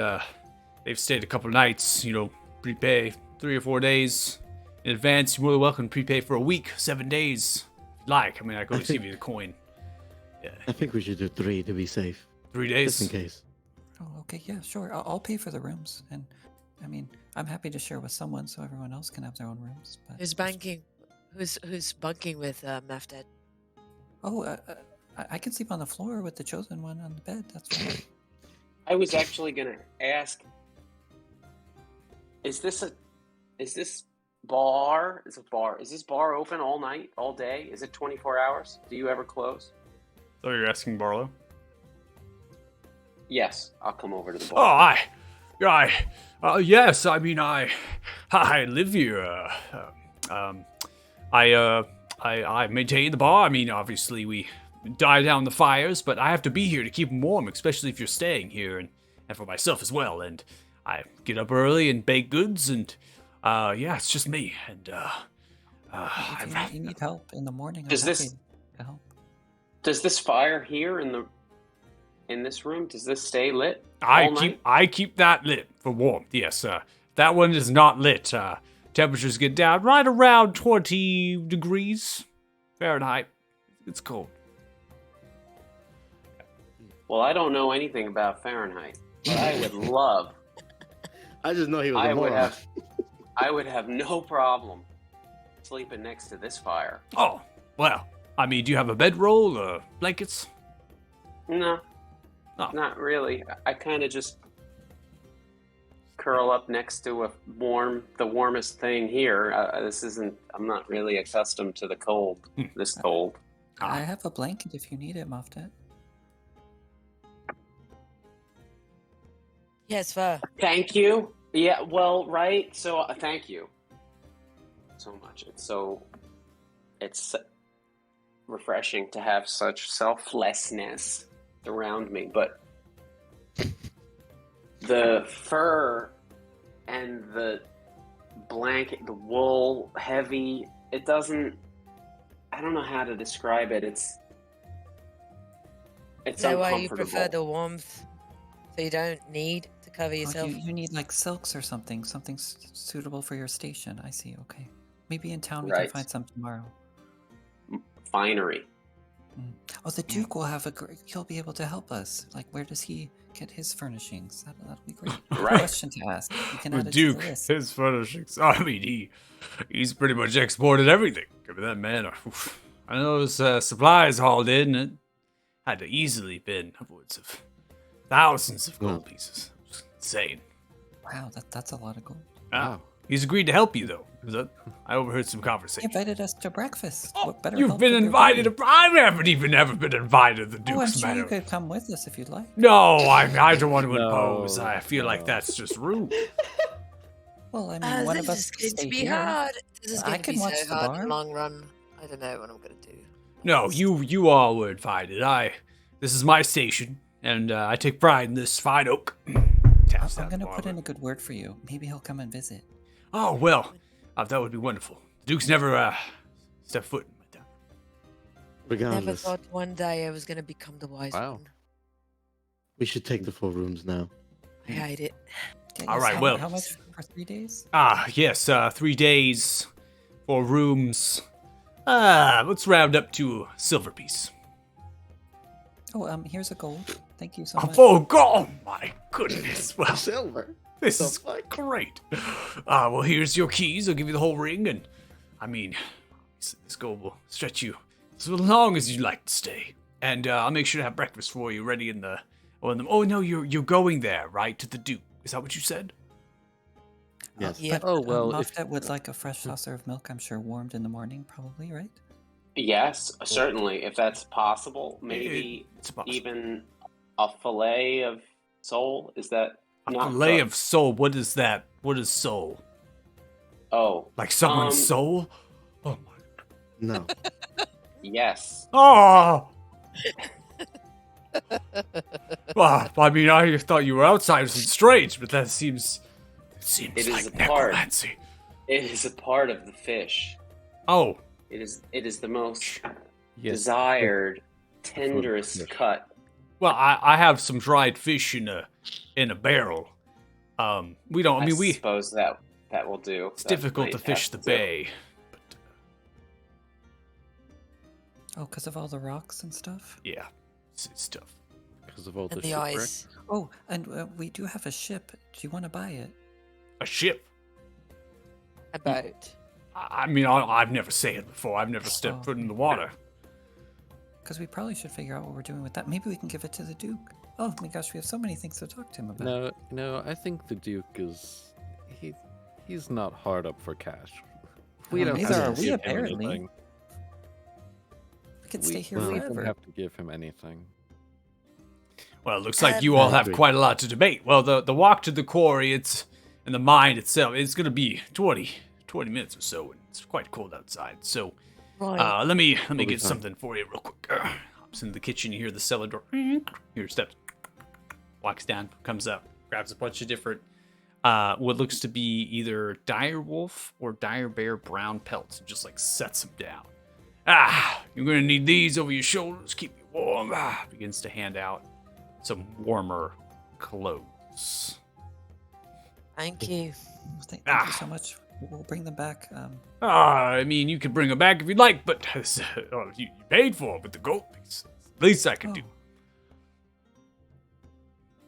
B: they've stayed a couple nights. You know, prepay 3 or 4 days in advance. You're more than welcome to prepay for a week, 7 days, if you'd like. I mean, I could always give you the coin. Yeah,
A: I think we should do 3 to be safe,
B: 3 days.
A: just in case.
C: Oh, okay, yeah, sure. I'll pay for the rooms, and I mean, I'm happy to share with someone so everyone else can have their own rooms. But
E: Who's banking? Who's bunking with Mafded?
C: oh, I can sleep on the floor with the chosen one on the bed. That's fine.
D: I was actually gonna ask: Is this bar? Is this bar open all night, all day? Is it 24 hours? Do you ever close?
B: So you're asking Barlow?
D: Yes, I'll come over to the
B: Oh,
D: bar.
B: yes. I mean, I live here. I maintain the bar. I mean, obviously we die down the fires, but I have to be here to keep them warm, especially if you're staying here, and for myself as well. And I get up early and bake goods, and yeah, it's just me. And
C: If you need help in the morning, I'm
D: Does
C: happy
D: this-
C: to help.
D: Does this fire here in this room, does this stay lit all night?
B: I keep that lit for warmth. Yes, that one is not lit. Temperatures get down right around 20 degrees Fahrenheit. It's cold.
D: Well, I don't know anything about Fahrenheit, but I would love.
A: I just know he was
D: I
A: a
D: would
A: moron.
D: I would have no problem sleeping next to this fire.
B: Oh, well. I mean, do you have a bedroll, blankets?
D: No,
B: Oh.
D: not really. I kind of just curl up next to the warmest thing here. I'm not really accustomed to the cold, this cold.
B: Ah.
C: I have a blanket if you need it, Moftet.
E: Yes, Fur.
D: Thank you. Yeah, well, right. So thank you so much. It's refreshing to have such selflessness around me, but the fur and the blanket, the wool, heavy, I don't know how to describe it. It's
E: Is that why
D: uncomfortable.
E: you prefer the warmth? So you don't need to cover
C: Oh,
E: yourself?
C: you need like silks or something suitable for your station. I see. Okay, maybe in town we can
D: Right.
C: find some tomorrow.
D: Finery.
C: Oh, the Duke will have he'll be able to help us. Like, where does he get his furnishings? That'll be great.
D: Right.
C: Question to ask. We can
B: The
C: add it
B: Duke,
C: to the list.
B: his furnishings. I mean, he's pretty much exported everything. I mean, that man, I know those supplies hauled in. It had to easily been upwards of thousands of gold pieces. It was insane.
C: Wow, that's a lot of gold.
F: Wow.
B: He's agreed to help you, though. I overheard some
C: He
B: conversation.
C: invited us to breakfast.
B: Oh,
C: What better
B: you've
C: help
B: been
C: could there
B: invited.
C: be?
B: I haven't even ever been invited to the
C: Oh, I'm
B: Duke's
C: sure you
B: Manor.
C: could come with us if you'd like.
B: No, I don't want to
F: No,
B: impose. I feel like
F: no.
B: that's just rude.
C: Well, I mean, one
E: This
C: of us
E: is
C: could
E: going to
C: stay
E: be
C: here.
E: hard. This is
C: I
E: going to
C: can
E: be
C: watch
E: so
C: the
E: hard in
C: bar.
E: the long run. I don't know what I'm going to do.
B: No, you all were invited. This is my station, and I take pride in this fine oak. Taps
C: I'm
B: down
C: gonna
B: the
C: put
B: barber.
C: in a good word for you. Maybe he'll come and visit.
B: Oh well, that would be wonderful. The Duke's never stepped foot in my town.
E: Never
A: Regardless,
E: thought one day I was going to become the wise
F: Wow.
E: one.
A: we should take the 4 rooms now.
E: I hate it.
C: Okay,
B: All
C: yes,
B: right,
C: how,
B: well-
C: how much for 3 days?
B: Yes, 3 days, 4 rooms. Let's round up to a silver piece.
C: Oh, here's a gold. Thank you so
B: Oh,
C: much.
B: oh my goodness. Well,
A: Silver.
B: this
A: The
B: is
A: fuck?
B: great. Well, here's your keys. I'll give you the whole ring, and I mean, this gold will stretch you as long as you'd like to stay. And I'll make sure to have breakfast for you ready in the. Oh no, you're going there, right? To the Duke. Is that what you said?
A: Yes.
E: Yeah.
C: But,
F: Oh, well, if-
C: Moffat would like a fresh saucer of milk, I'm sure, warmed in the morning, probably, right?
D: Yes, certainly, if that's possible. Maybe
B: It's possible.
D: even a fillet of sole. Is that
B: A
D: not
B: fillet
D: cooked?
B: of soul. What is that? What is soul?
D: Oh,
B: Like someone's
D: Um,
B: soul? Oh my.
A: No.
D: yes.
B: Oh. Well, I mean, I thought you were outsiders and strange, but that seems
D: It is
B: like
D: a part.
B: necromancy.
D: It is a part of the fish.
B: Oh,
D: It is the most
F: Yes.
D: desired, tenderest
F: fish.
D: cut.
B: well, I have some dried fish in a barrel. We don't. I mean, we.
D: suppose that will do.
B: It's
D: That
B: difficult
D: might
B: to fish
D: have
B: the
D: to.
B: bay. But
C: Oh, because of all the rocks and stuff?
B: yeah, it's tough.
F: Because of all
E: And
F: the
E: the
F: shipwreck.
E: eyes.
C: Oh, and we do have a ship. Do you want to buy it?
B: A ship.
E: A boat.
B: I mean, I've never sailed before. I've never stepped
C: Oh.
B: foot in the water.
C: Because we probably should figure out what we're doing with that. Maybe we can give it to the Duke. Oh my gosh, we have so many things to talk to him about.
F: No, I think the Duke is he's not hard up for cash.
C: Well,
F: don't
C: neither
F: have
A: are
F: to
A: we,
F: give him
C: apparently.
F: anything.
C: We could stay here
A: well,
F: we
C: forever.
F: don't have to give him anything.
B: Well, it looks like you all
A: I
B: have
A: agree.
B: quite a lot to debate. Well, the walk to the quarry, and the mine itself, it's going to be 20 minutes or so, and it's quite cold outside. So,
E: Right.
B: let me
A: be
B: get
A: fine.
B: something for you real quick. Hops into the kitchen, you hear the cellar door. Hear steps. Walks down, comes up, grabs a bunch of different, what looks to be either dire wolf or dire bear brown pelts, and just like sets them down. You're gonna need these over your shoulders, keep you warm. Begins to hand out some warmer clothes.
E: Thank you.
C: Thank
B: Ah.
C: you so much. We'll bring them back.
B: I mean, you can bring them back if you'd like, but you paid for it with the gold piece. Least I can do.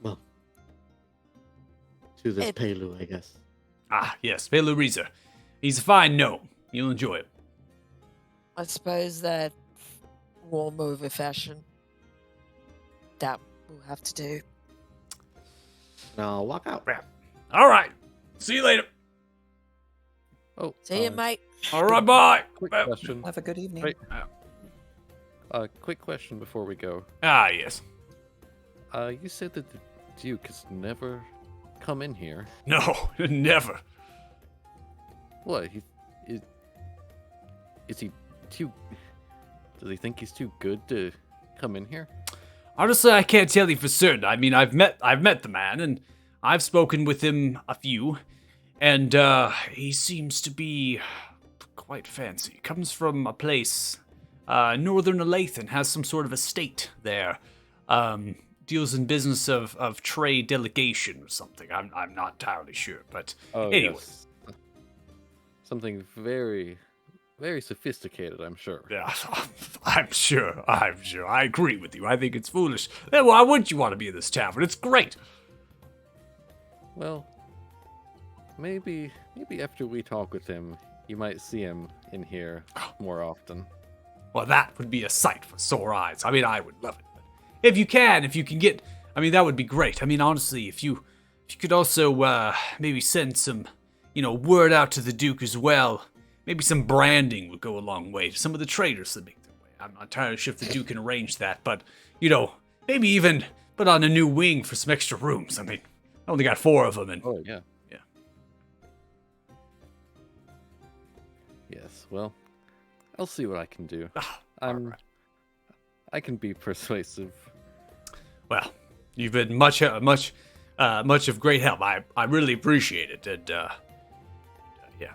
A: Well, to this
E: It-
A: Pelu, I guess.
B: Yes, Peluriza. He's a fine gnome. You'll enjoy it.
E: I suppose that warm over fashion. That we'll have to do.
A: Now I'll walk out.
B: All right. See you later.
F: Oh,
E: See you, mate.
B: All right, bye.
F: quick
B: Bye.
F: question.
C: Have a good evening.
F: Right. Quick question before we go.
B: Yes.
F: You said that the Duke has never come in here.
B: No, never.
F: What? Is he too? Does he think he's too good to come in here?
B: Honestly, I can't tell you for certain. I mean, I've met the man, and I've spoken with him a few, and he seems to be quite fancy. Comes from a place, northern Alathan, has some sort of estate there. Deals in business of trade delegation or something. I'm not entirely sure, but
F: Oh,
B: anyway.
F: yes. Something very, very sophisticated, I'm sure.
B: Yeah, I'm sure. I agree with you. I think it's foolish. Then why wouldn't you want to be in this tavern? It's great.
F: Well, maybe after we talk with him, you might see him in here more often.
B: well, that would be a sight for sore eyes. I mean, I would love it. But if you can get, I mean, that would be great. I mean, honestly, if you could also maybe send some, word out to the Duke as well. Maybe some branding would go a long way to some of the traders that make their way. I'm not entirely sure if the Duke can arrange that, but, maybe even put on a new wing for some extra rooms. I mean, I only got 4 of them, and
F: Oh, yeah.
B: Yeah.
F: Yes, well, I'll see what I can do.
B: Ah,
F: I can be persuasive.
B: well, you've been much of great help. I really appreciate it, and yeah.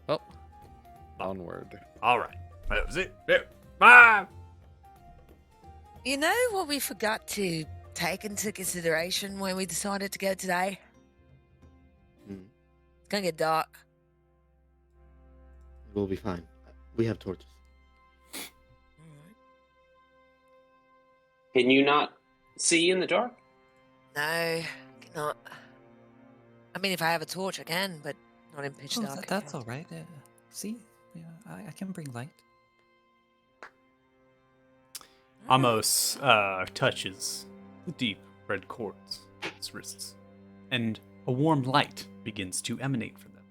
F: Well, onward.
B: All right, that was it. Yeah. Bye.
E: You know what we forgot to take into consideration when we decided to go today?
A: Hmm.
E: It's gonna get dark.
A: We'll be fine. We have torches.
D: Can you not see in the dark?
E: No, cannot. I mean, if I have a torch, I can, but not in pitch
C: Oh,
E: dark. I
C: that's
E: can't.
C: all right. See, yeah, I can bring light.
B: Amos touches the deep red cords of his wrists, and a warm light begins to emanate from them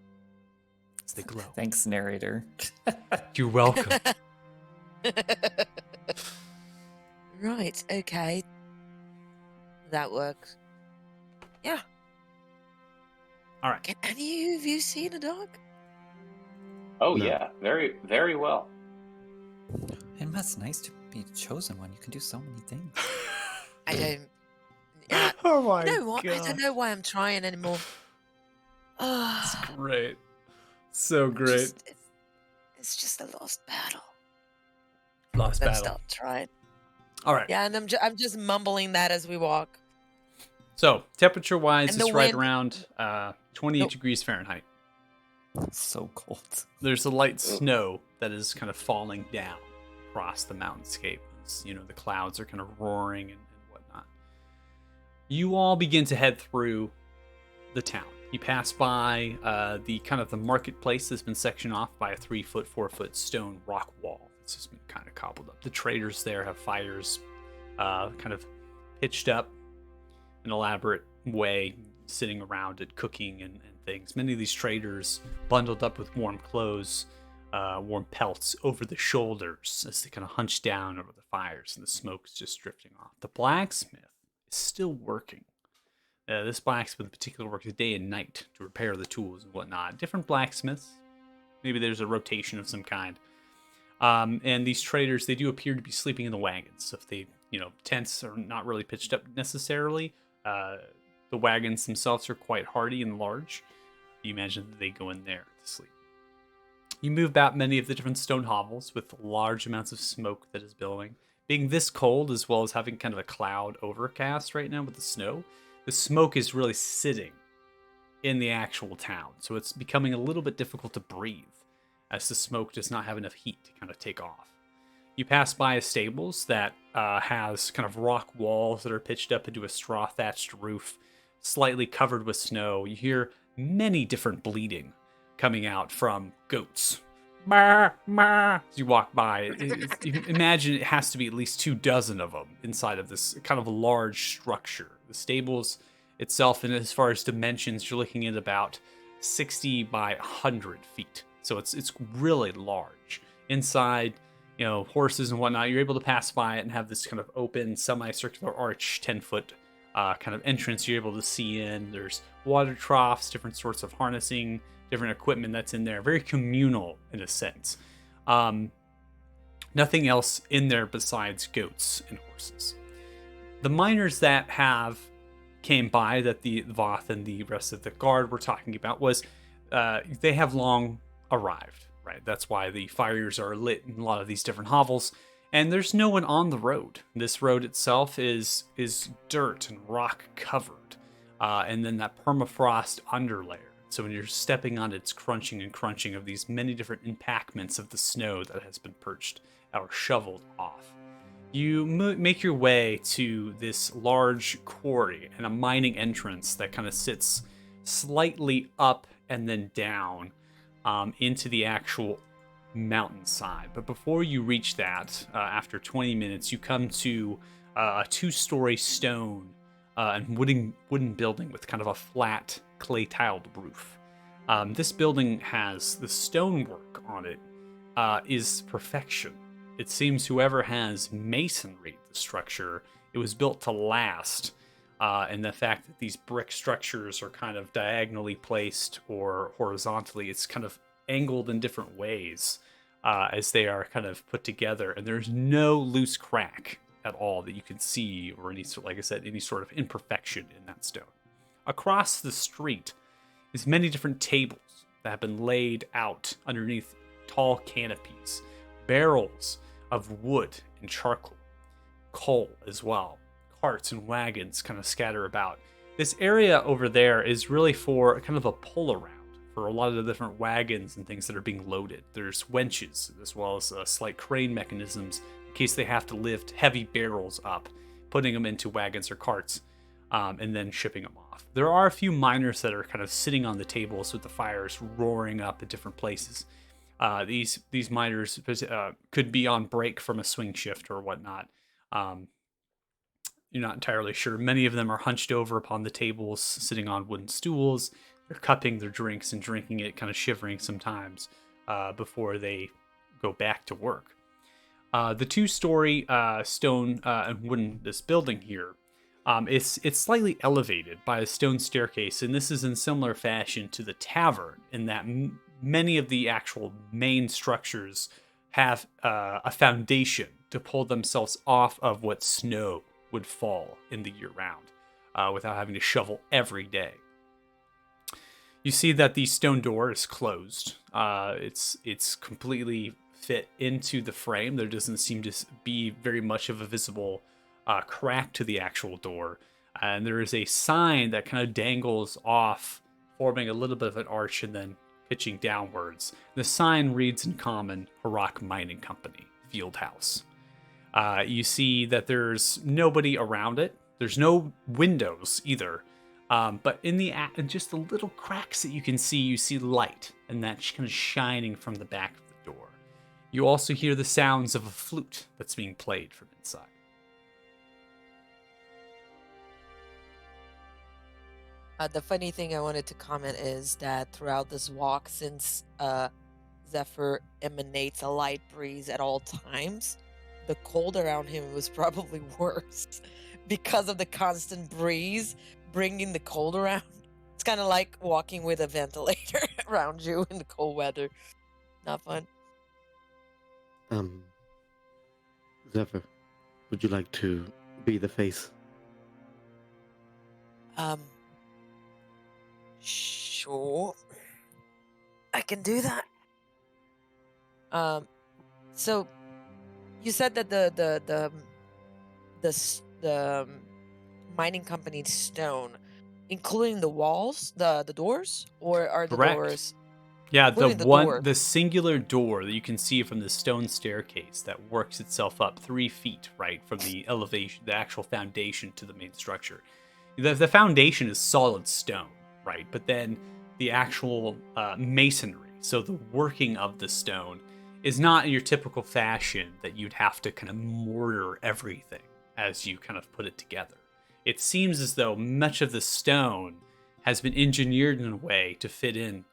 B: as they glow.
C: Thanks, narrator.
B: You're welcome.
E: Right, okay. That works. Yeah.
B: All right.
E: Can any of you see in the dark?
D: Oh
A: No.
D: yeah, very, very well.
C: And that's nice to be chosen one. You can do so many things.
E: I don't.
B: Oh my
E: You know what? I don't know why I'm trying anymore.
B: It's
E: Ah,
B: great. So great.
E: it's just a lost battle.
B: Lost
E: Then
B: battle.
E: stop trying.
B: All right.
E: Yeah, and I'm just mumbling that as we walk.
B: So temperature wise,
E: And
B: it's
E: the
B: right
E: wind-
B: around 28
E: Nope.
B: degrees Fahrenheit.
C: So cold.
B: There's a light snow that is kind of falling down across the mountainscape. As, the clouds are kind of roaring and whatnot. You all begin to head through the town. You pass by the kind of the marketplace that's been sectioned off by a 3-foot, 4-foot stone rock wall. It's just been kind of cobbled up. The traders there have fires kind of pitched up an elaborate way, sitting around it, cooking and things. Many of these traders bundled up with warm clothes, warm pelts over the shoulders as they kind of hunch down over the fires, and the smoke's just drifting off. The blacksmith is still working. This blacksmith in particular works day and night to repair the tools and whatnot. Different blacksmiths. Maybe there's a rotation of some kind. And these traders, they do appear to be sleeping in the wagons. So if they, tents are not really pitched up necessarily. The wagons themselves are quite hardy and large. You imagine that they go in there to sleep. You move about many of the different stone hovels with large amounts of smoke that is billowing. Being this cold, as well as having kind of a cloud overcast right now with the snow, the smoke is really sitting in the actual town. So it's becoming a little bit difficult to breathe as the smoke does not have enough heat to kind of take off. You pass by a stables that has kind of rock walls that are pitched up into a straw thatched roof, slightly covered with snow. You hear many different bleating coming out from goats. As you walk by, you imagine it has to be at least 24 of them inside of this kind of large structure. The stables itself, and as far as dimensions, you're looking at about 60 by 100 feet. So it's really large. Inside, horses and whatnot, you're able to pass by it and have this kind of open semicircular arch, 10-foot kind of entrance you're able to see in. There's water troughs, different sorts of harnessing, different equipment that's in there. Very communal in a sense. Nothing else in there besides goats and horses. The miners that came by, that the Voth and the rest of the guard were talking about, was they have long arrived. Right, that's why the fires are lit in a lot of these different hovels, and there's no one on the road. This road itself is dirt and rock covered, and then that permafrost underlayer. So when you're stepping on it, it's crunching and crunching of these many different impactments of the snow that has been perched or shoveled off. You make your way to this large quarry and a mining entrance that kind of sits slightly up and then down into the actual mountainside. But before you reach that, after 20 minutes, you come to a 2-story stone and wooden building with kind of a flat clay tiled roof. This building has the stonework on it is perfection. It seems whoever has masonry the structure, it was built to last. And the fact that these brick structures are kind of diagonally placed or horizontally, it's kind of angled in different ways as they are kind of put together. And there's no loose crack at all that you can see, or any sort, like I said, any sort of imperfection in that stone. Across the street is many different tables that have been laid out underneath tall canopies, barrels of wood and charcoal, coal as well. Carts and wagons kind of scatter about. This area over there is really for kind of a pull around for a lot of the different wagons and things that are being loaded. There's winches as well as slight crane mechanisms in case they have to lift heavy barrels up, putting them into wagons or carts, and then shipping them off. There are a few miners that are kind of sitting on the tables with the fires roaring up at different places. These miners could be on break from a swing shift or whatnot. You're not entirely sure. Many of them are hunched over upon the tables, sitting on wooden stools. They're cupping their drinks and drinking it, kind of shivering sometimes before they go back to work. The 2-story stone and wooden this building here, it's slightly elevated by a stone staircase, and this is in similar fashion to the tavern in that many of the actual main structures have a foundation to pull themselves off of what snow would fall in the year round without having to shovel every day. You see that the stone door is closed. It's completely fit into the frame. There doesn't seem to be very much of a visible crack to the actual door. And there is a sign that kind of dangles off, forming a little bit of an arch and then pitching downwards. The sign reads in common, Harak Mining Company, Field House. You see that there's nobody around it. There's no windows either. But in just the little cracks that you see light, and that's kind of shining from the back of the door. You also hear the sounds of a flute that's being played from inside.
E: The funny thing I wanted to comment is that throughout this walk, since Zephyr emanates a light breeze at all times, the cold around him was probably worse because of the constant breeze bringing the cold around. It's kind of like walking with a ventilator around you in the cold weather. Not fun.
A: Zephyr, would you like to be the face?
E: Sure. I can do that. So you said that the mining company stone, including the walls, the doors, or are the
B: Correct.
E: doors?
B: Yeah,
E: door.
B: the singular door that you can see from the stone staircase that works itself up 3 feet, right, from the elevation, the actual foundation to the main structure. The foundation is solid stone, right? But then the actual masonry, so the working of the stone, is not in your typical fashion that you'd have to kind of mortar everything as you kind of put it together. It seems as though much of the stone has been engineered in a way to fit in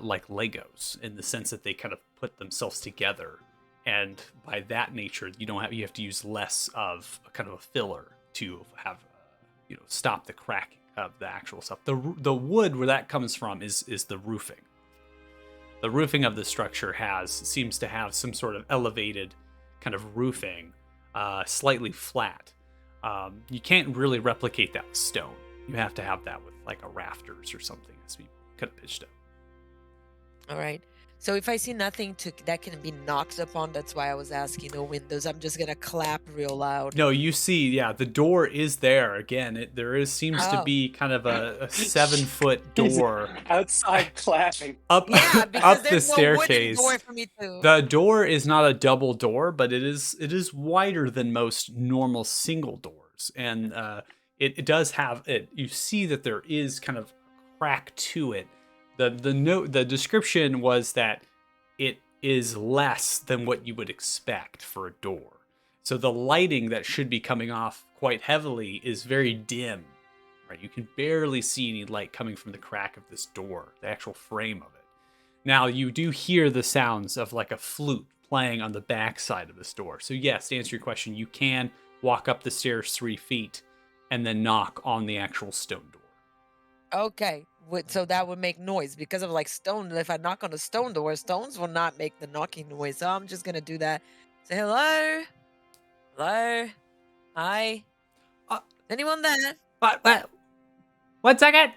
B: like Legos, in the sense that they kind of put themselves together, and by that nature, you have to use less of a kind of a filler to have stop the cracking of the actual stuff. The wood where that comes from is the roofing. The roofing of the structure seems to have some sort of elevated kind of roofing, slightly flat. You can't really replicate that with stone. You have to have that with like a rafters or something that's be kind of pitched up.
E: All right. So if I see nothing that can be knocked upon, that's why I was asking no windows. I'm just gonna clap real loud.
B: No, you see, yeah, the door is there. Again, seems to be kind of a 7-foot door
D: outside clapping
B: up
E: Yeah,
B: up
E: because
B: the
E: there's no wooden
B: staircase.
E: door for me to.
B: The door is not a double door, but it is wider than most normal single doors, and it does have it. You see that there is kind of crack to it. The description was that it is less than what you would expect for a door. So the lighting that should be coming off quite heavily is very dim, right? You can barely see any light coming from the crack of this door, the actual frame of it. Now, you do hear the sounds of like a flute playing on the back side of this door. So yes, to answer your question, you can walk up the stairs 3 feet and then knock on the actual stone door.
E: Okay. So that would make noise because of like stone. If I knock on a stone door, stones will not make the knocking noise. So I'm just gonna do that. Say hello. Hello. Hi.
B: Uh,
E: Anyone there?
B: What? 1 second.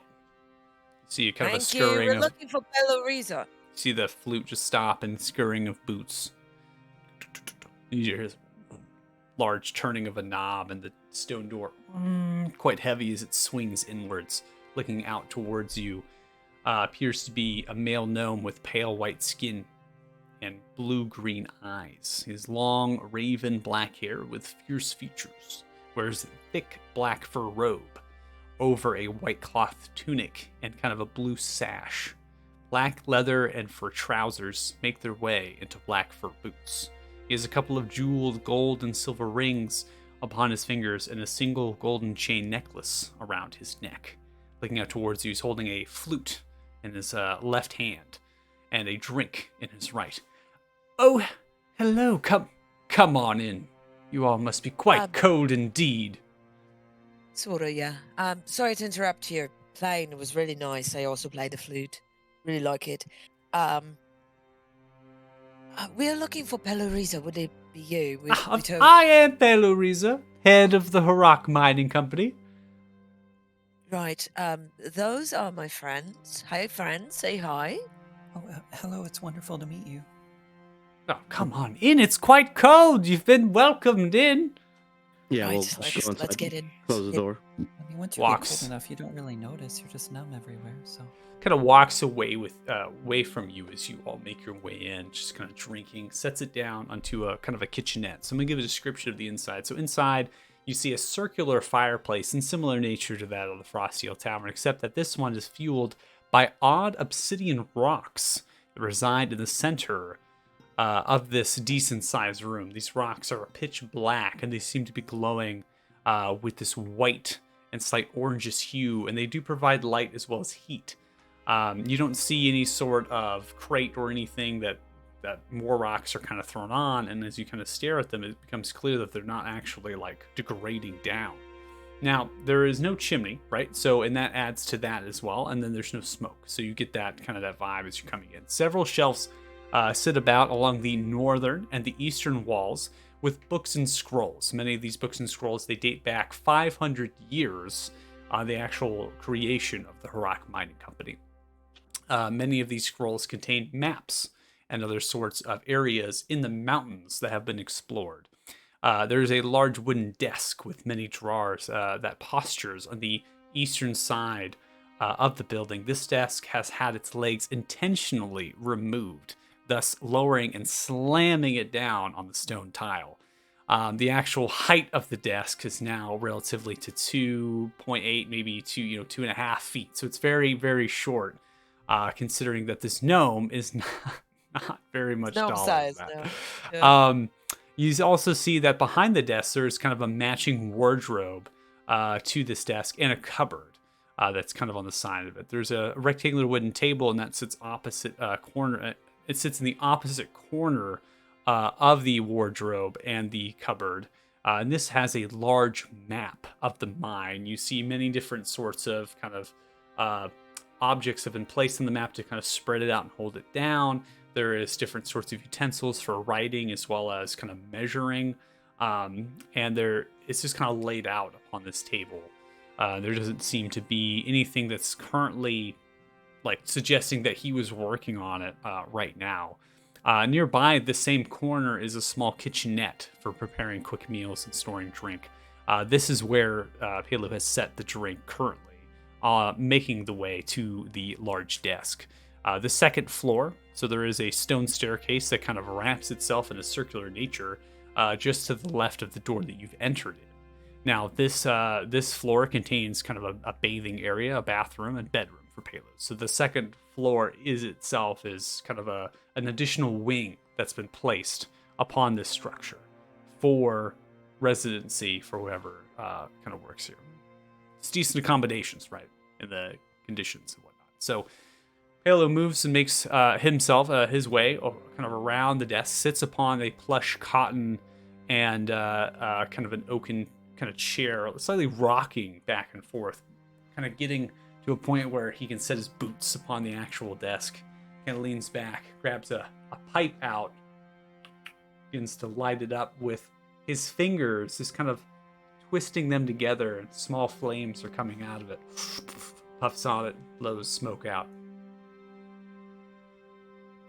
B: See kind of a
E: Thank you.
B: scurrying
E: We're
B: of.
E: looking for Belloriza.
B: See the flute just stop and scurrying of boots. You hear his large turning of a knob and the stone door quite heavy as it swings inwards, looking out towards you. Appears to be a male gnome with pale white skin and blue-green eyes. His long raven black hair with fierce features wears a thick black fur robe over a white cloth tunic and kind of a blue sash. Black leather and fur trousers make their way into black fur boots. He has a couple of jeweled gold and silver rings upon his fingers and a single golden chain necklace around his neck. Looking out towards you, he's holding a flute in his left hand and a drink in his right. Oh, hello. Come on in. You all must be quite cold indeed.
E: Sorta, yeah. Sorry to interrupt your playing. It was really nice. I also play the flute. Really like it. We're looking for Belloriza. Would it be you?
B: I am Belloriza, head of the Harak Mining Company.
E: Right. Those are my friends. Hi, friends. Say hi.
C: Oh, hello. It's wonderful to meet you.
B: Oh, come on in. It's quite cold. You've been welcomed in.
A: Yeah,
E: Right,
A: we'll
E: let's-
A: go inside.
E: let's get in.
A: Close the door.
C: I mean, once you
B: Walks.
C: get cold enough, you don't really notice. You're just numb everywhere. So
B: Kind of walks away from you as you all make your way in, just kind of drinking, sets it down onto a kind of a kitchenette. So I'm going to give a description of the inside. So inside, you see a circular fireplace in similar nature to that of the Frosthill Tavern, except that this one is fueled by odd obsidian rocks that reside in the center of this decent-sized room. These rocks are pitch black, and they seem to be glowing with this white and slight orangish hue, and they do provide light as well as heat. You don't see any sort of crate or anything that more rocks are kind of thrown on, and as you kind of stare at them, it becomes clear that they're not actually like degrading down. Now, there is no chimney, right? So, and that adds to that as well, and then there's no smoke. So you get that kind of that vibe as you're coming in. Several shelves sit about along the northern and the eastern walls with books and scrolls. Many of these books and scrolls, they date back 500 years on the actual creation of the Harak Mining Company. Many of these scrolls contain maps and other sorts of areas in the mountains that have been explored. There's a large wooden desk with many drawers that postures on the eastern side of the building. This desk has had its legs intentionally removed, thus lowering and slamming it down on the stone tile. The actual height of the desk is now relatively to 2.8, maybe 2.5 feet. So it's very, very short, considering that this gnome is not very much
E: Gnome
B: taller
E: size,
B: than
E: no.
B: that.
E: Yeah.
B: You also see that behind the desk, there's kind of a matching wardrobe to this desk and a cupboard that's kind of on the side of it. There's a rectangular wooden table, and that sits opposite corner. It sits in the opposite corner of the wardrobe and the cupboard. And this has a large map of the mine. You see many different sorts of kind of objects have been placed on the map to kind of spread it out and hold it down. There is different sorts of utensils for writing as well as kind of measuring. And it's just kind of laid out upon this table. There doesn't seem to be anything that's currently like suggesting that he was working on it right now. Nearby, the same corner is a small kitchenette for preparing quick meals and storing drink. This is where Palo has set the drink currently, making the way to the large desk. The second floor, so there is a stone staircase that kind of wraps itself in a circular nature just to the left of the door that you've entered in. Now, this floor contains kind of a bathing area, a bathroom, and bedroom for Palo. So the second floor is itself is kind of an additional wing that's been placed upon this structure for residency for whoever kind of works here. It's decent accommodations, right, in the conditions and whatnot. So Halo moves and makes himself his way kind of around the desk, sits upon a plush cotton and kind of an oaken kind of chair, slightly rocking back and forth, kind of getting to a point where he can set his boots upon the actual desk. Kind of leans back, grabs a pipe out, begins to light it up with his fingers, just kind of twisting them together, and small flames are coming out of it. Puffs on it, blows smoke out.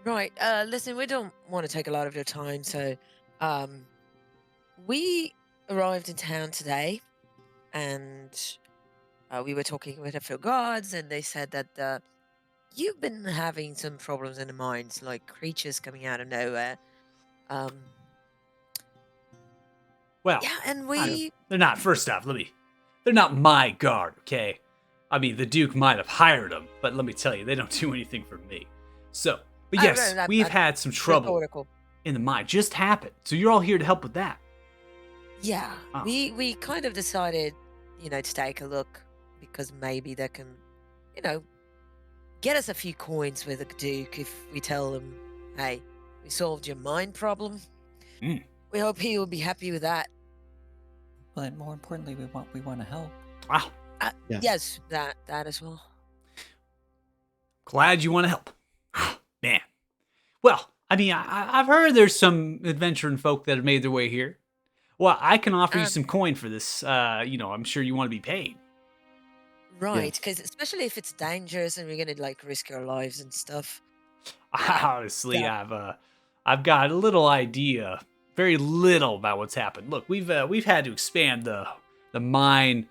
E: Right. Listen, we don't want to take a lot of your time, so we arrived in town today, and we were talking with a few guards, and they said that you've been having some problems in the mines, like creatures coming out of nowhere.
B: Well,
E: Yeah, and
B: they're not. First off, they're not my guard, okay? I mean, the Duke might have hired them, but let me tell you, they don't do anything for me. So, but yes, we've had some trouble
E: rhetorical.
B: in the mine. Just happened. So you're all here to help with that.
E: Yeah,
B: Oh.
E: we kind of decided, to take a look because maybe they can, get us a few coins with the Duke if we tell them, hey, we solved your mine problem.
B: Mm.
E: We hope he will be happy with that.
C: Well, and more importantly, we want to help.
B: Wow.
A: Yeah.
E: Yes, that as well.
B: Glad you want to help. Man. Well, I mean, I've heard there's some adventuring folk that have made their way here. Well, I can offer you some coin for this. I'm sure you want to be paid.
E: Right,
A: Yes.
E: because especially if it's dangerous and we're gonna risk our lives and stuff.
B: Honestly, I've got a little idea, very little about what's happened. Look, we've had to expand the mine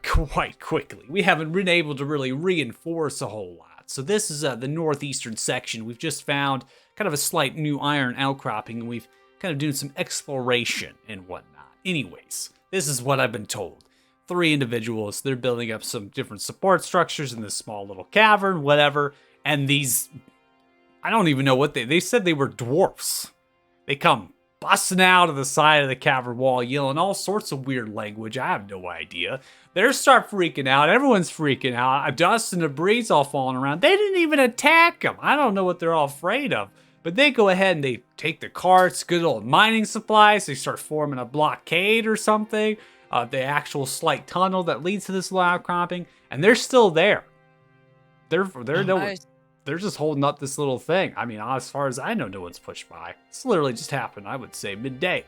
B: quite quickly. We haven't been able to really reinforce a whole lot. So this is the northeastern section. We've just found kind of a slight new iron outcropping, and we've kind of doing some exploration and whatnot. Anyways, this is what I've been told. 3 individuals, they're building up some different support structures in this small little cavern, whatever. And these, I don't even know what they said they were dwarfs. They come busting out of the side of the cavern wall, yelling all sorts of weird language. I have no idea. They start freaking out. Everyone's freaking out. Dust and debris all falling around. They didn't even attack them. I don't know what they're all afraid of. But they go ahead and they take the carts, good old mining supplies. They start forming a blockade or something. The actual slight tunnel that leads to this little outcropping. And they're still there. They're just holding up this little thing. I mean, as far as I know, no one's pushed by. It's literally just happened, I would say, midday.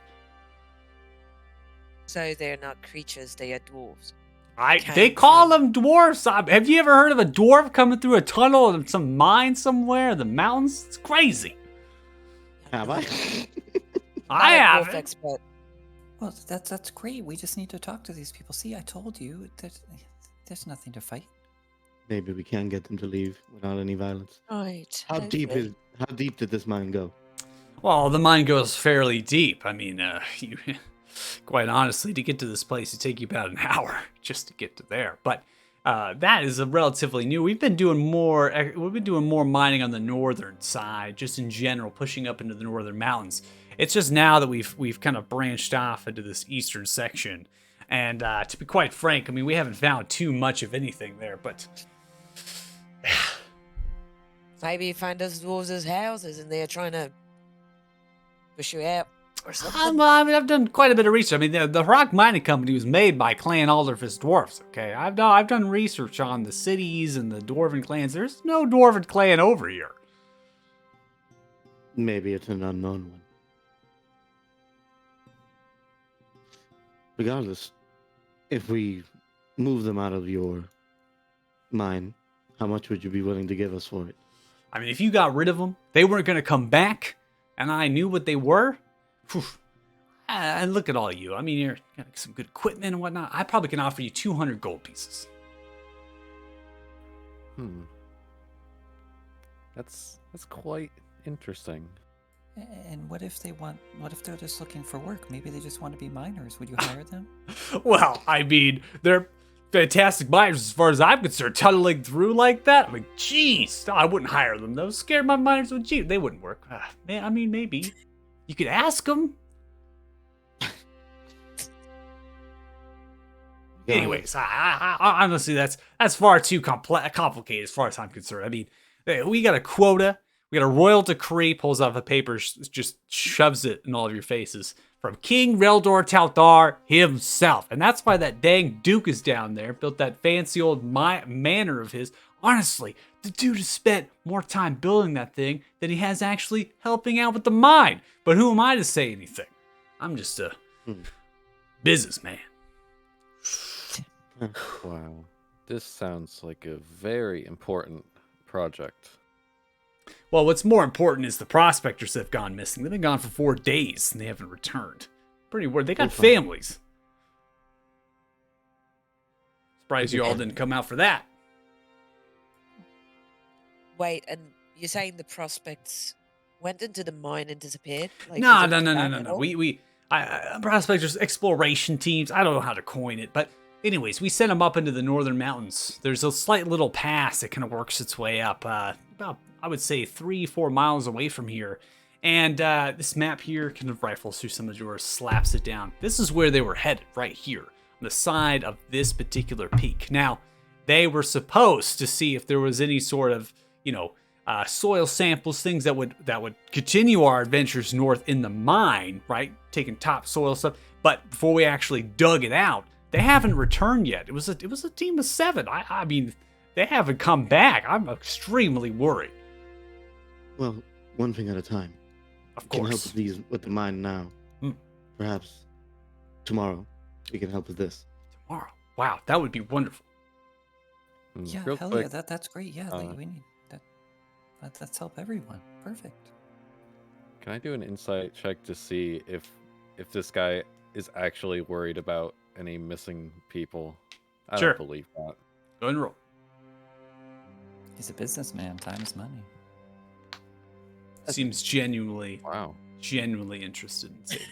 E: So they're not creatures, they are dwarves.
B: They call them dwarfs. Have you ever heard of a dwarf coming through a tunnel in some mine somewhere in the mountains? It's crazy.
A: Have I?
B: I
E: I'm a
B: have.
E: dwarf expert.
C: Well, that's great. We just need to talk to these people. See, I told you, there's nothing to fight.
A: Maybe we can get them to leave without any violence.
E: Right.
A: How deep did this mine go?
B: Well, the mine goes fairly deep. I mean, quite honestly, to get to this place, it take you about an hour just to get to there. But that is a relatively new. We've been doing more mining on the northern side, just in general, pushing up into the northern mountains. It's just now that we've kind of branched off into this eastern section, and to be quite frank, I mean, we haven't found too much of anything there, but.
E: Maybe you find those dwarves' houses and they're trying to push you out or something.
B: Well, I mean, I've done quite a bit of research. I mean, the Rock Mining Company was made by Clan Alderfist dwarfs. Okay, I've done research on the cities and the dwarven clans. There's no dwarven clan over here.
A: Maybe it's an unknown one. Regardless, if we move them out of your mine, how much would you be willing to give us for it?
B: I mean, if you got rid of them, they weren't going to come back, and I knew what they were. Whew. And look at all you. I mean, you're got some good equipment and whatnot. I probably can offer you 200 gold pieces.
F: That's quite interesting.
C: And what if they're just looking for work? Maybe they just want to be miners. Would you hire them?
B: Well, I mean, they're fantastic miners, as far as I'm concerned, tunneling through like that. I'm like, jeez, I wouldn't hire them. Those scared my miners would cheat. They wouldn't work. Man, I mean, maybe you could ask them. Anyways, I honestly, that's far too complicated as far as I'm concerned. I mean, we got a quota. We got a royal decree, pulls off a paper, just shoves it in all of your faces. From King Reldor Taldar himself. And that's why that dang Duke is down there, built that fancy old manor of his. Honestly, the dude has spent more time building that thing than he has actually helping out with the mine. But who am I to say anything? I'm just a businessman.
F: Wow. This sounds like a very important project.
B: Well, what's more important is the prospectors that have gone missing. They've been gone for 4 days and they haven't returned. Pretty weird. They got families. Surprised you all didn't come out for that.
E: Wait, and you're saying the prospects went into the mine and disappeared? Like,
B: No.
E: they didn't come back at all?
B: We prospectors, exploration teams. I don't know how to coin it, but anyways, we sent them up into the northern mountains. There's a slight little pass that kind of works its way up, about, I would say, 3-4 miles away from here. And this map here kind of rifles through some of the doors, slaps it down. This is where they were headed, right here, on the side of this particular peak. Now, they were supposed to see if there was any sort of, soil samples, things that would continue our adventures north in the mine, right? Taking top soil stuff. But before we actually dug it out, they haven't returned yet. It was a team of 7. I mean, they haven't come back. I'm extremely worried.
A: Well, one thing at a time.
B: Of
A: We can help
B: course.
A: with the mine now. Perhaps tomorrow we can help with this.
B: Tomorrow. Wow, that would be wonderful.
C: Yeah,
F: Real
C: hell
F: quick,
C: yeah, that's great. Yeah, we need that. Let's help everyone. Perfect.
F: can I do an insight check to see if this guy is actually worried about any missing people? I
B: Sure.
F: don't believe that.
B: Go and roll.
C: He's a businessman. Time is money.
B: Seems genuinely
F: Wow.
B: interested in saving.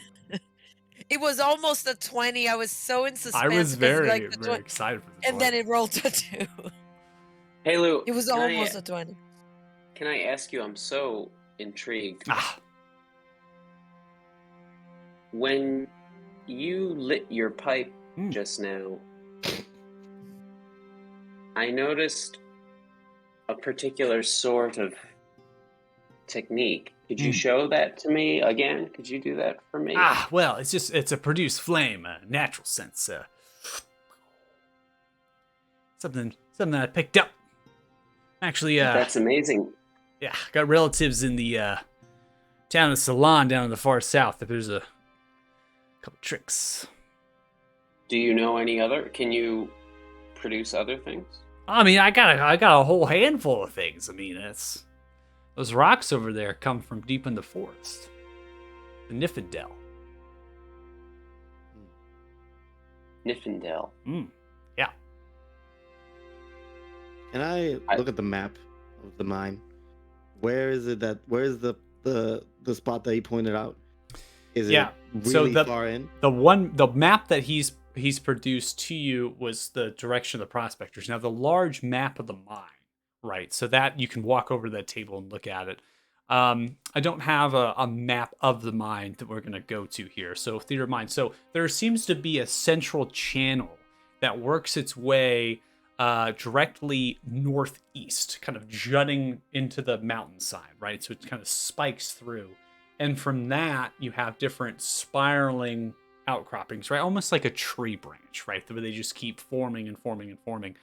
E: It was almost a 20. I was so in suspense.
B: I was
E: 'cause,
B: very,
E: like, the
B: very
E: 20
B: excited for this
E: and then it rolled a 2.
D: Hey Lou,
E: It was
D: can
E: almost
D: I,
E: a 20.
D: can I ask you? I'm so intrigued. When you lit your pipe just now, I noticed a particular sort of technique. Could you show that to me again? Could you do that for me?
B: Well, it's a produced flame, a natural sense. Something that I picked up. Actually,
D: That's amazing.
B: yeah, got relatives in the town of Ceylon down in the far south. If there's a couple tricks.
D: Do you know any other? Can you produce other things?
B: I mean, I got a whole handful of things. I mean, those rocks over there come from deep in the forest. The Nifendel.
D: Nifendel.
B: Yeah.
A: Can I look at the map of the mine? Where is the spot that he pointed out? Is
B: Yeah,
A: it
B: so
A: really far in?
B: The map that he's produced to you was the direction of the prospectors. Now the large map of the mine, right? So that you can walk over to that table and look at it. I don't have a map of the mine that we're gonna go to here. So theater of mine. So there seems to be a central channel that works its way directly northeast, kind of jutting into the mountainside, right? So it kind of spikes through. And from that, you have different spiraling outcroppings, right? Almost like a tree branch, right? Where they just keep forming and forming and forming.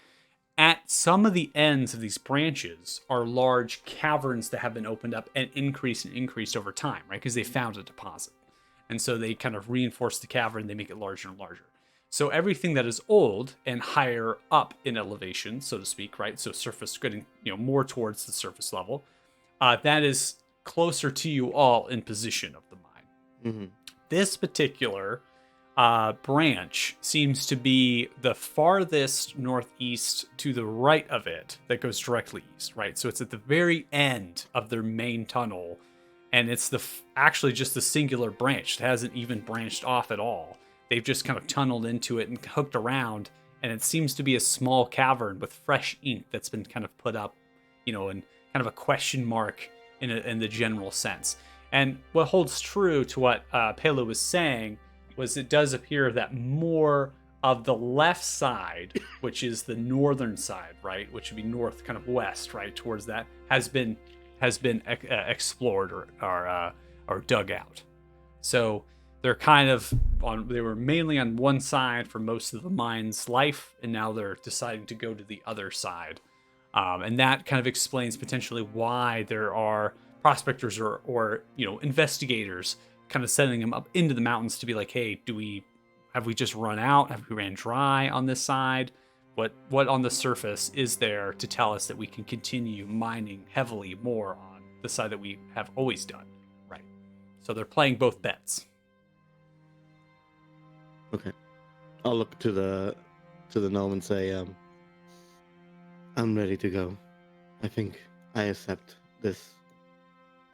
B: At some of the ends of these branches are large caverns that have been opened up and increased over time, right? Because they found a deposit. And so they kind of reinforce the cavern, they make it larger and larger. So everything that is old and higher up in elevation, so to speak, right? So surface getting, more towards the surface level, that is closer to you all in position of the mine.
A: Mm-hmm.
B: This particular branch seems to be the farthest northeast to the right of it that goes directly east, right? So it's at the very end of their main tunnel, and it's actually just the singular branch. It hasn't even branched off at all. They've just kind of tunneled into it and hooked around, and it seems to be a small cavern with fresh ink that's been kind of put up, in kind of a question mark in the general sense. And what holds true to what Pelu was saying was it does appear that more of the left side, which is the northern side, right, which would be north, kind of west, right, towards that, has been explored or dug out. So they're kind of they were mainly on one side for most of the mine's life, and now they're deciding to go to the other side. And that kind of explains potentially why there are prospectors or investigators kind of sending them up into the mountains to be like, hey, have we just run out? Have we ran dry on this side? What on the surface is there to tell us that we can continue mining heavily more on the side that we have always done, right? So they're playing both bets.
A: Okay. I'll look to the gnome and say, I'm ready to go. I think I accept this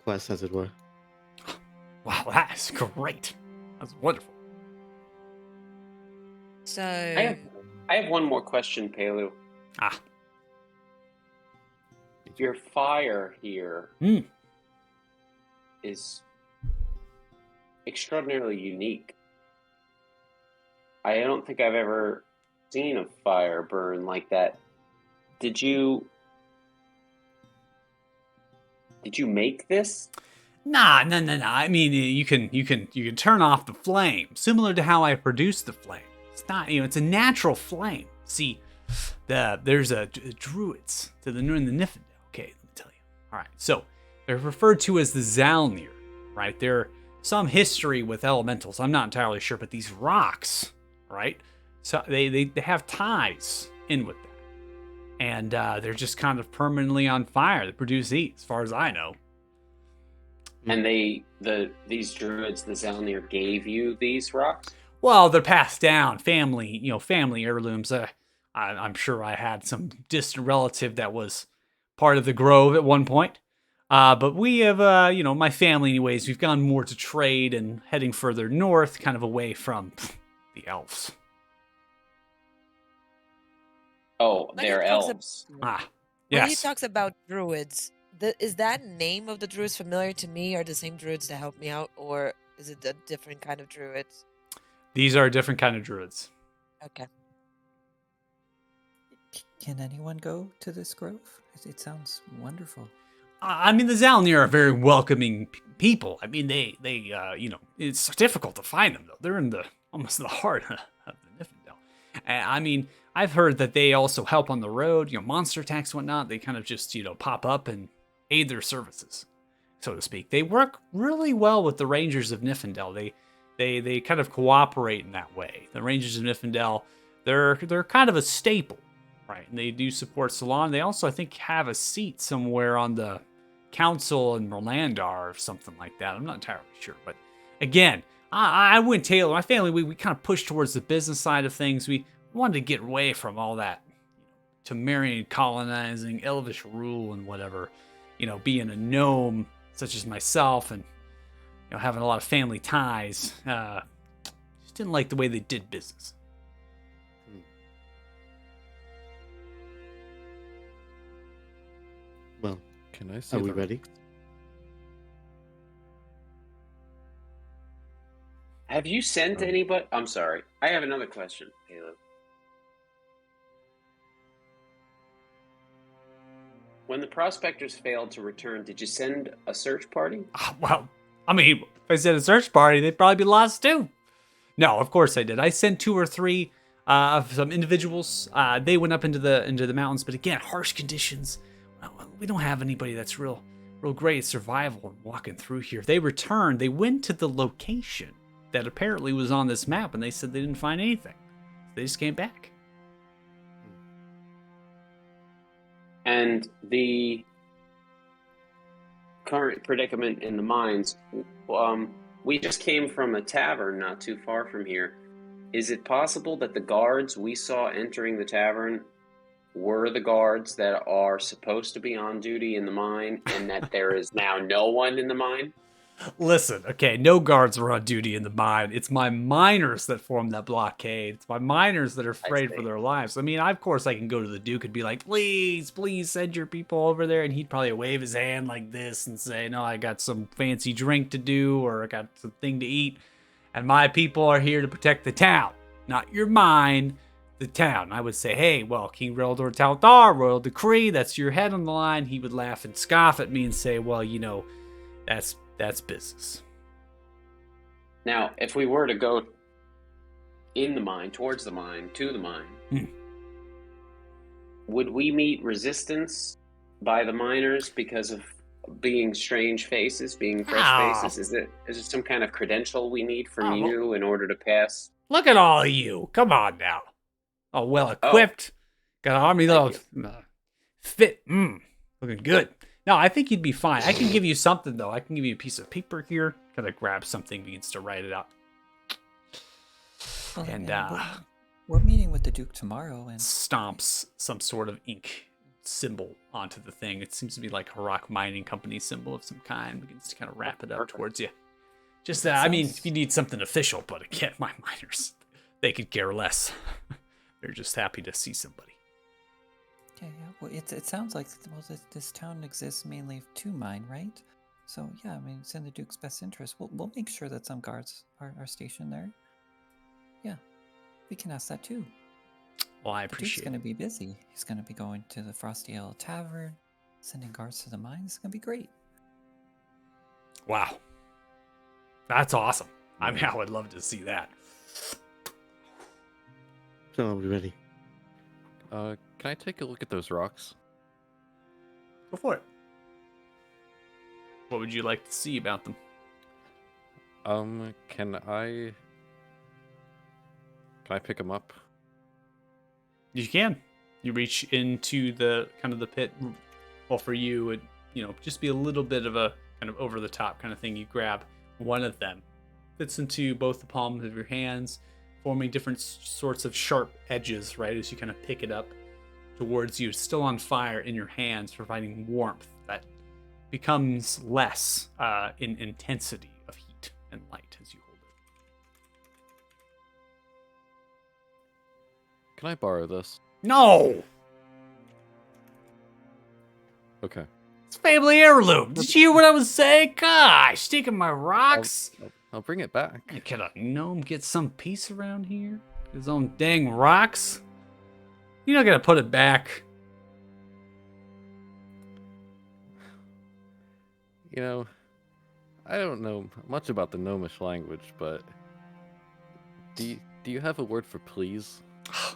A: quest, as it were.
B: Wow, that is great. That's wonderful.
E: So
D: I have one more question, Pelu.
B: Ah.
D: Your fire here
B: Mm.
D: is extraordinarily unique. I don't think I've ever seen a fire burn like that. Did you make this?
B: Nah. I mean, you can turn off the flame, similar to how I produce the flame. It's not, it's a natural flame. See, there's a druids in the Niflheim. Okay, let me tell you. All right, so they're referred to as the Zalnir, right? They're some history with elementals. I'm not entirely sure, but these rocks, right? So they have ties in with that, and they're just kind of permanently on fire. They produce heat, as far as I know.
D: And these druids, the Zalnir, gave you these rocks?
B: Well, they're passed down, family heirlooms. I'm sure I had some distant relative that was part of the grove at one point. But we have, my family anyways, we've gone more to trade and heading further north, kind of away from the elves.
D: Oh,
E: When
D: they're
E: he talks
D: elves.
E: When he
B: Yes.
E: talks about druids, is that name of the druids familiar to me? Are the same druids that help me out, or is it a different kind of druids?
B: These are a different kind of druids.
E: Okay.
C: Can anyone go to this grove? It sounds wonderful.
B: I mean, the Zalnir are very welcoming people. I mean, they it's difficult to find them, though. They're in almost the heart of the Niflheim. I mean, I've heard that they also help on the road, monster attacks, whatnot. They kind of just, pop up and aid their services, so to speak. They work really well with the Rangers of Niflheim. They kind of cooperate in that way. The Rangers of Niflheim, they're kind of a staple, right? And they do support Salon. They also, I think, have a seat somewhere on the council in Merlandar or something like that. I'm not entirely sure. But again, I wouldn't tailor. My family, we kind of pushed towards the business side of things. We wanted to get away from all that Temerian colonizing, elvish rule and whatever. Being a gnome such as myself and having a lot of family ties. Just didn't like the way they did business.
A: Well,
F: Can I see
A: are we
F: the-
A: ready?
D: Have you sent anybody? I'm sorry. I have another question, Caleb. When the prospectors failed to return, did you send a search party?
B: Well, I mean, if I said a search party, they'd probably be lost too. No, of course I did. I sent 2 or 3 of some individuals. They went up into the mountains, but again, harsh conditions. We don't have anybody that's real great at survival and walking through here. They returned. They went to the location that apparently was on this map, and they said they didn't find anything. They just came back.
D: And the current predicament in the mines, we just came from a tavern not too far from here. Is it possible that the guards we saw entering the tavern were the guards that are supposed to be on duty in the mine, and that there is now no one in the mine?
B: Listen, okay, no guards are on duty in the mine. It's my miners that form that blockade. It's my miners that are afraid for
D: see.
B: their lives. I mean, of course, I can go to the Duke and be like, please, please send your people over there. And he'd probably wave his hand like this and say, no, I got some fancy drink to do or I got something to eat. And my people are here to protect the town, not your mine, the town. I would say, hey, well, King Reldor Talthar, royal decree, that's your head on the line. He would laugh and scoff at me and say, well, you know, that's business.
D: Now, if we were to go in the mine, towards the mine, to the mine, would we meet resistance by the miners because of being strange faces, being fresh faces? Is it some kind of credential we need from you in order to pass?
B: Look at all of you. Come on now. Oh, well equipped. Got an army of fit. Looking good. No, I think you'd be fine. I can give you something, though. I can give you a piece of paper here. Kind of grab something begins to write it out.
C: Well,
B: And,
C: we're meeting with the Duke tomorrow, and
B: stomps some sort of ink symbol onto the thing. It seems to be like a rock mining company symbol of some kind. Begins to kind of wrap it up towards you. Just that, I mean, if you need something official, but again, my miners, they could care less. They're just happy to see somebody.
C: yeah. Well, it sounds like this town exists mainly to mine, right? So yeah, I mean, it's in the Duke's best interest. We'll make sure that some guards are stationed there. Yeah, we can ask that too.
B: Well, I
C: The Duke's
B: appreciate
C: going
B: it.
C: to be busy. He's going to be going to the Frosty Ale Tavern, sending guards to the mine. It's going to be great.
B: Wow. That's awesome. I mean, I would love to see that.
A: So are we ready?
F: Can I take a look at those rocks?
B: Go for it. What would you like to see about them?
F: Can I pick them up?
B: You can. You reach into the kind of the pit. Well, for you, it just be a little bit of a kind of over the top kind of thing. You grab one of them, fits into both the palms of your hands, forming different sorts of sharp edges. Right as you kind of pick it up towards you, still on fire in your hands, providing warmth that becomes less in intensity of heat and light as you hold it.
F: Can I borrow this?
B: No!
F: Okay.
B: It's family heirloom. Did you hear what I was saying? Gosh, taking my rocks.
F: I'll bring it back.
B: Can a gnome get some peace around here? His own dang rocks? You're not gonna put it back.
F: You know, I don't know much about the gnomish language, but do you have a word for please?
B: Of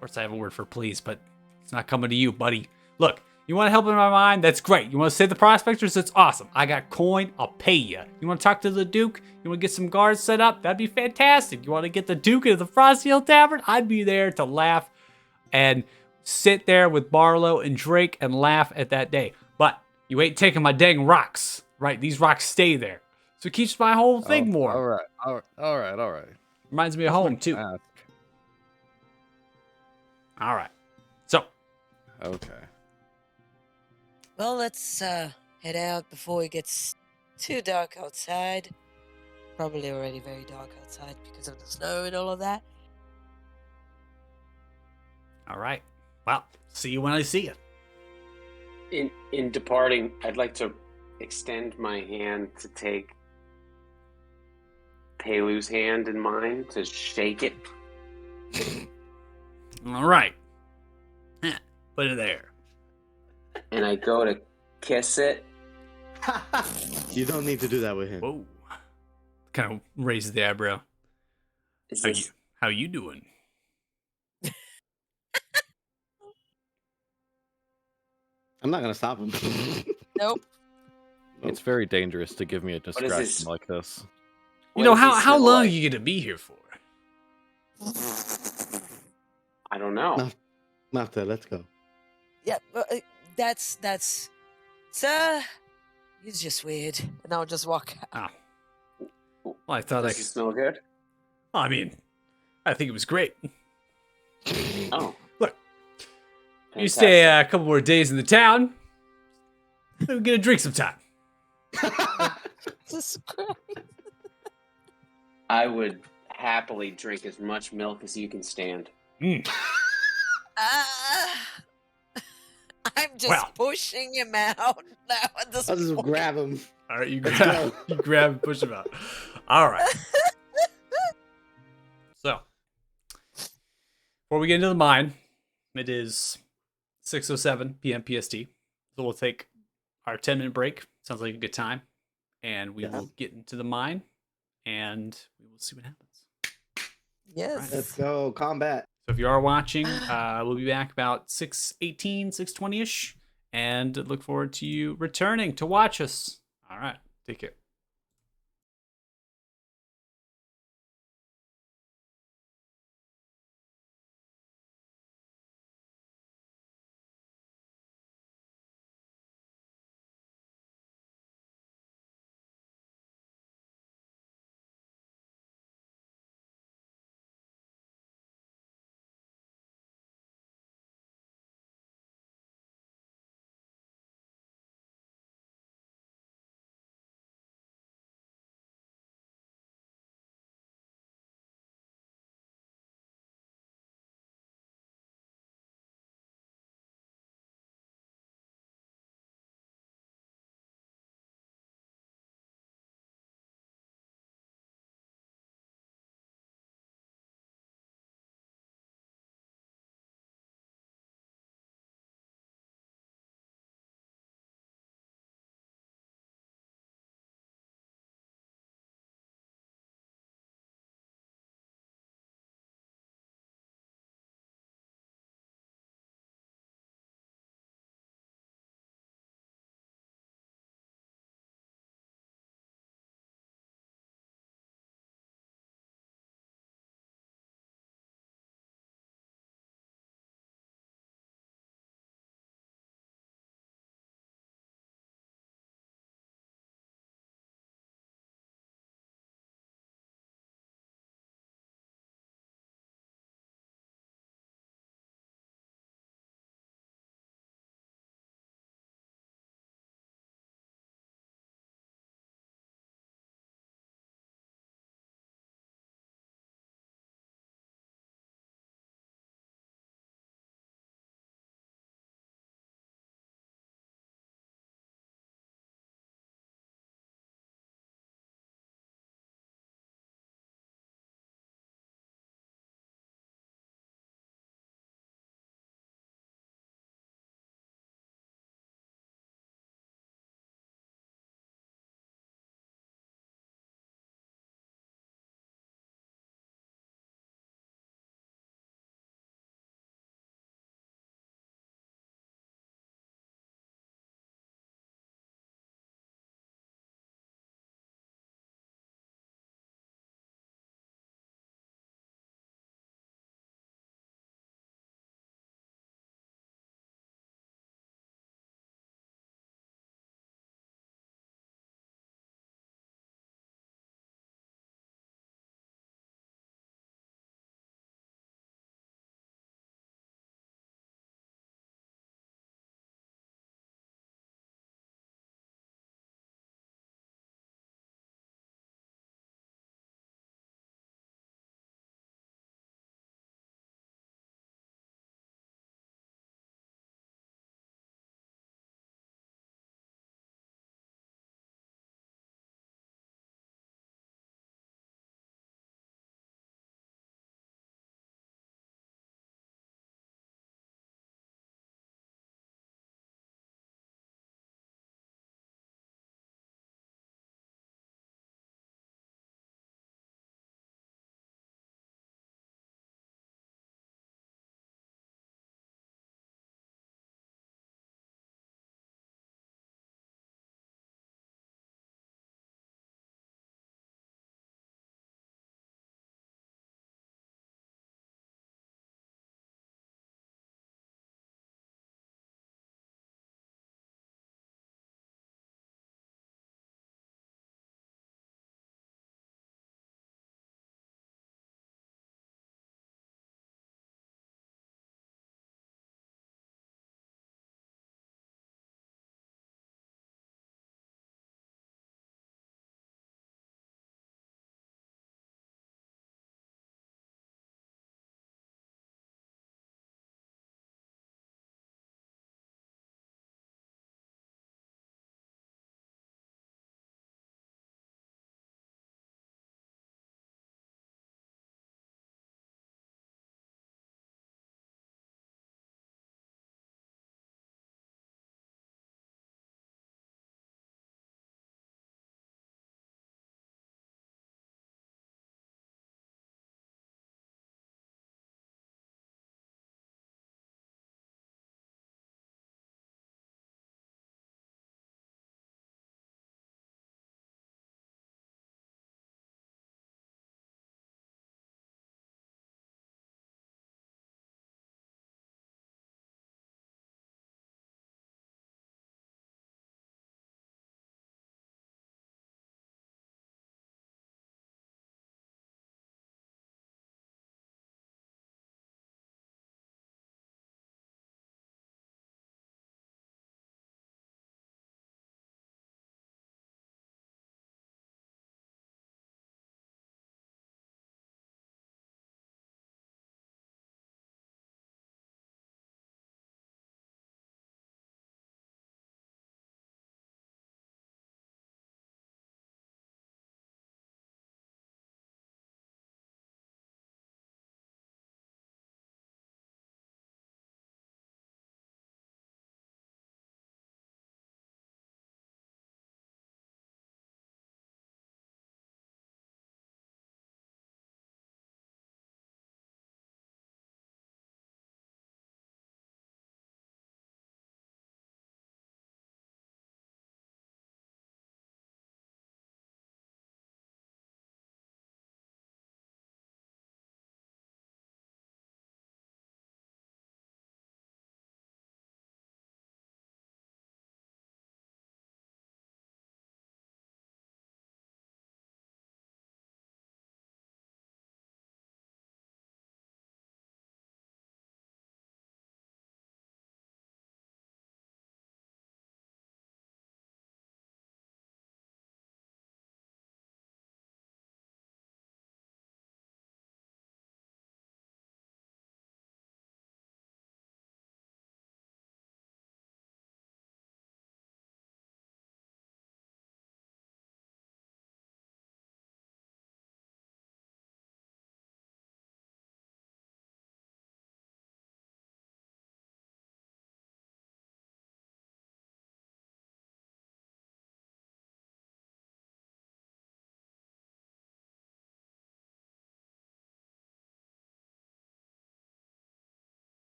B: course I have a word for please, but it's not coming to you, buddy. Look, you want to help in my mind? That's great. You want to save the prospectors? That's awesome. I got coin. I'll pay you. You want to talk to the Duke? You want to get some guards set up? That'd be fantastic. You want to get the Duke into the Frosty Hill Tavern? I'd be there to laugh and sit there with Barlow and Drake and laugh at that day. But you ain't taking my dang rocks, right? These rocks stay there. So it keeps my whole thing warm.
F: All right.
B: Reminds me of home, too.
F: Ask.
B: All right. So,
F: Okay.
E: Well, let's head out before it gets too dark outside. Probably already very dark outside because of the snow and all of that.
B: all right. Well, see you when I see you.
D: In departing, I'd like to extend my hand to take Pelu's hand in mine to shake it.
B: All right. Put it there.
D: And I go to kiss it.
A: You don't need to do that with him.
B: Whoa. Kind of raises the eyebrow.
D: Is
B: How you,
D: this,
B: how you doing?
A: I'm not gonna stop him.
E: Nope.
F: It's very dangerous to give me a
D: is
F: distraction
D: this?
F: like this.
B: You know,
D: what does
B: how
D: this
B: long are
D: like?
B: you going to be here for?
D: I don't know.
A: No. Mafta, let's go.
E: Yeah, that's he's just weird. And I'll just walk out.
B: Well, I thought
D: Does it smell good?
B: I mean, I think it was great.
D: Oh.
B: Look, you
D: Fantastic.
B: stay a couple more days in the town. We're going to drink sometime.
E: Jesus Christ.
D: I would happily drink as much milk as you can stand.
E: I'm just
B: Well.
E: pushing him out now at this
A: I'll just
E: point.
A: grab him.
B: All right, you
A: Let's
B: grab,
A: go.
B: you grab and push him out. All right. So, before we get into the mine, it is 6:07 p.m. PST. So we'll take our 10-minute break. Sounds like a good time. And we
A: Yeah.
B: will get into the mine, and we will see what happens.
E: Yes.
A: Let's go. Combat.
B: So if you are watching, we'll be back about 6:18, 6:20-ish. And look forward to you returning to watch us. All right. Take care.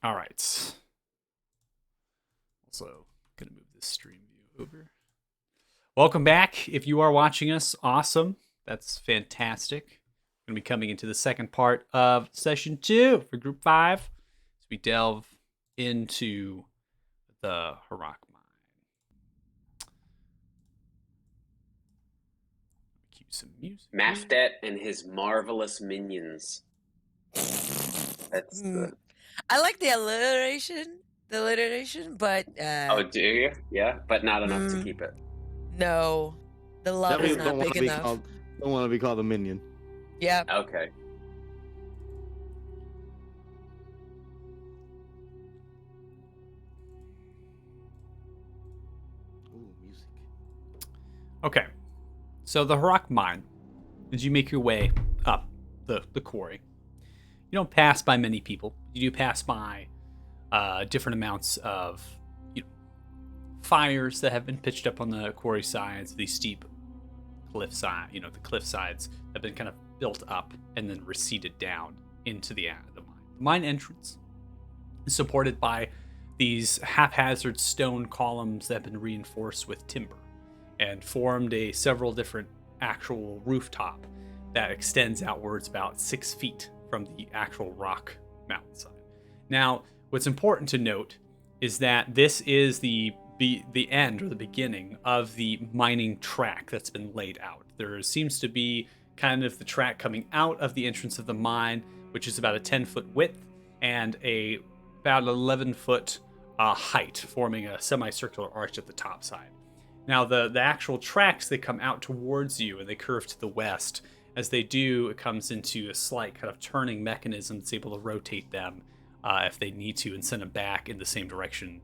B: All right. Also, gonna move this stream view over. Welcome back. If you are watching us, awesome. That's fantastic. We're gonna be coming into the second part of session 2 for Group 5 as we delve into the Harak mine. Cue some music.
D: Mafdet and his marvelous minions. That's the.
E: I like the alliteration, but
D: Oh, do you? Yeah, but not enough to
E: Mm.
D: keep it.
E: no, the love is not big enough.
A: Don't want to be called a minion.
E: Yeah.
D: Okay.
A: Ooh, music.
B: Okay. So the Harak mine, as you make your way up the quarry, you don't pass by many people. You do pass by different amounts of fires that have been pitched up on the quarry sides, these steep cliff side, the cliff sides have been kind of built up and then receded down into the mine. The mine entrance is supported by these haphazard stone columns that have been reinforced with timber and formed several different actual rooftop that extends outwards about 6 feet from the actual rock mountainside. Now, what's important to note is that this is the end or the beginning of the mining track that's been laid out. There seems to be kind of the track coming out of the entrance of the mine, which is about a 10-foot width and about 11-foot height, forming a semicircular arch at the top side. Now, the actual tracks, they come out towards you and they curve to the west. As they do, it comes into a slight kind of turning mechanism that's able to rotate them if they need to and send them back in the same direction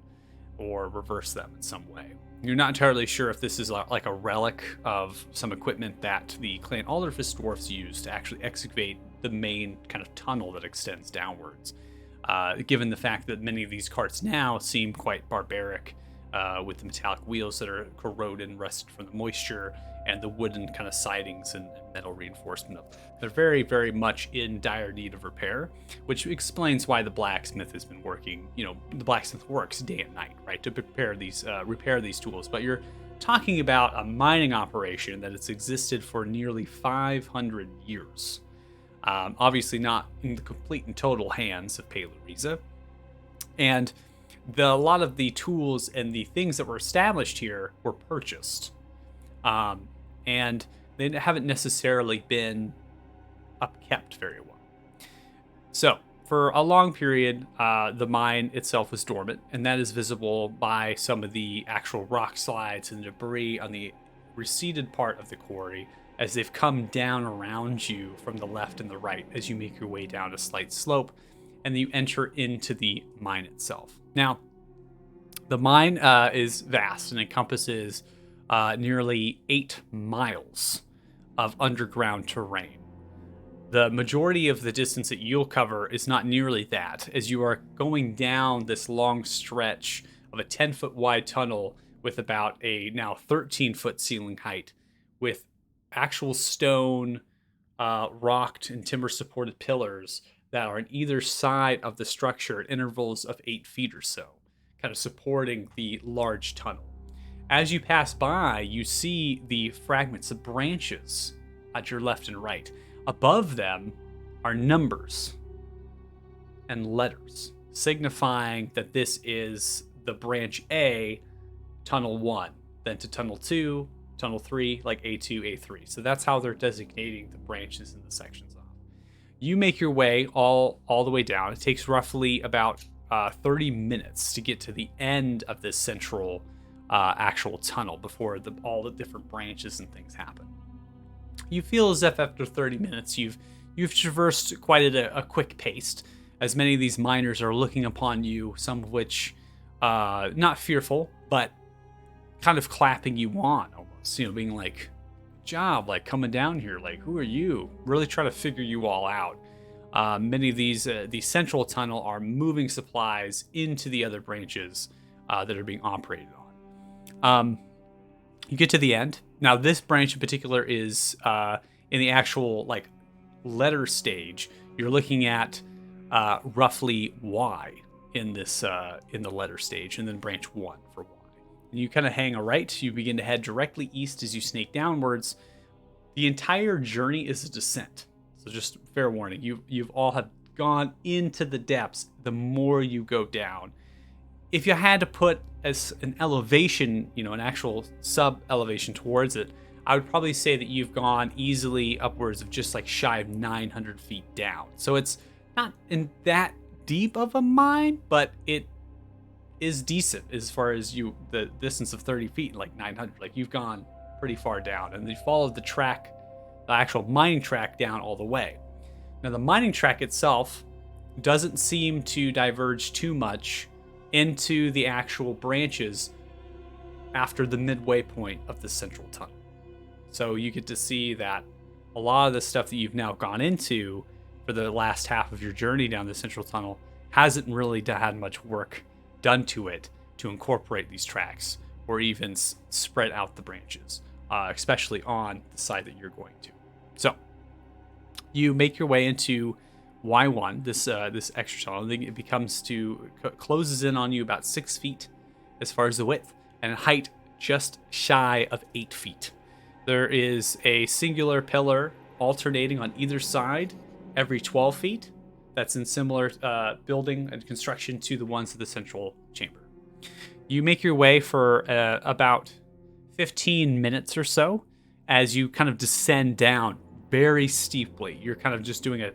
B: or reverse them in some way. You're not entirely sure if this is like a relic of some equipment that the Clan Alderfist dwarfs used to actually excavate the main kind of tunnel that extends downwards. Given the fact that many of these carts now seem quite barbaric, with the metallic wheels that are corroded and rusted from the moisture, and the wooden kind of sidings and metal reinforcement of them. They're very, very much in dire need of repair, which explains why the blacksmith has been working. The blacksmith works day and night, right, to repair these tools. But you're talking about a mining operation that has existed for nearly 500 years. Obviously not in the complete and total hands of Pela Riza. And a lot of the tools and the things that were established here were purchased. And they haven't necessarily been upkept very well. So, for a long period, the mine itself was dormant, and that is visible by some of the actual rock slides and debris on the receded part of the quarry as they've come down around you from the left and the right as you make your way down a slight slope, and you enter into the mine itself. Now, the mine is vast and encompasses nearly 8 miles of underground terrain. The majority of the distance that you'll cover is not nearly that, as you are going down this long stretch of a 10-foot wide tunnel with about a now 13-foot ceiling height, with actual stone, rocked and timber-supported pillars that are on either side of the structure at intervals of 8 feet or so, kind of supporting the large tunnel. As you pass by, you see the fragments of branches at your left and right. Above them are numbers and letters, signifying that this is the branch A, tunnel 1, then to tunnel 2, tunnel 3, like A2, A3. So that's how they're designating the branches and the sections off. You make your way all the way down. It takes roughly about 30 minutes to get to the end of this central actual tunnel before all the different branches and things happen. You feel as if after 30 minutes you've traversed quite at a quick pace, as many of these miners are looking upon you, some of which not fearful, but kind of clapping you on almost, being like, job, like coming down here, like, who are you? Really try to figure you all out. Many of these, the central tunnel are moving supplies into the other branches that are being operated on. You get to the end. Now, this branch in particular is in the actual letter stage. You're looking at roughly Y in this in the letter stage, and then branch 1 for Y. And you kind of hang a right. You begin to head directly east as you snake downwards. The entire journey is a descent. So just fair warning, you've all have gone into the depths the more you go down. If you had to put as an elevation, an actual sub elevation towards it, I would probably say that you've gone easily upwards of just like shy of 900 feet down. So it's not in that deep of a mine, but it is decent as far as the distance of 30 feet, like 900. Like you've gone pretty far down, and you followed the actual mining track down all the way. Now the mining track itself doesn't seem to diverge too much into the actual branches after the midway point of the central tunnel. So you get to see that a lot of the stuff that you've now gone into for the last half of your journey down the central tunnel hasn't really had much work done to it to incorporate these tracks or even spread out the branches, especially on the side that you're going to. So you make your way into Y1, this extra tunnel. I think it closes in on you about 6 feet as far as the width, and a height just shy of 8 feet. There is a singular pillar alternating on either side every 12 feet. That's in similar building and construction to the ones of the central chamber. You make your way for about 15 minutes or so as you kind of descend down very steeply. You're kind of just doing a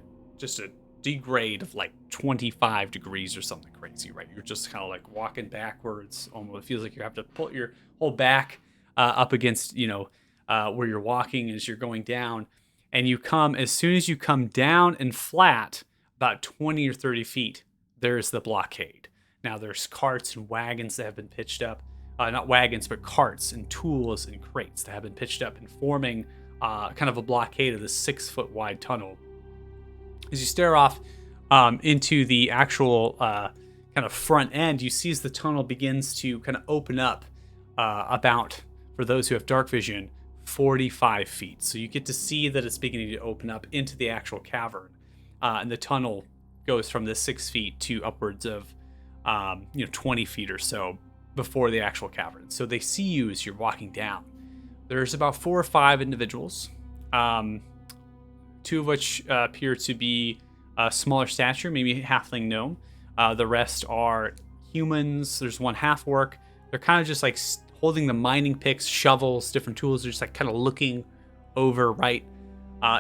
B: degrade of like 25 degrees or something crazy, right? You're just kind of like walking backwards. Almost, it feels like you have to pull your whole back up against, where you're walking as you're going down. And as soon as you come down and flat, about 20 or 30 feet, there's the blockade. Now there's carts and wagons that have been pitched up. Not wagons, but carts and tools and crates that have been pitched up and forming kind of a blockade of this 6-foot wide tunnel. As you stare off into the actual kind of front end, you see as the tunnel begins to kind of open up about, for those who have dark vision, 45 feet. So you get to see that it's beginning to open up into the actual cavern. And the tunnel goes from the 6 feet to upwards of 20 feet or so before the actual cavern. So they see you as you're walking down. There's about 4 or 5 individuals, 2 of which appear to be smaller stature, maybe halfling gnome. The rest are humans. There's one half orc. They're kind of just like holding the mining picks, shovels, different tools. They're just like kind of looking over right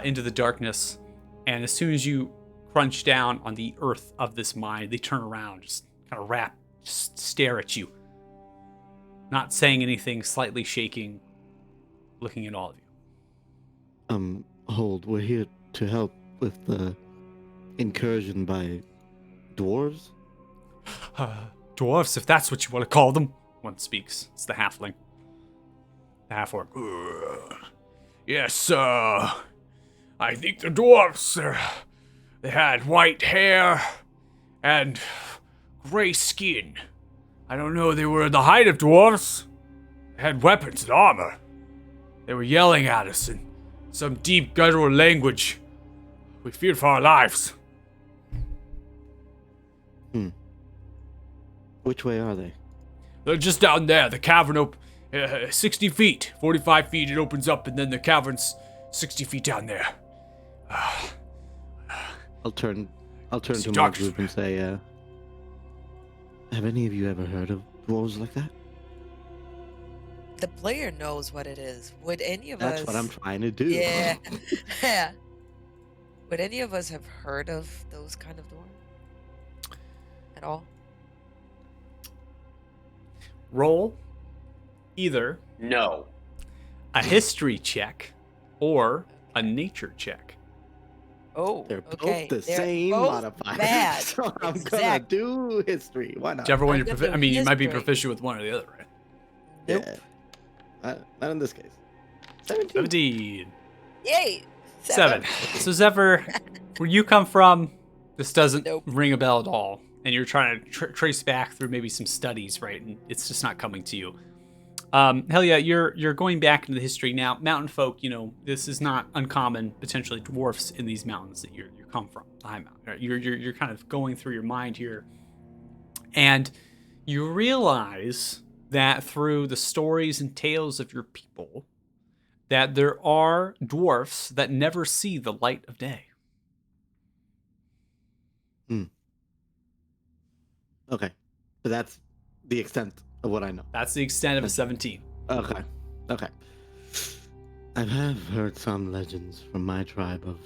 B: into the darkness. And as soon as you crunch down on the earth of this mine, they turn around, just kind of just stare at you. Not saying anything, slightly shaking, looking at all of you.
A: Hold, we're here to help with the incursion by dwarves?
B: Dwarves, if that's what you want to call them. One speaks. It's the halfling. The half-orc. Yes, I think the dwarves, they had white hair and gray skin. I don't know, they were the height of dwarves. They had weapons and armor. They were yelling at us in some deep guttural language. We feared for our lives.
A: Which way are they?
B: They're just down there. The cavern 60 feet, 45 feet it opens up, and then the cavern's 60 feet down there.
A: I'll turn to my group and say, have any of you ever heard of dwarves like that?
E: The player knows what it is. Would any of us...
A: That's what I'm trying to do.
E: Yeah. Yeah. Would any of us have heard of those kind of dwarves? At all?
B: Roll either
D: No.
B: a history check or a nature check.
E: Oh,
A: They're
E: okay.
A: both the
E: They're
A: same
E: both
A: modifier.
E: bad.
A: So I'm gonna
E: Exact-
A: do history. Why not?
B: Whichever one
E: I'm
B: you're
E: gonna do
B: you might be
E: history.
B: proficient with one or the other, right?
E: Nope.
A: Yeah. Not in this case. 17.
B: 17.
E: Yay!
B: 7. So Zephyr, where you come from, this doesn't
E: Nope.
B: ring a bell at all. And you're trying to trace back through maybe some studies, right? And it's just not coming to you. Hell yeah, you're going back into the history now. Mountain folk, this is not uncommon. Potentially dwarfs in these mountains that you come from, the high mountain. Right? You're kind of going through your mind here, And you realize that through the stories and tales of your people, that there are dwarfs that never see the light of day.
A: Okay. So that's the extent of what I know.
B: That's the extent of a 17.
A: Okay. Okay. I have heard some legends from my tribe of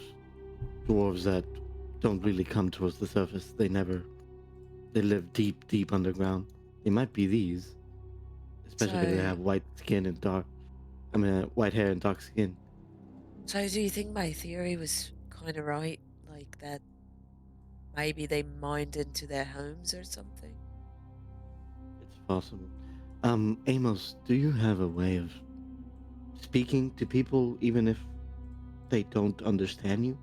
A: dwarves that don't really come towards the surface. They live deep, deep underground. They might be these. Especially if they
E: So-
A: have white skin and white hair and dark skin.
E: So do you think my theory was kind of right? Like that maybe they mined into their homes or something?
A: It's possible. Amos, do you have a way of speaking to people even if they don't understand you?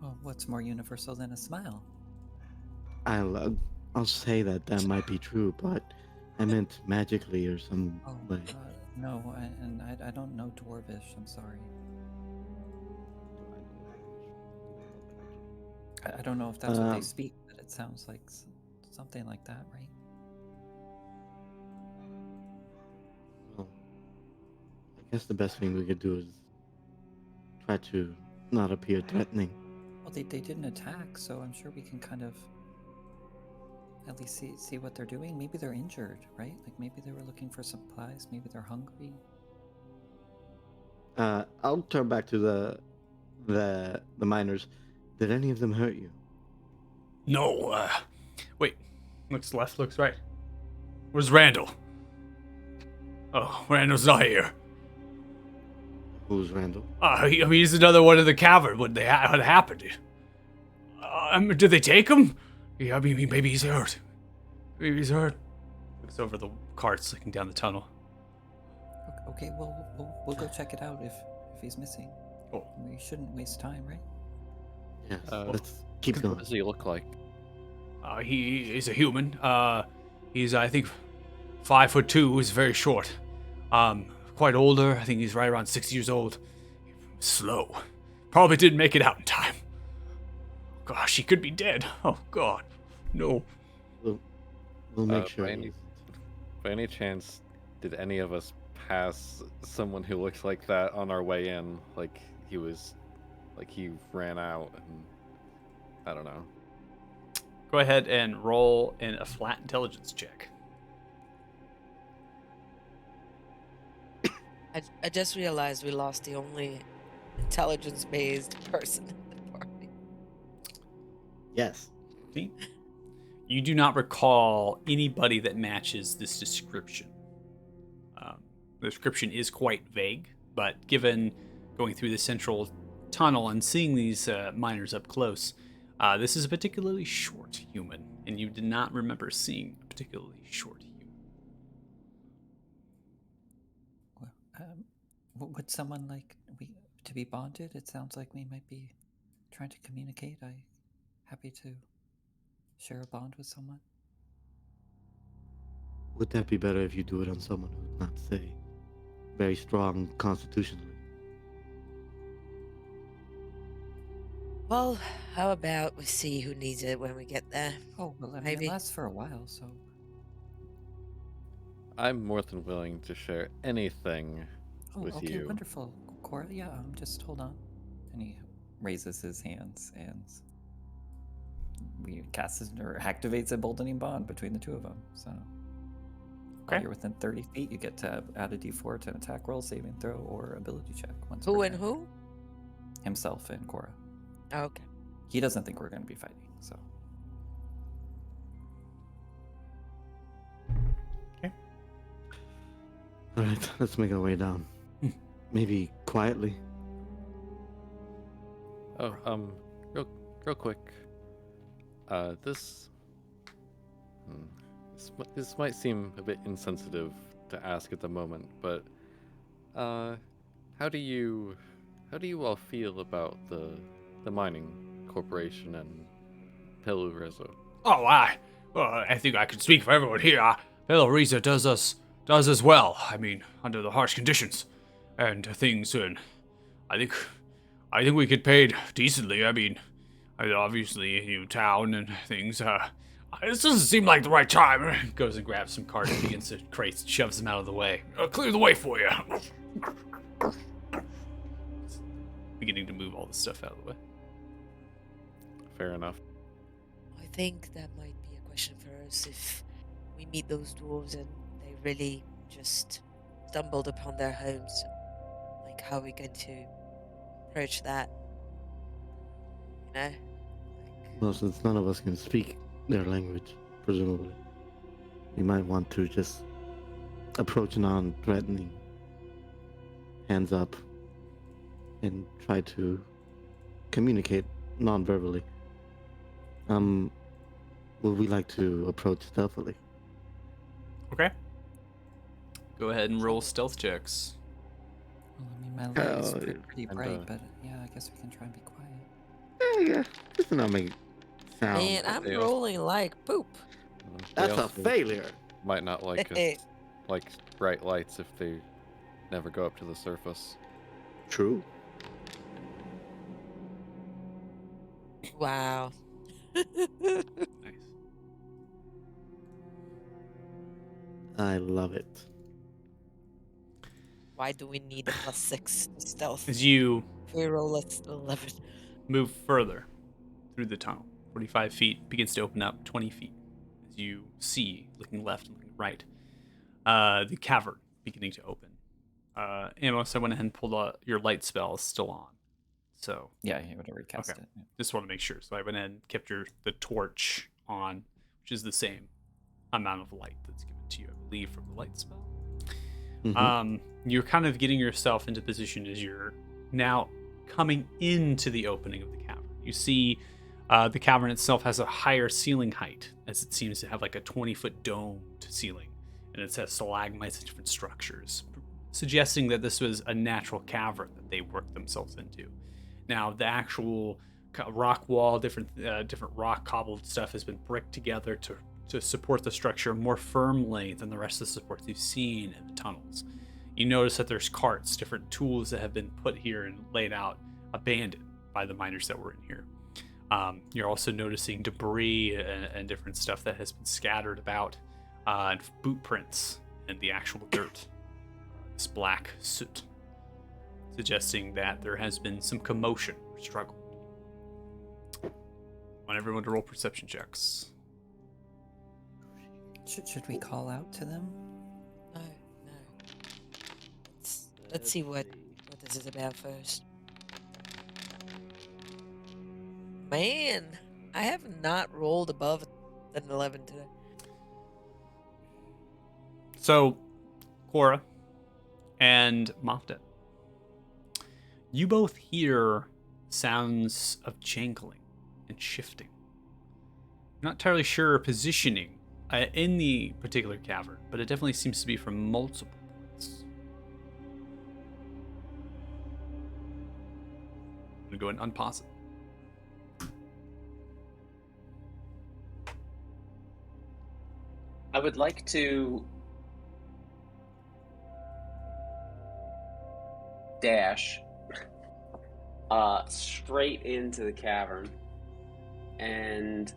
C: Well, what's more universal than a smile?
A: I'll say that might be true, but I meant magically or some
C: Oh,
A: way.
C: no, I don't know Dwarvish. I'm sorry. I don't know if that's what they speak, but it sounds like something like that, right?
A: Well, I guess the best thing we could do is try to not appear threatening.
C: Well, they didn't attack, so I'm sure we can kind of at least see what they're doing. Maybe they're injured, right? Like maybe they were looking for supplies. Maybe they're hungry.
A: I'll turn back to the miners. Did any of them hurt you?
B: No, wait. Looks left, looks right. Where's Randall? Oh, Randall's not here.
A: Who's Randall?
B: He's another one in the cavern. What happened? Did they take him? Yeah, maybe he's hurt. Maybe he's hurt. Looks over the carts looking down the tunnel.
C: Okay, well, we'll go check it out if he's missing.
B: Oh.
C: We shouldn't waste time, right?
A: Yes.
F: Uh,
A: Let's keep
F: What
A: going.
F: does he look like?
B: He is a human. He's, I think, 5'2". He's very short. Quite older. I think he's right around 6 years old. Slow. Probably didn't make it out in time. Gosh, he could be dead. Oh, God. No.
A: We'll make sure.
F: by any chance, did any of us pass someone who looks like that on our way in? Like he ran out and I don't know.
B: Go ahead and roll in a flat intelligence check.
E: I just realized we lost the only intelligence-based person in the party.
A: Yes.
B: See? You do not recall anybody that matches this description. The description is quite vague, but given going through the central tunnel and seeing these miners up close, this is a particularly short human, and you did not remember seeing a particularly short human.
C: Well, would someone like to be bonded? It sounds like we might be trying to communicate. I'm happy to share a bond with someone.
A: Would that be better if you do it on someone who's not, say, very strong constitutionally?
E: Well, how about we see who needs it when we get there?
C: Oh, well, I mean,
E: Maybe.
C: it lasts for a while, so
F: I'm more than willing to share anything with
C: okay,
F: you.
C: wonderful, Cora. Yeah, just hold on. And he raises his hands, and we casts or activates a boldening bond between the two of them. So, while
B: Okay.
C: you're within 30 feet, you get to add a D4 to an attack roll, saving throw, or ability check. Once
E: Who
C: per
E: and
C: turn.
E: who?
C: Himself and Cora.
E: Oh, okay.
C: He doesn't think we're going to be fighting, so.
A: All right, let's make our way down. Maybe quietly.
F: Oh, real quick. This might seem a bit insensitive to ask at the moment, but how do you all feel about the mining corporation and Pelu Rezo?
B: Oh, I think I can speak for everyone here. Fellow Reza does as well. I mean, under the harsh conditions and things, and I think we get paid decently. I mean, obviously, town and things. This doesn't seem like the right time. Goes and grabs some carts, begins to crates, shoves them out of the way. Clear the way for you. Beginning to move all the stuff out of the way.
F: Fair enough.
E: I think that might be a question for us if we meet those dwarves and they really just stumbled upon their homes. Like, how are we going to approach that? You know?
A: Well, since none of us can speak their language, presumably, we might want to just approach non-threatening, hands up, and try to communicate non-verbally. Would we like to approach stealthily?
B: Okay. Go ahead and roll stealth checks.
C: Well, I mean, my light is
A: Oh,
C: pretty
F: and,
C: bright, but yeah, I guess we can try and be quiet.
A: Yeah, just to not make sound.
E: Man, I'm
F: they also-
E: rolling like poop.
F: They
A: That's a
F: also
A: failure.
F: might not like us, like bright lights if they never go up to the surface.
A: True.
E: Wow.
B: Nice.
A: I love it.
E: Why do we need a +6 to stealth?
B: As you
E: If we roll a 11.
B: move further through the tunnel, 45 feet begins to open up 20 feet. As you see, looking left and looking right, the cavern beginning to open. Amos, I went ahead and pulled out your light spell is still on. So
C: Yeah, he would have recast
B: Okay.
C: it. Yeah.
B: just want to make sure. So I went ahead and kept the torch on, which is the same amount of light that's given to you, I believe, from the light spell.
A: Mhm.
B: You're kind of getting yourself into position as you're now coming into the opening of the cavern. You see the cavern itself has a higher ceiling height, as it seems to have like a 20-foot domed ceiling, and it has stalagmites and different structures, suggesting that this was a natural cavern that they worked themselves into. Now, the actual rock wall, different rock cobbled stuff has been bricked together to support the structure more firmly than the rest of the supports you've seen in the tunnels. You notice that there's carts, different tools that have been put here and laid out, abandoned by the miners that were in here. You're also noticing debris and different stuff that has been scattered about, and boot prints and the actual dirt. This black soot, suggesting that there has been some commotion or struggle. I want everyone to roll perception checks.
C: Should we call out to them?
E: No, no. Let's see what this is about first. Man, I have not rolled above an 11 today.
B: So, Cora and Moftet, you both hear sounds of jangling and shifting. You're not entirely sure positioning in the particular cavern, but it definitely seems to be from multiple points. I'm going to go and unpause it.
D: I would like to dash straight into the cavern and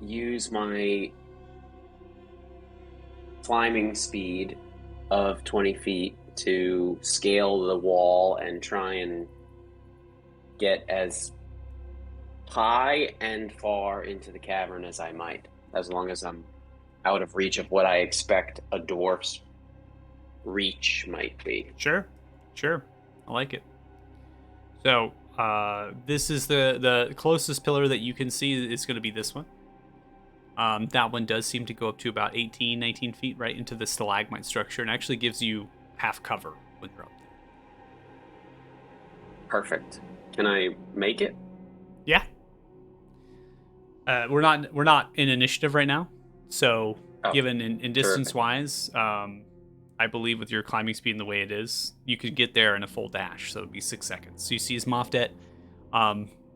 D: use my climbing speed of 20 feet to scale the wall and try and get as high and far into the cavern as I might, as long as I'm out of reach of what I expect a dwarf's reach might be.
B: Sure. I like it. So, this is the closest pillar that you can see is going to be this one. That one does seem to go up to about 18, 19 feet right into the stalagmite structure and actually gives you half cover when you're up there.
D: Perfect. Can I make it?
B: Yeah. We're not in initiative right now. So, given in distance wise, I believe with your climbing speed and the way it is, you could get there in a full dash. So it'd be 6 seconds. So you see his Moftet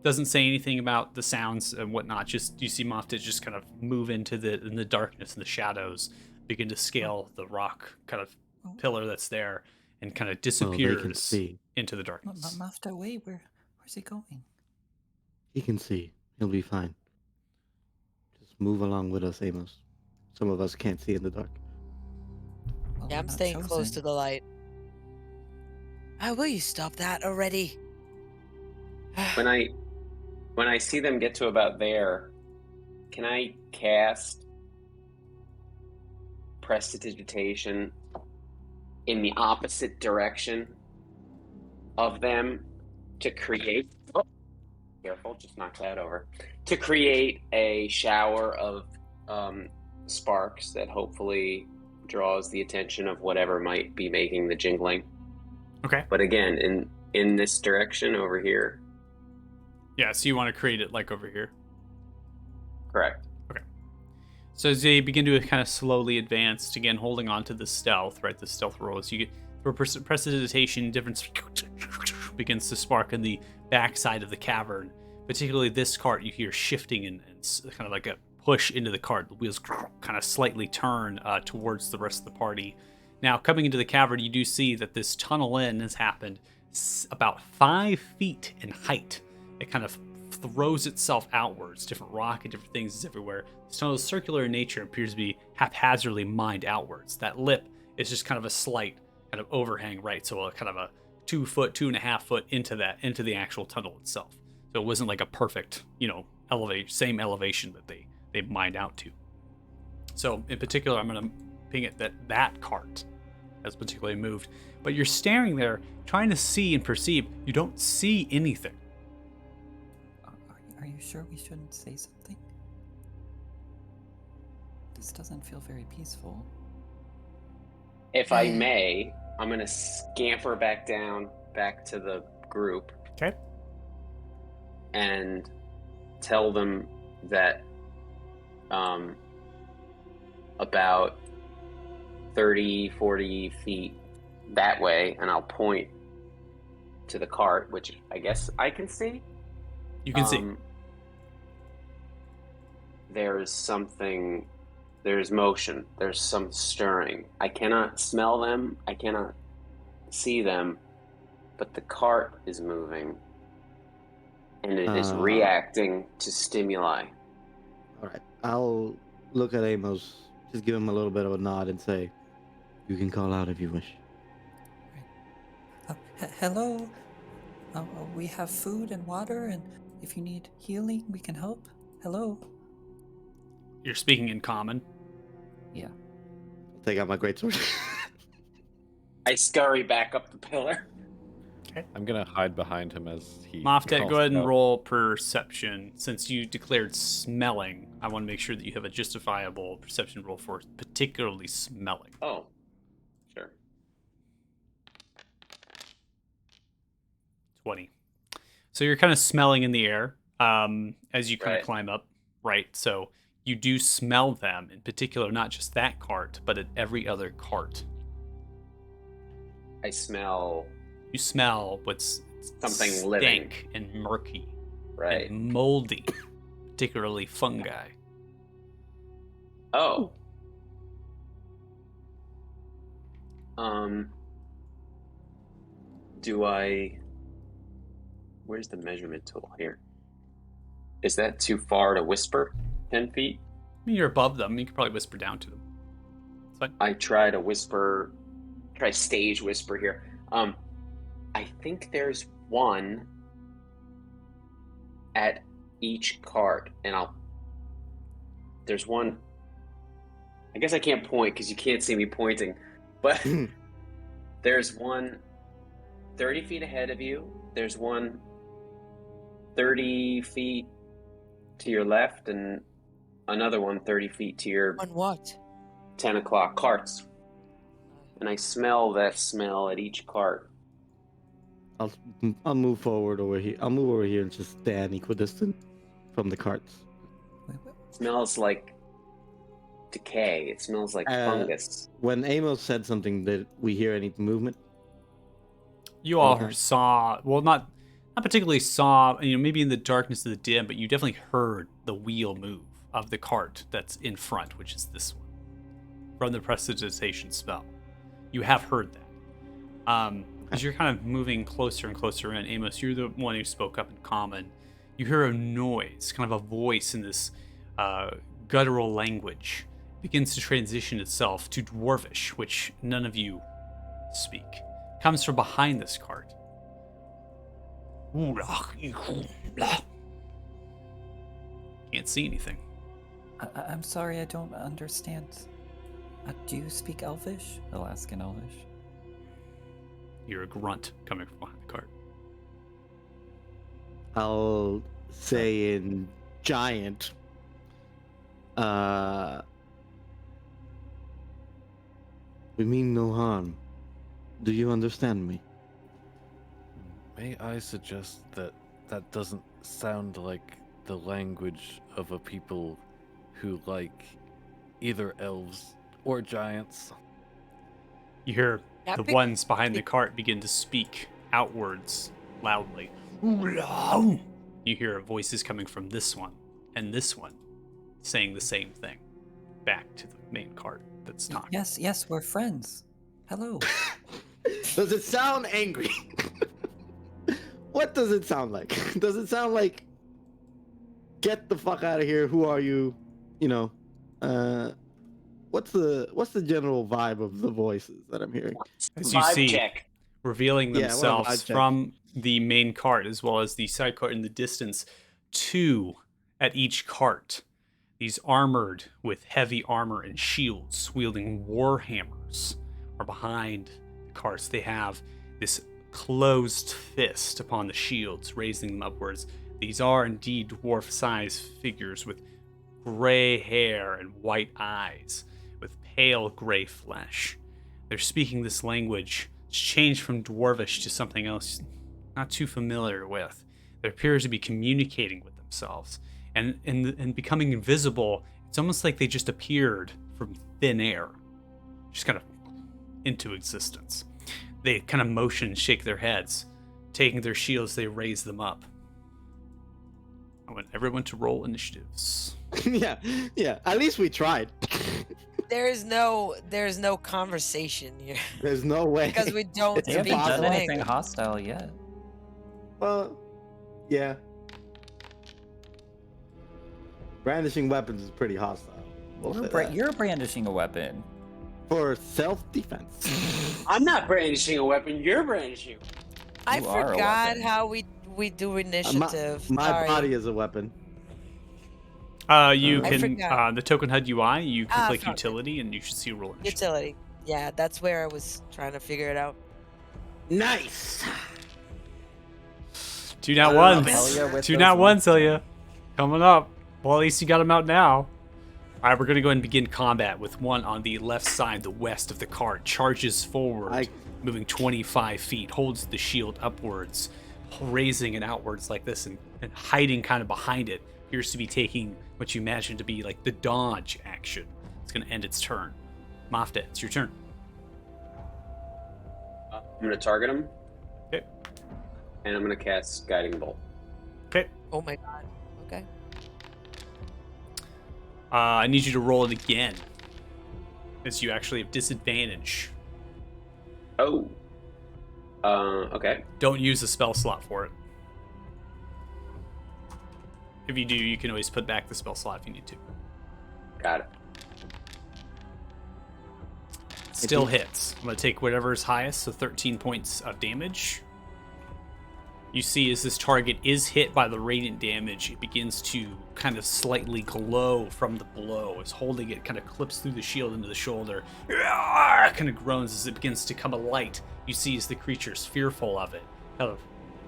B: doesn't say anything about the sounds and whatnot. Just you see Moftet just kind of move into the darkness and the shadows, begin to scale the rock kind of pillar that's there, and kind of disappears into the darkness.
C: Mafta, wait, where's he going?
A: He can see. He'll be fine. Just move along with us, Amos. Some of us can't see in the dark.
C: Well,
E: Yeah,
C: we're
E: I'm
C: not
E: staying close to
C: chosen.
E: the light. Oh, will you stop that already?
D: When I see them get to about there, can I cast prestidigitation in the opposite direction of them to create? Oh, careful, just knock that over. To create a shower of sparks that hopefully draws the attention of whatever might be making the jingling.
B: Okay.
D: But again, in this direction over here.
B: Yeah, so you want to create it like over here.
D: Correct.
B: So as they begin to kind of slowly advance, again holding on to the stealth, right? The stealth rolls. You get through prestidigitation, different begins to spark in the backside of the cavern. Particularly this cart, you hear shifting and kind of like a push into the cart. The wheels kind of slightly turn towards the rest of the party. Now, coming into the cavern, you do see that this tunnel in has happened about 5 feet in height. It kind of throws itself outwards. Different rock and different things is everywhere. This tunnel is circular in nature and appears to be haphazardly mined outwards. That lip is just kind of a slight kind of overhang, right? So a kind of a 2 foot, 2.5 foot into the actual tunnel itself. So it wasn't like a perfect, same elevation that they mined out to. So in particular, I'm going to ping it that cart has particularly moved. But you're staring there, trying to see and perceive. You don't see anything.
C: Are you sure we shouldn't say something? This doesn't feel very peaceful.
D: If I may, I'm going to scamper back to the group.
B: Okay.
D: And tell them that about 30, 40 feet that way, and I'll point to the cart, which I guess I can see.
B: You can see.
D: There's motion, there's some stirring. I cannot smell them, I cannot see them, but the cart is moving, and it is reacting to stimuli.
A: All right, I'll look at Amos, just give him a little bit of a nod and say, you can call out if you wish.
C: Hello? We have food and water, and if you need healing, we can help. Hello?
B: You're speaking in common.
C: Yeah.
A: I'll take out my greatsword.
D: I scurry back up the pillar.
F: I'm gonna hide behind him as he.
B: Moftet,
F: calls
B: go ahead and
F: out.
B: roll perception. Since you declared smelling, I want to make sure that you have a justifiable perception roll for particularly smelling.
D: Oh, sure.
B: 20. So you're kind of smelling in the air as you kind of
D: Right.
B: climb up, right? So you do smell them, in particular, not just that cart, but at every other cart.
D: I smell
B: You smell what's
D: Something living.
B: stank and murky
D: right.
B: and moldy, particularly fungi.
D: Oh. Do I... Where's the measurement tool here? Is that too far to whisper? 10 feet?
B: I mean, you're above them. You could probably whisper down to them. It's fine.
D: I try to whisper, try stage whisper here. I think there's one at each cart, and there's one. I guess I can't point because you can't see me pointing, but there's one 30 feet ahead of you. There's one 30 feet to your left, and another one 30 feet to your
E: On what?
D: 10 o'clock carts. And I smell that smell at each cart.
A: I'll move forward over here. I'll move over here and just stand equidistant from the carts.
D: It smells like decay. It smells like fungus.
A: When Amos said something, did we hear any movement?
B: You all
A: Okay.
B: saw, well, not particularly saw, maybe in the darkness of the dim, but you definitely heard the wheel move of the cart that's in front, which is this one, from the prestidigitation spell. You have heard that. As you're kind of moving closer and closer in, Amos, you're the one who spoke up in common. You hear a noise, kind of a voice in this guttural language begins to transition itself to Dwarvish, which none of you speak. It comes from behind this cart. Can't see anything.
C: I'm sorry, I don't understand. Do you speak Elvish? Alaskan Elvish.
B: You're a grunt coming from behind the cart.
A: I'll say in giant. We mean no harm. Do you understand me?
F: May I suggest that that doesn't sound like the language of a people who like either elves or giants?
B: You hear
E: That
B: the
E: big-
B: ones behind the cart begin to speak outwards loudly. You hear voices coming from this one and this one saying the same thing back to the main cart that's talking.
C: Yes, we're friends. Hello.
A: Does it sound angry? What does it sound like? Does it sound like get the fuck out of here? Who are you? You know, what's the general vibe of the voices that I'm hearing?
B: As you
D: Vibe
B: see,
D: check.
B: revealing
A: Yeah, I want a
B: themselves
A: vibe check.
B: from the main cart as well as the side cart in the distance, two at each cart. These armored with heavy armor and shields, wielding war hammers, are behind the carts. They have this closed fist upon the shields, raising them upwards. These are indeed dwarf-sized figures with gray hair and white eyes, with pale gray flesh. They're speaking this language. It's changed from Dwarvish to something else not too familiar with. There appears to be communicating with themselves. And becoming invisible, it's almost like they just appeared from thin air. Just kind of into existence. They kind of motion, shake their heads. Taking their shields, they raise them up. I want everyone to roll initiatives.
A: yeah. At least we tried.
E: There's no conversation here
A: There's no way.
E: because we don't
C: They
E: speak
C: haven't done
E: the
C: anything
E: language.
C: hostile yet.
A: Well, yeah. Brandishing weapons is pretty hostile. We'll say that.
C: You're brandishing a weapon.
A: For self-defense.
D: I'm not brandishing a weapon. You're brandishing.
E: I
C: You are a
E: forgot
C: weapon.
E: how we do initiative.
A: My
E: Sorry.
A: body is a weapon.
B: You
A: I
B: can
E: forgot.
B: the Token HUD UI. You can click
E: found it.
B: utility, and you should see roll initiative.
E: Utility. Yeah, that's where I was trying to figure it out.
A: Nice.
B: 2 not
A: I love
B: ones.
A: it.
C: Hell yeah, with
B: 2
C: those
B: not
C: ones.
B: ones, Ilya. Coming up. Well, at least you got them out now. All right, we're gonna go ahead and begin combat with one on the left side, the west of the cart. Charges forward, moving 25 feet, holds the shield upwards, raising it outwards like this, and hiding kind of behind it. Appears to be taking what you imagine to be like the dodge action. It's gonna end its turn. Mafta, it's your turn.
D: I'm gonna target him.
B: Okay.
D: And I'm gonna cast Guiding Bolt.
B: Okay.
E: Oh my god. Okay.
B: I need you to roll it again, as you actually have disadvantage.
D: Oh. Okay.
B: Don't use a spell slot for it. If you do, you can always put back the spell slot if you need to.
D: Got it.
B: Still hits. I'm going to take whatever is highest, so 13 points of damage. You see as this target is hit by the radiant damage, it begins to kind of slightly glow from the blow. As holding it kind of clips through the shield into the shoulder. Kind of groans as it begins to come alight. You see as the creature is fearful of it, kind of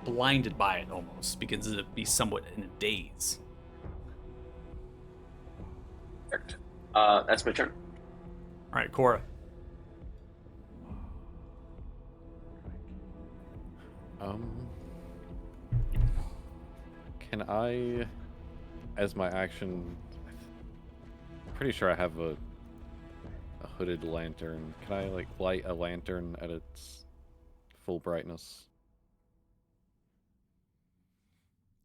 B: blinded by it almost, begins to be somewhat in a daze.
D: Perfect. That's my turn.
B: All right, Cora.
F: Can I, as my action, I'm pretty sure I have a hooded lantern. Can I like light a lantern at its full brightness?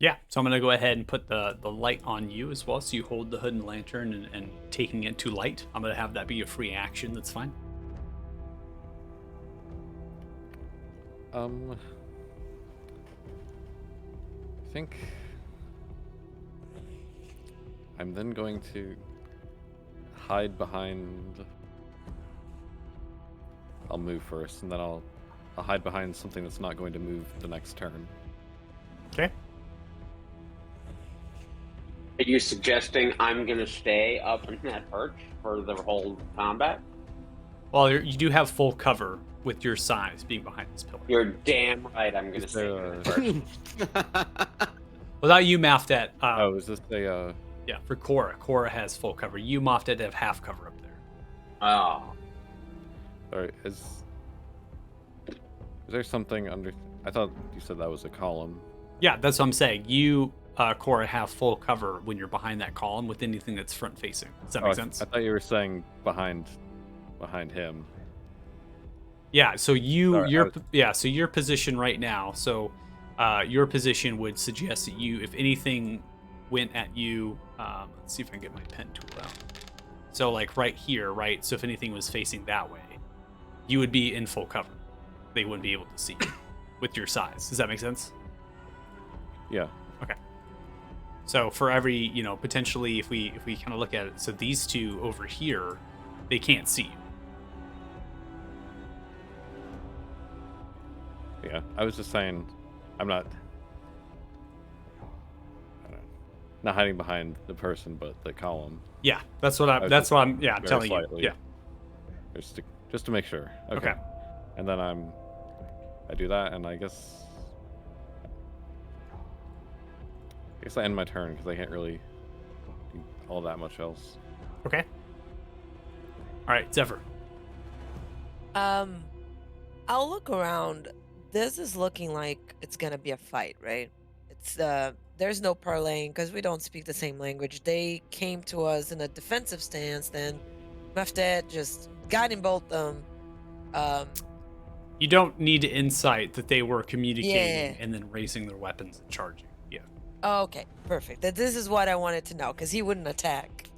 B: Yeah, so I'm going to go ahead and put the light on you as well, so you hold the hood and lantern and taking it to light. I'm going to have that be a free action, that's fine.
F: I think I'm then going to hide behind. I'll move first, and then I'll hide behind something that's not going to move the next turn.
B: Okay.
D: Are you suggesting I'm going to stay up in that perch for the whole combat?
B: Well, you do have full cover with your size being behind this pillar.
D: You're damn right I'm going to
F: Is
D: stay
F: there
D: in
F: a-
D: the perch.
B: Without you, Maftet.
F: Oh, is this a?
B: Yeah, for Cora. Cora has full cover. You, Maftet, have half cover up there.
D: Oh.
F: Sorry, is there something under? I thought you said that was a column.
B: Yeah, that's what I'm saying. You, Cora, have full cover when you're behind that column with anything that's front facing. Does that
F: Oh,
B: make sense?
F: I thought you were saying behind him.
B: Yeah. So
F: Sorry,
B: so your position right now. So, your position would suggest that you, if anything went at you, let's see if I can get my pen tool out. So like right here, right? So if anything was facing that way, you would be in full cover. They wouldn't be able to see you with your size. Does that make sense?
F: Yeah.
B: Okay. So for every, potentially if we kind of look at it, so these two over here, they can't see you.
F: Yeah. I was just saying, I'm not. I don't know, not hiding behind the person, but the column.
B: Yeah, that's what
F: I was
B: that's
F: just
B: what I'm
F: very
B: telling
F: slightly.
B: you. Yeah.
F: Just to make sure. Okay.
B: Okay.
F: And then I do that, and I guess I end my turn because I can't really do all that much else.
B: Okay. All right, Zephyr.
E: I'll look around. This is looking like it's gonna be a fight, right? It's there's no parlaying because we don't speak the same language. They came to us in a defensive stance, then Maftet just guiding bolt them.
B: You don't need to insight that they were communicating
E: Yeah.
B: and then raising their weapons and charging. Yeah.
E: Okay, perfect. This is what I wanted to know because he wouldn't attack.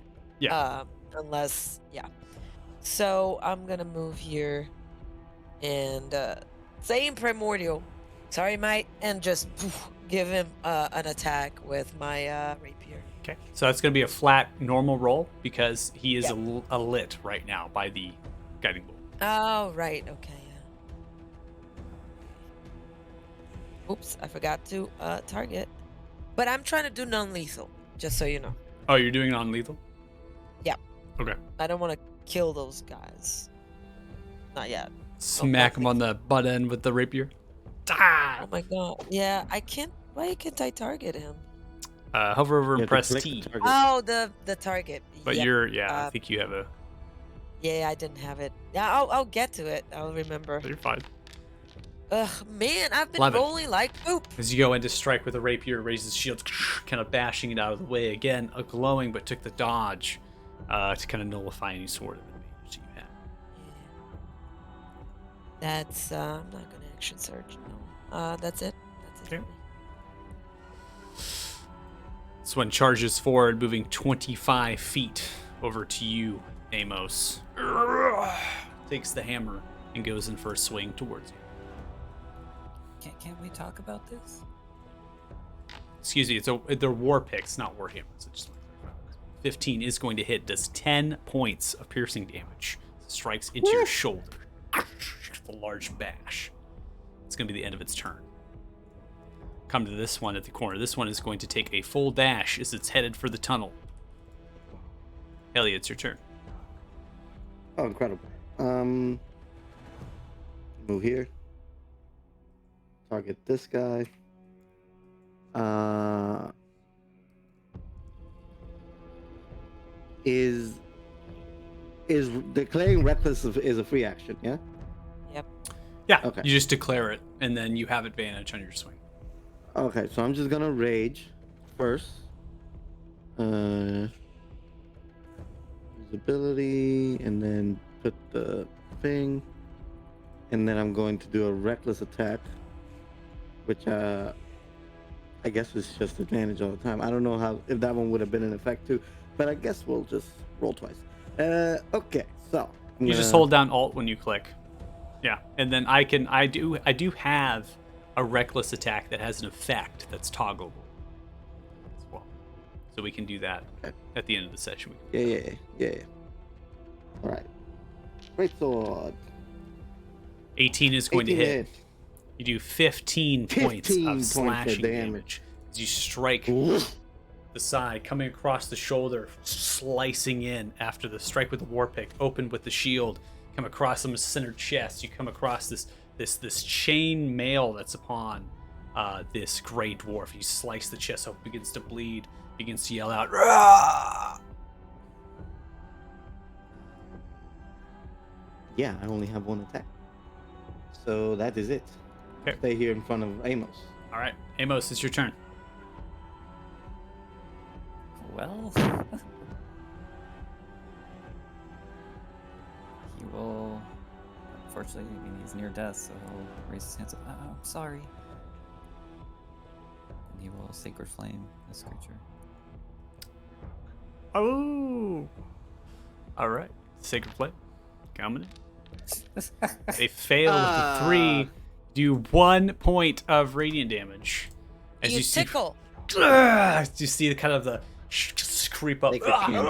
B: Yeah.
E: Unless, yeah. So I'm gonna move here and same primordial. Sorry, mate, and just give him an attack with my rapier.
B: Okay. So that's going to be a flat normal roll because he is
E: Yep.
B: a lit right now by the guiding bolt.
E: Oh, right. Okay. Yeah. Oops, I forgot to target. But I'm trying to do non-lethal, just so you know.
B: Oh, you're doing it on lethal?
E: Yep.
B: Okay.
E: I don't want to kill those guys. Not yet.
B: Smack him on the butt end with the rapier. Ah!
E: Oh my god. Yeah, I can't. Why can't I target him?
B: Hover over
A: You
B: and
A: have to
B: press
A: click the
B: T.
A: target.
E: Oh, the target.
B: But
E: Yep.
B: I think you have a.
E: Yeah, I didn't have it. Yeah, I'll get to it. I'll remember.
B: You're fine.
E: Ugh, man, I've been
B: Love it.
E: rolling like poop.
B: As you go in to strike with a rapier, raises shield, kind of bashing it out of the way. Again, a glowing, but took the dodge to kind of nullify any sort of advantage that you had.
E: That's I'm not gonna action surge. No. That's it. That's it.
B: Okay.
E: For me.
B: This one charges forward, moving 25 feet over to you, Amos. Takes the hammer and goes in for a swing towards you.
C: Can't we talk about this?
B: Excuse me, they're war picks, not war hammers. I just 15 is going to hit, does 10 points of piercing damage. Strikes into your shoulder. A large bash. It's going to be the end of its turn. Come to this one at the corner. This one is going to take a full dash as it's headed for the tunnel. Elliot, it's your turn.
A: Oh, incredible. Move here. Target this guy. Is declaring reckless is a free action? Yeah.
E: Yep.
B: Yeah,
A: Okay.
B: you just declare it, and then you have advantage on your swing.
A: Okay, so I'm just gonna rage first. Ability, and then put the thing, and then I'm going to do a reckless attack, which I guess is just advantage all the time. I don't know how if that one would have been in effect too, but I guess we'll just roll twice. Okay, so
B: You just hold down Alt when you click. Yeah, and then I do have a reckless attack that has an effect that's toggleable as well, so we can do that
A: Okay.
B: at the end of the session.
A: Yeah. All right. Great sword.
B: 18 is going to
A: 18
B: hit. You do 15 points
A: 15
B: of
A: points of
B: slashing
A: damage.
B: damage as you strike
A: Oof.
B: the side, coming across the shoulder, slicing in after the strike with the war pick, open with the shield, come across the center chest. You come across this chain mail that's upon this gray dwarf. You slice the chest open, begins to bleed, begins to yell out, "Rah!"
A: Yeah, I only have one attack. So that is it.
B: Okay.
A: Stay here in front of Amos.
B: All right, Amos, it's your turn.
C: Well, he will. Unfortunately, I mean, he's near death, so he'll raise his hands up. I'm sorry. And he will Sacred Flame this creature.
B: Oh. All right, Sacred Flame. Coming in. They fail with the 3. Do 1 point of radiant damage. As
E: You
B: you see,
E: tickle.
B: as you see the kind of the creep up.
A: Sacred Flame.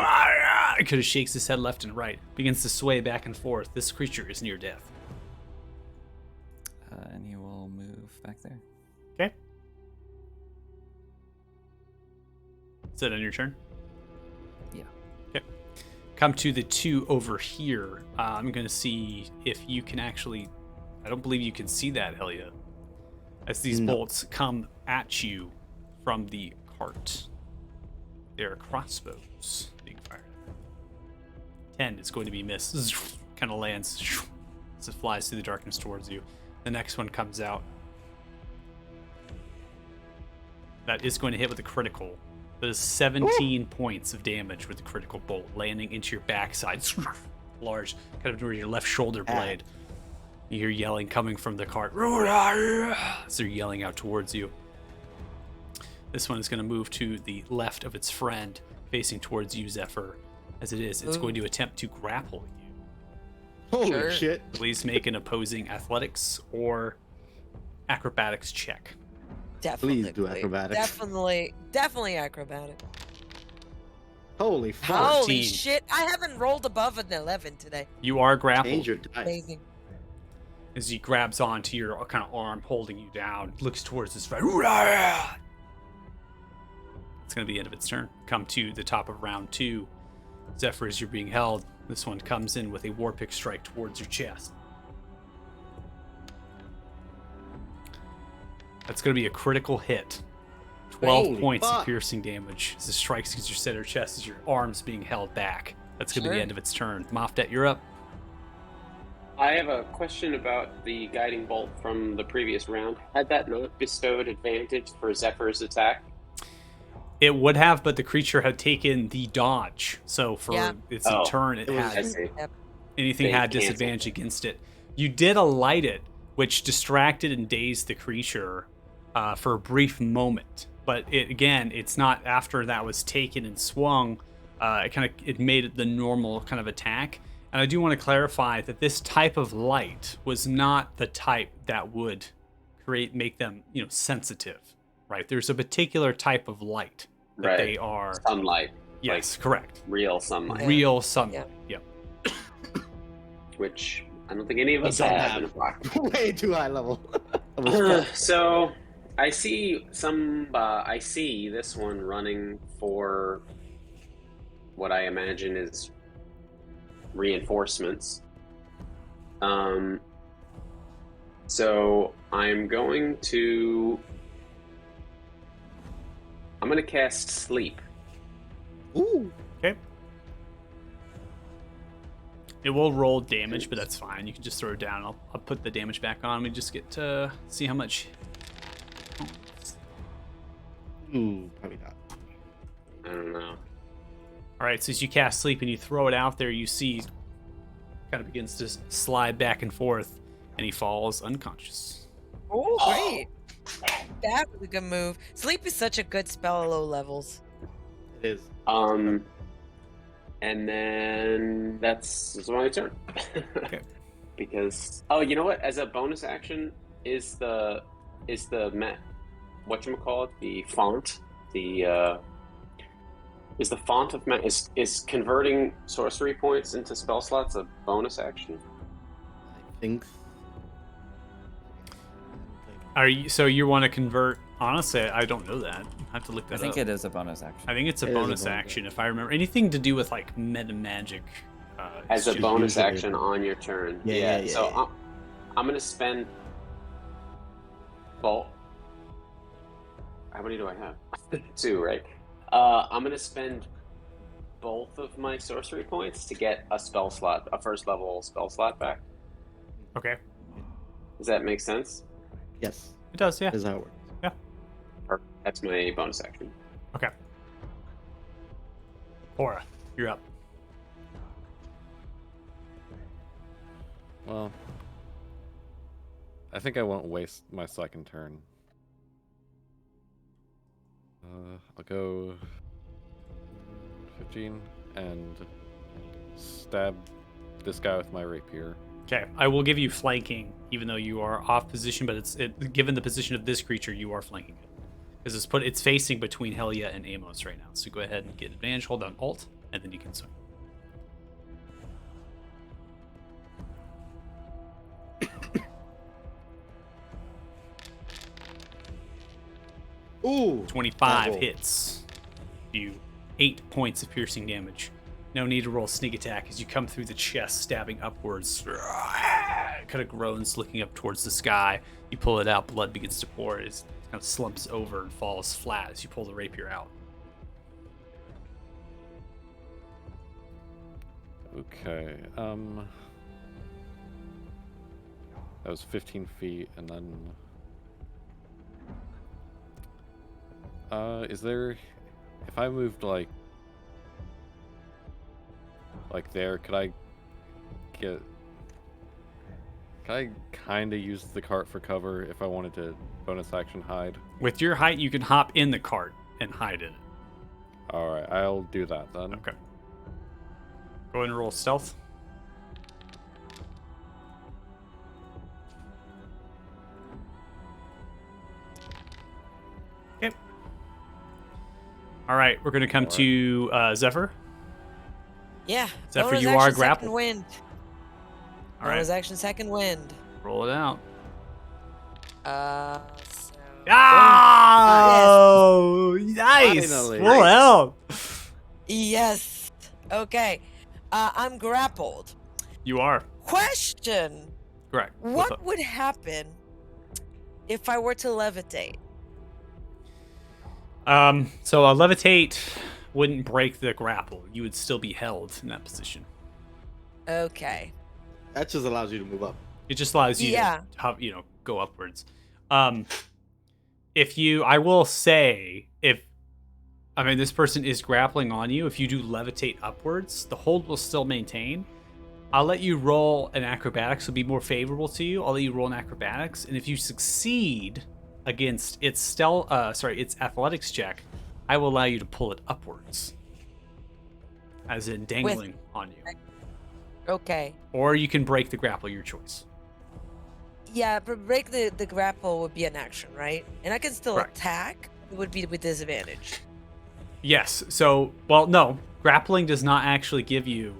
B: It kind of shakes his head left and right, begins to sway back and forth. This creature is near death.
C: And he will move back there.
B: Okay. Is that on your turn?
C: Yeah.
B: Okay. Come to the 2 over here. I'm going to see if you can actually... I don't believe you can see that, Helia. As these
A: No.
B: bolts come at you from the cart. They're crossbows being fired. 10 is going to be missed. Kind of lands as it flies through the darkness towards you. The next one comes out. That is going to hit with a critical. That is 17 points of damage with the critical bolt, landing into your backside. Large, kind of near your left shoulder blade. You hear yelling coming from the cart. As they're yelling out towards you. This one is going to move to the left of its friend, facing towards you, Zephyr. As it is, it's
E: Ooh.
B: going to attempt to grapple you.
A: Holy
E: Sure.
A: shit.
B: Please make an opposing athletics or acrobatics check.
E: Definitely.
A: Please do acrobatics.
E: Definitely acrobatic.
A: Holy fuck.
E: Holy
B: 14.
E: shit! I haven't rolled above an 11 today.
B: You are grappled.
A: Change your dice.
E: Amazing.
B: As he grabs onto your kind of arm, holding you down, looks towards his friend. It's going to be the end of its turn. Come to the top of round 2. Zephyr, as you're being held, this one comes in with a war pick strike towards your chest. That's going to be a critical hit. 12
A: Holy
B: points of
A: fuck.
B: piercing damage as it strikes against your center chest as your arm's being held back. That's going to be the
E: Sure.
B: end of its turn. Moftet, you're up.
D: I have a question about the guiding bolt from the previous round. Had that not bestowed advantage for Zephyr's attack?
B: It would have, but the creature had taken the dodge. So for
E: Yeah.
B: its
D: Oh,
B: turn, it
A: it was-
D: I
B: had
D: see.
B: anything
D: They
B: had
D: canceled.
B: disadvantage against it. You did alight it, which distracted and dazed the creature for a brief moment. But it's not after that was taken and swung. It made it the normal kind of attack. And I do want to clarify that this type of light was not the type that would make them, sensitive, right? There's a particular type of light that
D: Right.
B: they are.
D: Sunlight.
B: Yes, correct.
D: Real sunlight.
B: Real sunlight. Yep.
D: Which I don't think any of
A: I
D: us
A: don't
D: have
A: have.
D: in a block.
A: Way too high level. of a spell.
D: So I see I see this one running for what I imagine is reinforcements. So I'm going to cast Sleep.
A: Ooh.
B: Okay. It will roll damage, but that's fine. You can just throw it down. I'll put the damage back on. We just get to see how much.
A: Ooh, probably not.
D: I don't know.
B: All right, so as you cast Sleep and you throw it out there, you see kind of begins to slide back and forth, and he falls unconscious.
E: Oh, great. That was a good move. Sleep is such a good spell at low levels.
A: It is.
D: And then that's my turn.
B: Okay.
D: Because you know what? As a bonus action, is the whatchamacallit, the font, the Is the font of is converting sorcery points into spell slots a bonus action?
A: I think.
B: Are you so you want to convert? Honestly, I don't know that. I have to look that
C: I think
B: up.
C: it is a bonus action.
B: I think it's a
A: It is a
B: bonus
A: bonus
B: action if I remember. Anything to do with like meta magic.
D: As a
B: it's
D: bonus
A: usually-
D: action on your turn.
A: Yeah.
D: So I'm gonna spend bolt. How many do I have? 2, right? I'm gonna spend both of my sorcery points to get a spell slot, a first level spell slot back.
B: Okay,
D: Does that make sense?
A: Yes,
B: it does. Yeah.
A: that's how it works.
D: Or that's my bonus action.
B: Okay. Aura, you're up.
F: Well, I think I won't waste my second turn. I'll go 15 and stab this guy with my rapier.
B: Okay, I will give you flanking, even though you are off position. But given the position of this creature, you are flanking it because it's facing between Helia and Amos right now. So go ahead and get advantage. Hold down Alt, and then you can swing.
A: Ooh,
B: 25
A: roll.
B: hits. You 8 points of piercing damage. No need to roll sneak attack as you come through the chest, stabbing upwards. It kind of groans, looking up towards the sky. You pull it out, blood begins to pour. It kind of slumps over and falls flat as you pull the rapier out.
F: Okay, that was 15 feet, and then is there, if I moved like there, could I kind of use the cart for cover if I wanted to bonus action hide?
B: With your height, you can hop in the cart and hide in it.
F: All right, I'll do that then.
B: Okay. Go ahead and roll stealth. Okay. All right, we're going to come to Zephyr.
E: Yeah.
B: Zephyr,
E: bonus
B: you
E: action,
B: are
E: second
B: grappled.
E: wind.
B: All right,
E: Bonus action, second wind.
B: roll it out.
E: So...
B: Oh, nice.
A: Finally.
B: Roll
A: Nice.
B: out.
E: Yes. Okay. I'm grappled.
B: You are.
E: Question.
B: Correct. What's
E: What
B: up?
E: would happen if I were to levitate?
B: So a levitate wouldn't break the grapple. You would still be held in that position.
E: Okay.
A: That just allows you to move up.
B: It just allows you
E: Yeah.
B: to go upwards. I will say, this person is grappling on you. If you do levitate upwards, the hold will still maintain. I'll let you roll an acrobatics, will be more favorable to you. I'll let you roll an acrobatics, and if you succeed against its its athletics check, I will allow you to pull it upwards, as in dangling on you.
E: Okay.
B: Or you can break the grapple, your choice.
E: Yeah, but break the grapple would be an action, right? And I can still
B: Correct.
E: attack. It would be with disadvantage.
B: Yes. So, well, no. Grappling does not actually give you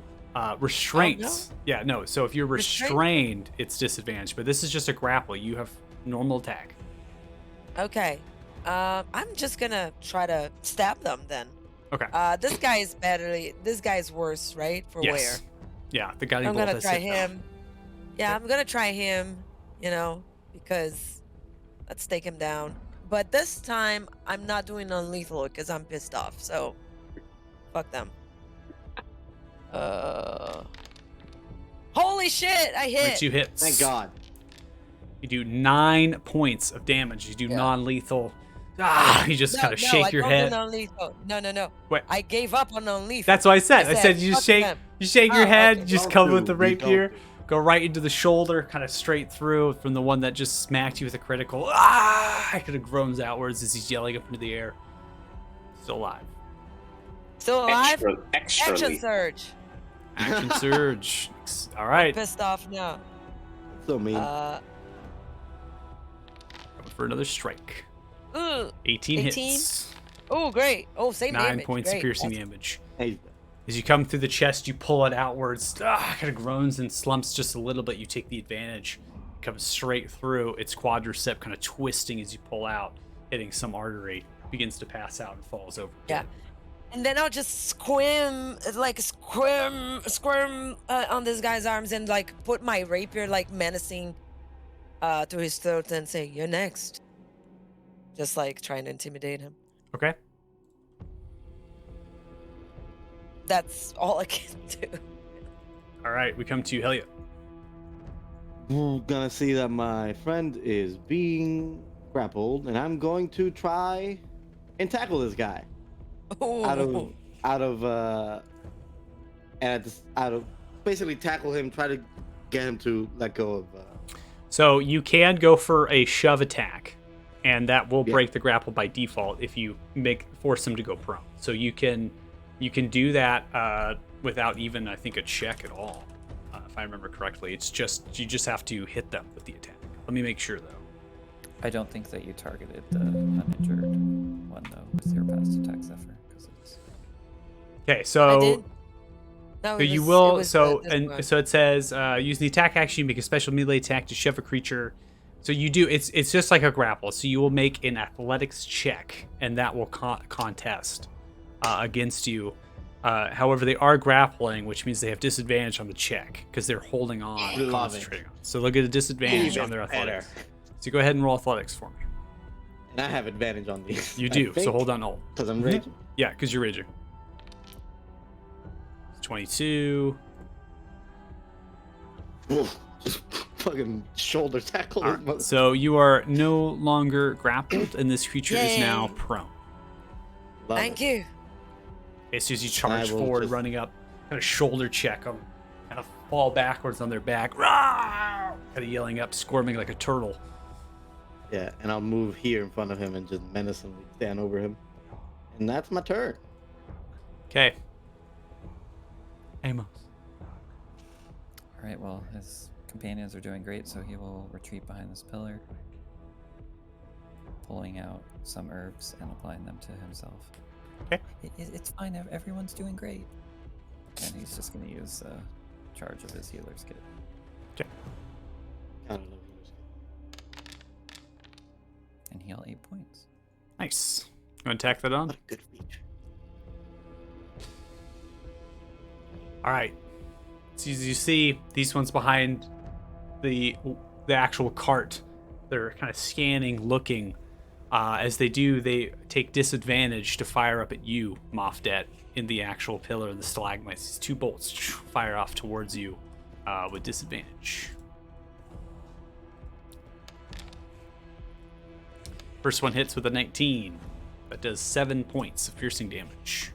B: restraints. Yeah, no. So if you're
E: Restraint?
B: restrained, it's disadvantage. But this is just a grapple. You have normal attack.
E: Okay. I'm just gonna try to stab them then.
B: Okay.
E: This guy is badly. This guy's worse, right? For
B: yes.
E: where?
B: Yeah, the guy
E: I'm
B: bolt
E: gonna
B: has
E: try
B: hit.
E: him. Yeah, I'm gonna try him. Because let's take him down. But this time I'm not doing non-lethal because I'm pissed off. So, fuck them. Holy shit! I hit.
B: Makes you hits.
A: Thank God.
B: You do 9 points of damage. You do
E: Yeah.
B: non-lethal. You just kind of
E: No,
B: shake
E: I
B: your
E: don't do
B: head.
E: non-lethal. No.
B: Wait.
E: I gave up on non-lethal.
B: That's what I said.
E: I
B: I
E: said,
B: said you just
E: fuck
B: shake.
E: them.
B: You shake your
E: Oh,
B: head.
E: okay.
B: Just
A: Don't
B: come with
A: do,
B: the
A: you don't
B: rapier.
A: do.
B: Go right into the shoulder, kind of straight through from the one that just smacked you with a critical. Kind of groans outwards as he's yelling up into the air. Still alive.
E: Still alive?
D: Extra.
E: Action surge.
B: Action surge. All right.
E: Pissed off now.
A: So mean.
B: Going for another strike.
E: Ooh,
B: 18
E: 18?
B: hits.
E: Oh, great. Oh, same
B: 9
E: damage.
B: points of
E: Great.
B: piercing
E: That's-
B: damage.
A: Hey,
B: As you come through the chest, you pull it outwards. Kind of groans and slumps just a little bit. You take the advantage. It comes straight through. Its quadricep kind of twisting as you pull out, hitting some artery. Begins to pass out and falls over.
E: Yeah. And then I'll just squirm on this guy's arms and like put my rapier like menacing to his throat and say, "You're next." Just like trying to intimidate him.
B: Okay.
E: That's all I can do.
B: All right. We come to you, Helia.
A: we're gonna see that my friend is being grappled, and I'm going to try and tackle this guy out of basically tackle him, try to get him to let go of.
B: So you can go for a shove attack, and that will
A: Yeah.
B: break the grapple by default if you force him to go prone. So you can do that without even, I think, a check at all, if I remember correctly. It's just you just have to hit them with the attack. Let me make sure though.
C: I don't think that you targeted the uninjured one though with your past attack, Zephyr, because it's
B: Okay,
E: I
B: so
E: did. No,
B: So
E: it
B: you
E: was-
B: will.
E: it was
B: So
E: this
B: and
E: one.
B: so it says use the attack action. You make a special melee attack to shove a creature. So you do. It's just like a grapple. So you will make an athletics check, and that will contest against you. However, they are grappling, which means they have disadvantage on the check because they're holding on,
A: Love it.
B: concentrating on. So they'll get a disadvantage on their athletics. So go ahead and roll athletics for me.
A: And I have advantage on these.
B: You do. So hold on, hold.
A: Because I'm raging.
B: Yeah, because you're raging. 22.
A: Oof, just fucking shoulder tackle.
B: All
A: this
B: right,
A: mother-
B: so you are no longer grappled, and this creature is now
E: Yay.
B: prone.
A: Love
E: Thank
A: it.
E: you.
B: As soon as you charge
A: I will
B: forward,
A: just-
B: running up, kind of shoulder check them, kind of fall backwards on their back, Rawr! Kind of yelling up, squirming like a turtle.
A: Yeah, and I'll move here in front of him and just menacingly stand over him. And that's my turn.
B: Okay. Amos.
C: all right. Well, his companions are doing great, so he will retreat behind this pillar, pulling out some herbs and applying them to himself.
B: Okay.
C: It's fine. Everyone's doing great. And he's just going to use charge of his healer's kit.
A: I don't know who this is.
C: And heal 8 points.
B: Nice. You want to tack that on?
A: What a good feature.
B: All right. So as you see, these ones behind the actual cart, they're kind of scanning, looking. As they do, they take disadvantage to fire up at you, Mofdet, in the actual pillar and the stalagmites. These 2 bolts fire off towards you with disadvantage. First one hits with a 19. That does 7 points of piercing damage.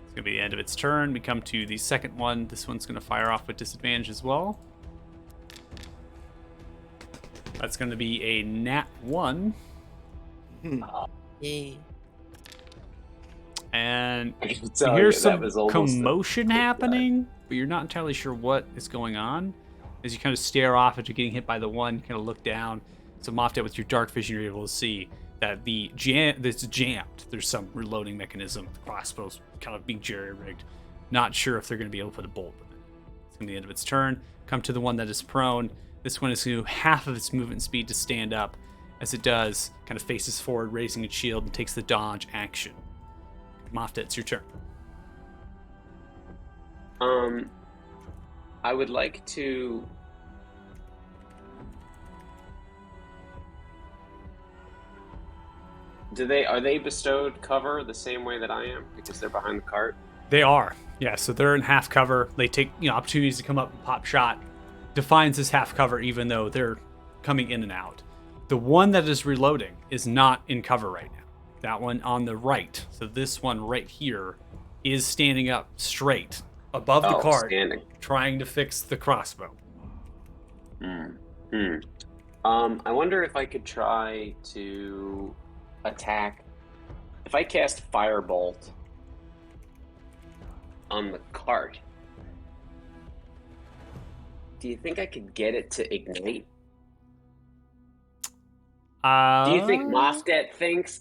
B: It's going to be the end of its turn. We come to the second one. This one's going to fire off with disadvantage as well. That's going to be a nat 1.
E: Yay.
B: And
D: I can
B: you
D: tell
B: hear
D: you,
B: some
D: that was almost a
B: commotion
D: big guy.
B: happening, but you're not entirely sure what is going on. As you kind of stare off after getting hit by the one, kind of look down. So Mofdet, with your dark vision, you're able to see that it's jammed. There's some reloading mechanism. The crossbow's kind of being jerry-rigged. Not sure if they're going to be able to put a bolt in it. It's going to be the end of its turn. Come to the one that is prone. This one is going to half of its movement speed to stand up. As it does, kind of faces forward, raising its shield, and takes the dodge action. Mofdet, it's your turn.
D: I would like to. Are they bestowed cover the same way that I am because they're behind the cart?
B: They are. Yeah, so they're in half cover. They take opportunities to come up and pop shot. Defines as half cover even though they're coming in and out. The one that is reloading is not in cover right now. That one on the right. So this one right here is standing up straight above the cart,
D: Standing.
B: trying to fix the crossbow.
D: I wonder if I could try to attack. If I cast Firebolt on the cart, do you think I could get it to ignite? Do you think Mofdet thinks?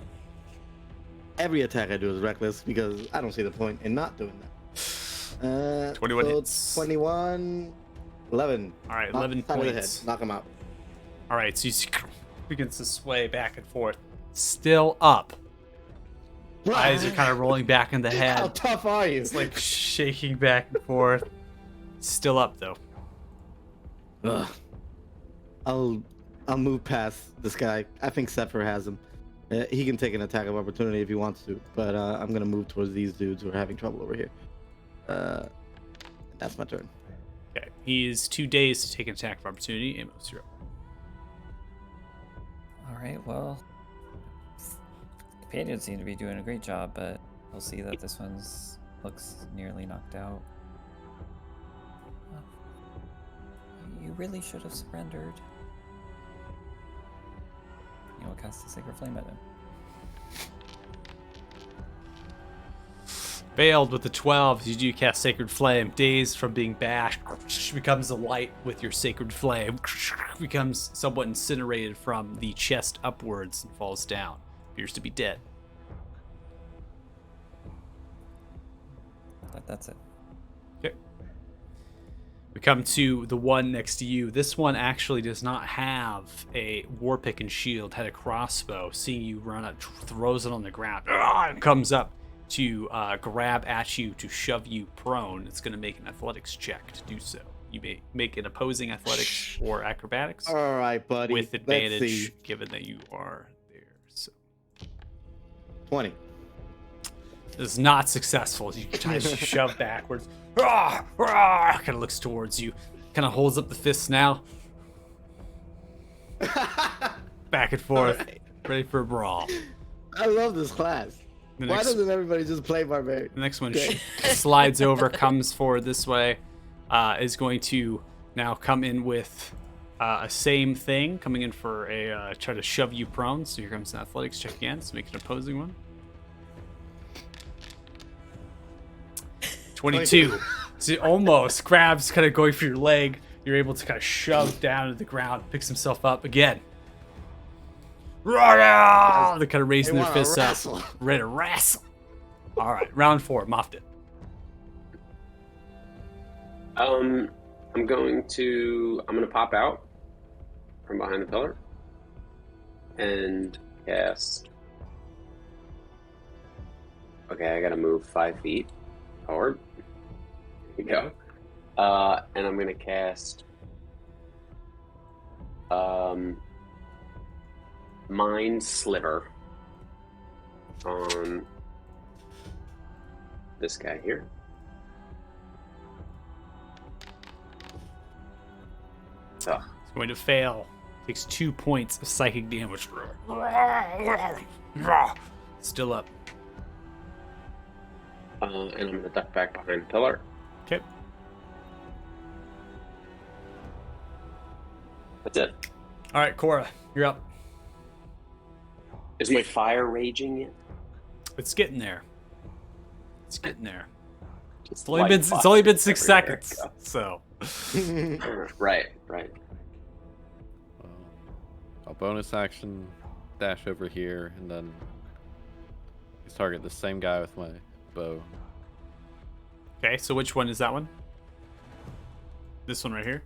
A: every attack I do is reckless because I don't see the point in not doing that.
B: 21
A: so
B: hits.
A: 21, 11.
B: All right,
A: Knock
B: 11
A: side of the
B: points.
A: head. Knock him out.
B: All right, so you see, begins to sway back and forth. Still up. Eyes are kind of rolling back in the
A: How
B: head.
A: tough are you?
B: It's like shaking back and forth. Still up though.
A: Ugh. I'll move past this guy. I think Sepher has him. He can take an attack of opportunity if he wants to, but I'm gonna move towards these dudes who are having trouble over here. That's my turn.
B: Okay, he is 2 days to take an attack of opportunity. Amos, you're up.
C: All right, well, companions seem to be doing a great job, but we'll see that this one's looks nearly knocked out. You really should have surrendered. You will cast a Sacred Flame at him.
B: Failed with the 12 as you do cast Sacred Flame. Dazed from being bashed, becomes a light with your Sacred Flame. Becomes somewhat incinerated from the chest upwards and falls down. Appears to be dead.
C: That's it.
B: Okay. We come to the one next to you. This one actually does not have a war pick and shield, had a crossbow. Seeing you run up, throws it on the ground, and comes up to grab at you to shove you prone. It's going to make an athletics check to do so. You may make an opposing athletics or acrobatics
A: All right, buddy.
B: with
A: Let's
B: advantage,
A: see.
B: given that you are there. So
A: 20.
B: this is not successful. You kind of shove backwards. Kind of looks towards you. Kind of holds up the fists now. Back and forth.
A: Alright.
B: Ready for a brawl.
A: I love this class.
B: The
A: Why
B: next,
A: doesn't everybody just play barbarian?
B: the next one
A: Okay.
B: slides over, comes forward this way. Is going to now come in with a same thing. Coming in for a try to shove you prone. So here comes an athletics check again. So make an opposing one. 22. So it almost grabs, kind of going for your leg. You're able to kind of shove down to the ground, picks himself up again. They're kind of raising
A: They
B: their
A: wanna
B: fists
A: wrestle.
B: up. Ready to wrestle. All right, round 4, Moffed it.
D: I'm going to pop out from behind the pillar and cast. Okay, I gotta move 5 feet forward. Here we go. And I'm gonna cast Mind Sliver on this guy here. Oh,
B: It's going to fail. Takes 2 points of psychic damage. Still up.
D: and I'm gonna duck back behind the pillar.
B: Okay.
D: That's it.
B: All right, Cora, you're up.
D: Is my fire raging yet?
B: It's getting there. It's getting there.
D: Just
B: It's only
D: light
B: been
D: fires
B: 6
D: everywhere I
B: seconds.
D: go.
B: So
D: Right.
F: I'll bonus action, dash over here, and then target the same guy with my bow.
B: okay, so which one is that one? This one right here.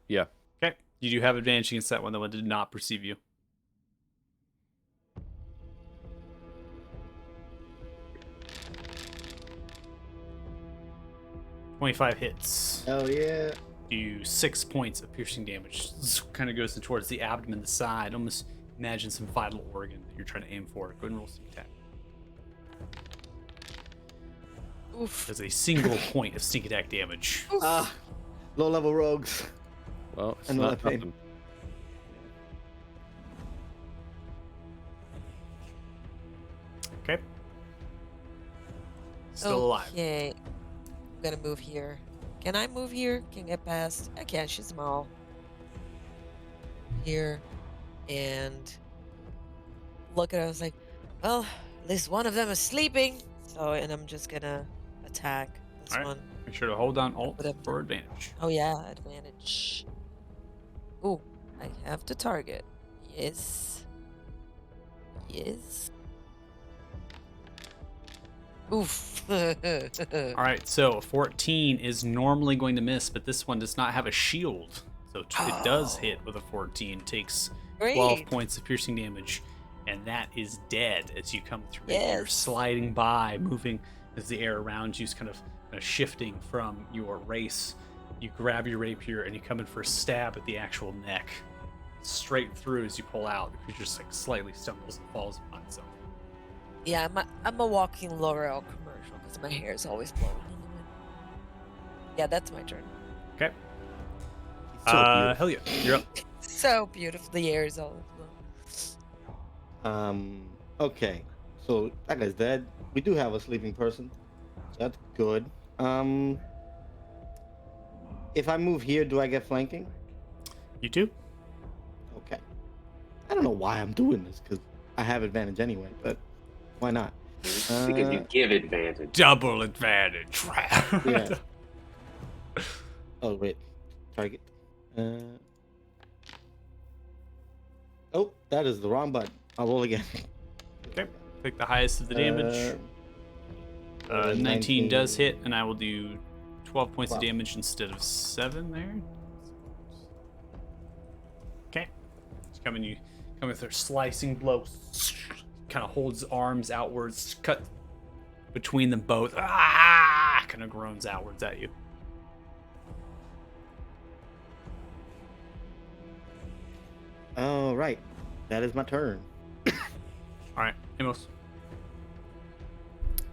F: Yeah.
B: Okay, you do have advantage against that one. The one did not perceive you. $25 hits.
A: Oh yeah.
B: Do 6 points of piercing damage. Kind of goes in towards the abdomen, the side. Almost imagine some vital organ that you're trying to aim for. Go ahead and roll some attack.
E: Oof.
B: There's a single point of sneak attack damage.
A: Ah, low level rogues.
F: Well, it's
A: And
F: not
A: let pain.
F: nothing.
B: Okay. Still alive.
E: Okay. I'm gonna move here. Can I move here? Can get past? I can. She's small. Here. And look at her. I was like, well, at least one of them is sleeping. So, and I'm just gonna attack this
B: Alright.
E: one.
B: Make sure to hold down Alt
E: Whatever.
B: for advantage.
E: Oh, yeah, advantage. Oh, I have to target. Yes. Yes. Oof.
B: All right, so 14 is normally going to miss, but this one does not have a shield. So it does hit with a 14, takes 12
E: Great.
B: points of piercing damage, and that is dead as you come through. You're
E: Yes.
B: sliding by, moving as the air around you is kind of shifting from your race. You grab your rapier and you come in for a stab at the actual neck. Straight through as you pull out. The creature just like slightly stumbles and falls upon itself.
E: Yeah, I'm a walking L'Oreal commercial because my hair is always blowing in the wind. Yeah, that's my turn.
B: Okay.
A: So beautiful.
B: Hell yeah. You're up.
E: So beautiful. The air is always blowing.
A: Okay. So that guy's dead. We do have a sleeping person. So that's good. If I move here, do I get flanking?
B: You too?
A: Okay. I don't know why I'm doing this, because I have advantage anyway, but why not?
D: Because you give advantage.
B: Double advantage.
A: Yeah. Oh, wait. Target. Oh, that is the wrong button. I'll roll again.
B: Okay. Take the highest of the damage. 19 does hit, and I will do 12 points of
A: 12.
B: damage instead of 7 there. Okay. Just come with her slicing blow. Kind of holds arms outwards, cut between them both. Ah! Kind of groans outwards at you.
A: All right. That is my turn.
B: All right, Amos.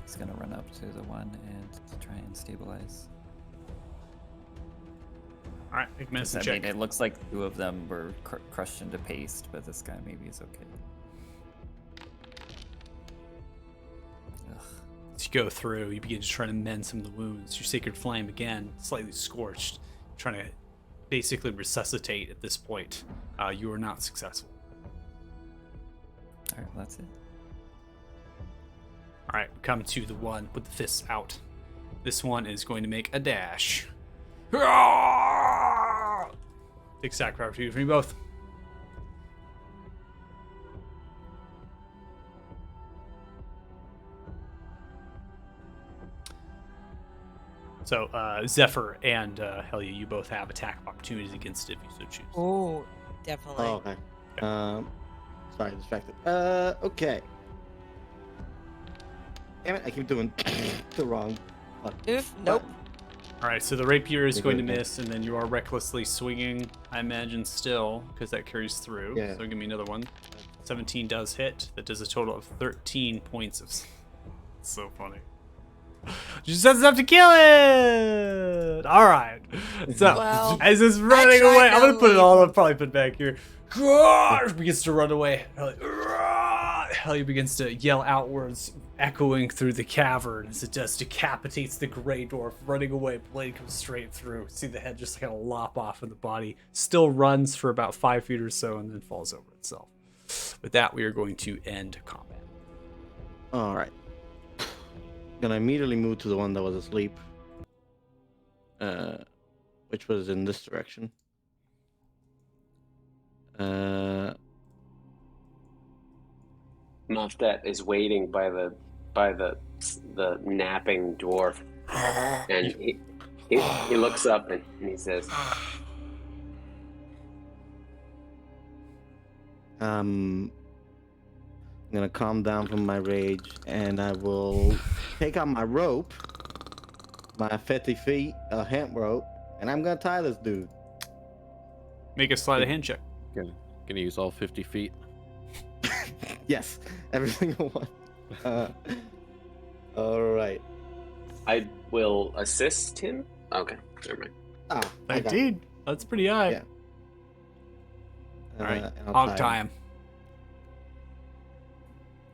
C: He's gonna run up to the one and try and stabilize.
B: All right, make a medicine
C: I
B: check.
C: mean, it looks like two of them were crushed into paste, but this guy maybe is okay. Ugh.
B: As you go through, you begin to try to mend some of the wounds. Your sacred flame, again, slightly scorched, trying to basically resuscitate at this point. You are not successful.
C: All right, well, that's it.
B: All right, we come to the one with the fists out. This one is going to make a dash. Big sack for opportunity for you both. So, Zephyr and Helia, you both have attack opportunities against it if you so choose.
E: Oh, definitely.
A: Oh, okay. Sorry, distracted. Okay. Damn it, I keep doing the wrong button.
E: Oof, nope.
B: All right, so the rapier is
A: You're
B: going to
A: good,
B: miss, and then you are recklessly swinging, I imagine, still, because that carries through.
A: Yeah.
B: So give me another one. 17 does hit. That does a total of 13 points of... So funny. Just doesn't have to kill it! All right. So,
E: Well,
B: as it's running
E: tried
B: away, I'm going to
E: to
B: put it
E: leave
B: all,
E: him.
B: I'll probably put it back here. Gosh, begins to run away. Helia begins to yell outwards, echoing through the cavern as it does decapitates the gray dwarf, running away. Blade comes straight through. See the head just kind of lop off, and the body still runs for about 5 feet or so and then falls over itself. With that, we are going to end combat.
A: All right. Gonna immediately move to the one that was asleep, which was in this direction.
D: Moftet is waiting by the napping dwarf, and he looks up and he says,
A: I'm gonna calm down from my rage, and I will take out my rope, my 50 feet hemp rope, and I'm gonna tie this dude.
B: Make a sleight of hand check.
F: Gonna use all 50 feet.
A: Yes, every single one. All right.
D: "I will assist him." Okay, never mind.
A: Ah, I got it.
B: Indeed. That's pretty high.
A: Yeah.
B: All right.
A: and I'll
B: Hog
A: tie him.
B: time.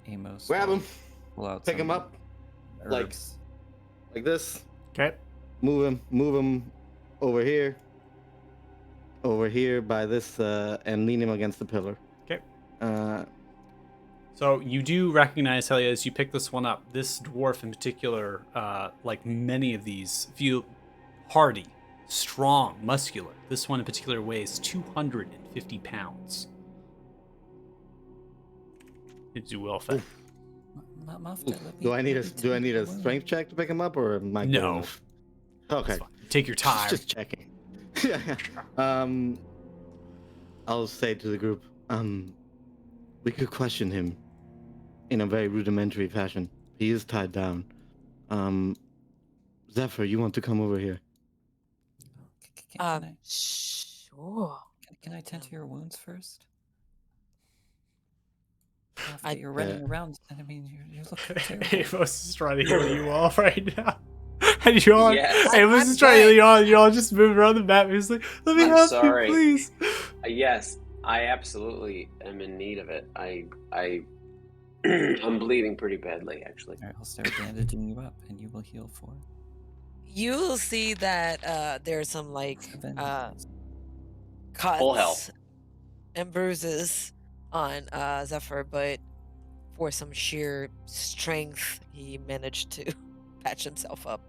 C: Amos.
A: Grab
C: will
A: him,
C: pull out
A: pick him
C: some
A: up like-
C: herbs.
A: like this.
B: Okay.
A: Move him over here by this, and lean him against the pillar.
B: Okay.
A: Uh,
B: So you do recognize, Helia, as you pick this one up, this dwarf in particular, like many of these, feel hardy, strong, muscular. This one in particular weighs 250 pounds. It's well fed.
C: Mafta, let me.
A: Do I need
C: let
A: a
C: me
A: do I
C: tend
A: need
C: to
A: a
C: the
A: strength
C: wound.
A: check to pick him up, or am I good
B: No.
A: enough? Okay.
B: It's fine. Take your time.
A: Just checking. Yeah. I'll say to the group, we could question him in a very rudimentary fashion. He is tied down. Zephyr, you want to come over here?
E: Sure.
C: Can I tend to your wounds first?
E: I-
C: You're running around, and I mean, you're looking terrible.
B: Amos is trying to heal you all right now. And you all,
D: Yes.
B: Amos
E: I'm
B: is trying to heal
E: good.
B: you all, and you all just move around the map. He's like, let me
D: I'm
B: help
D: sorry.
B: you, please.
D: Yes, I absolutely am in need of it. I'm bleeding pretty badly, actually.
C: All right, I'll start bandaging you up, and you will heal for
E: You'll see that there's some like
C: 7
D: Full
E: cuts
D: health.
E: and bruises on Zephyr, but for some sheer strength, he managed to patch himself up.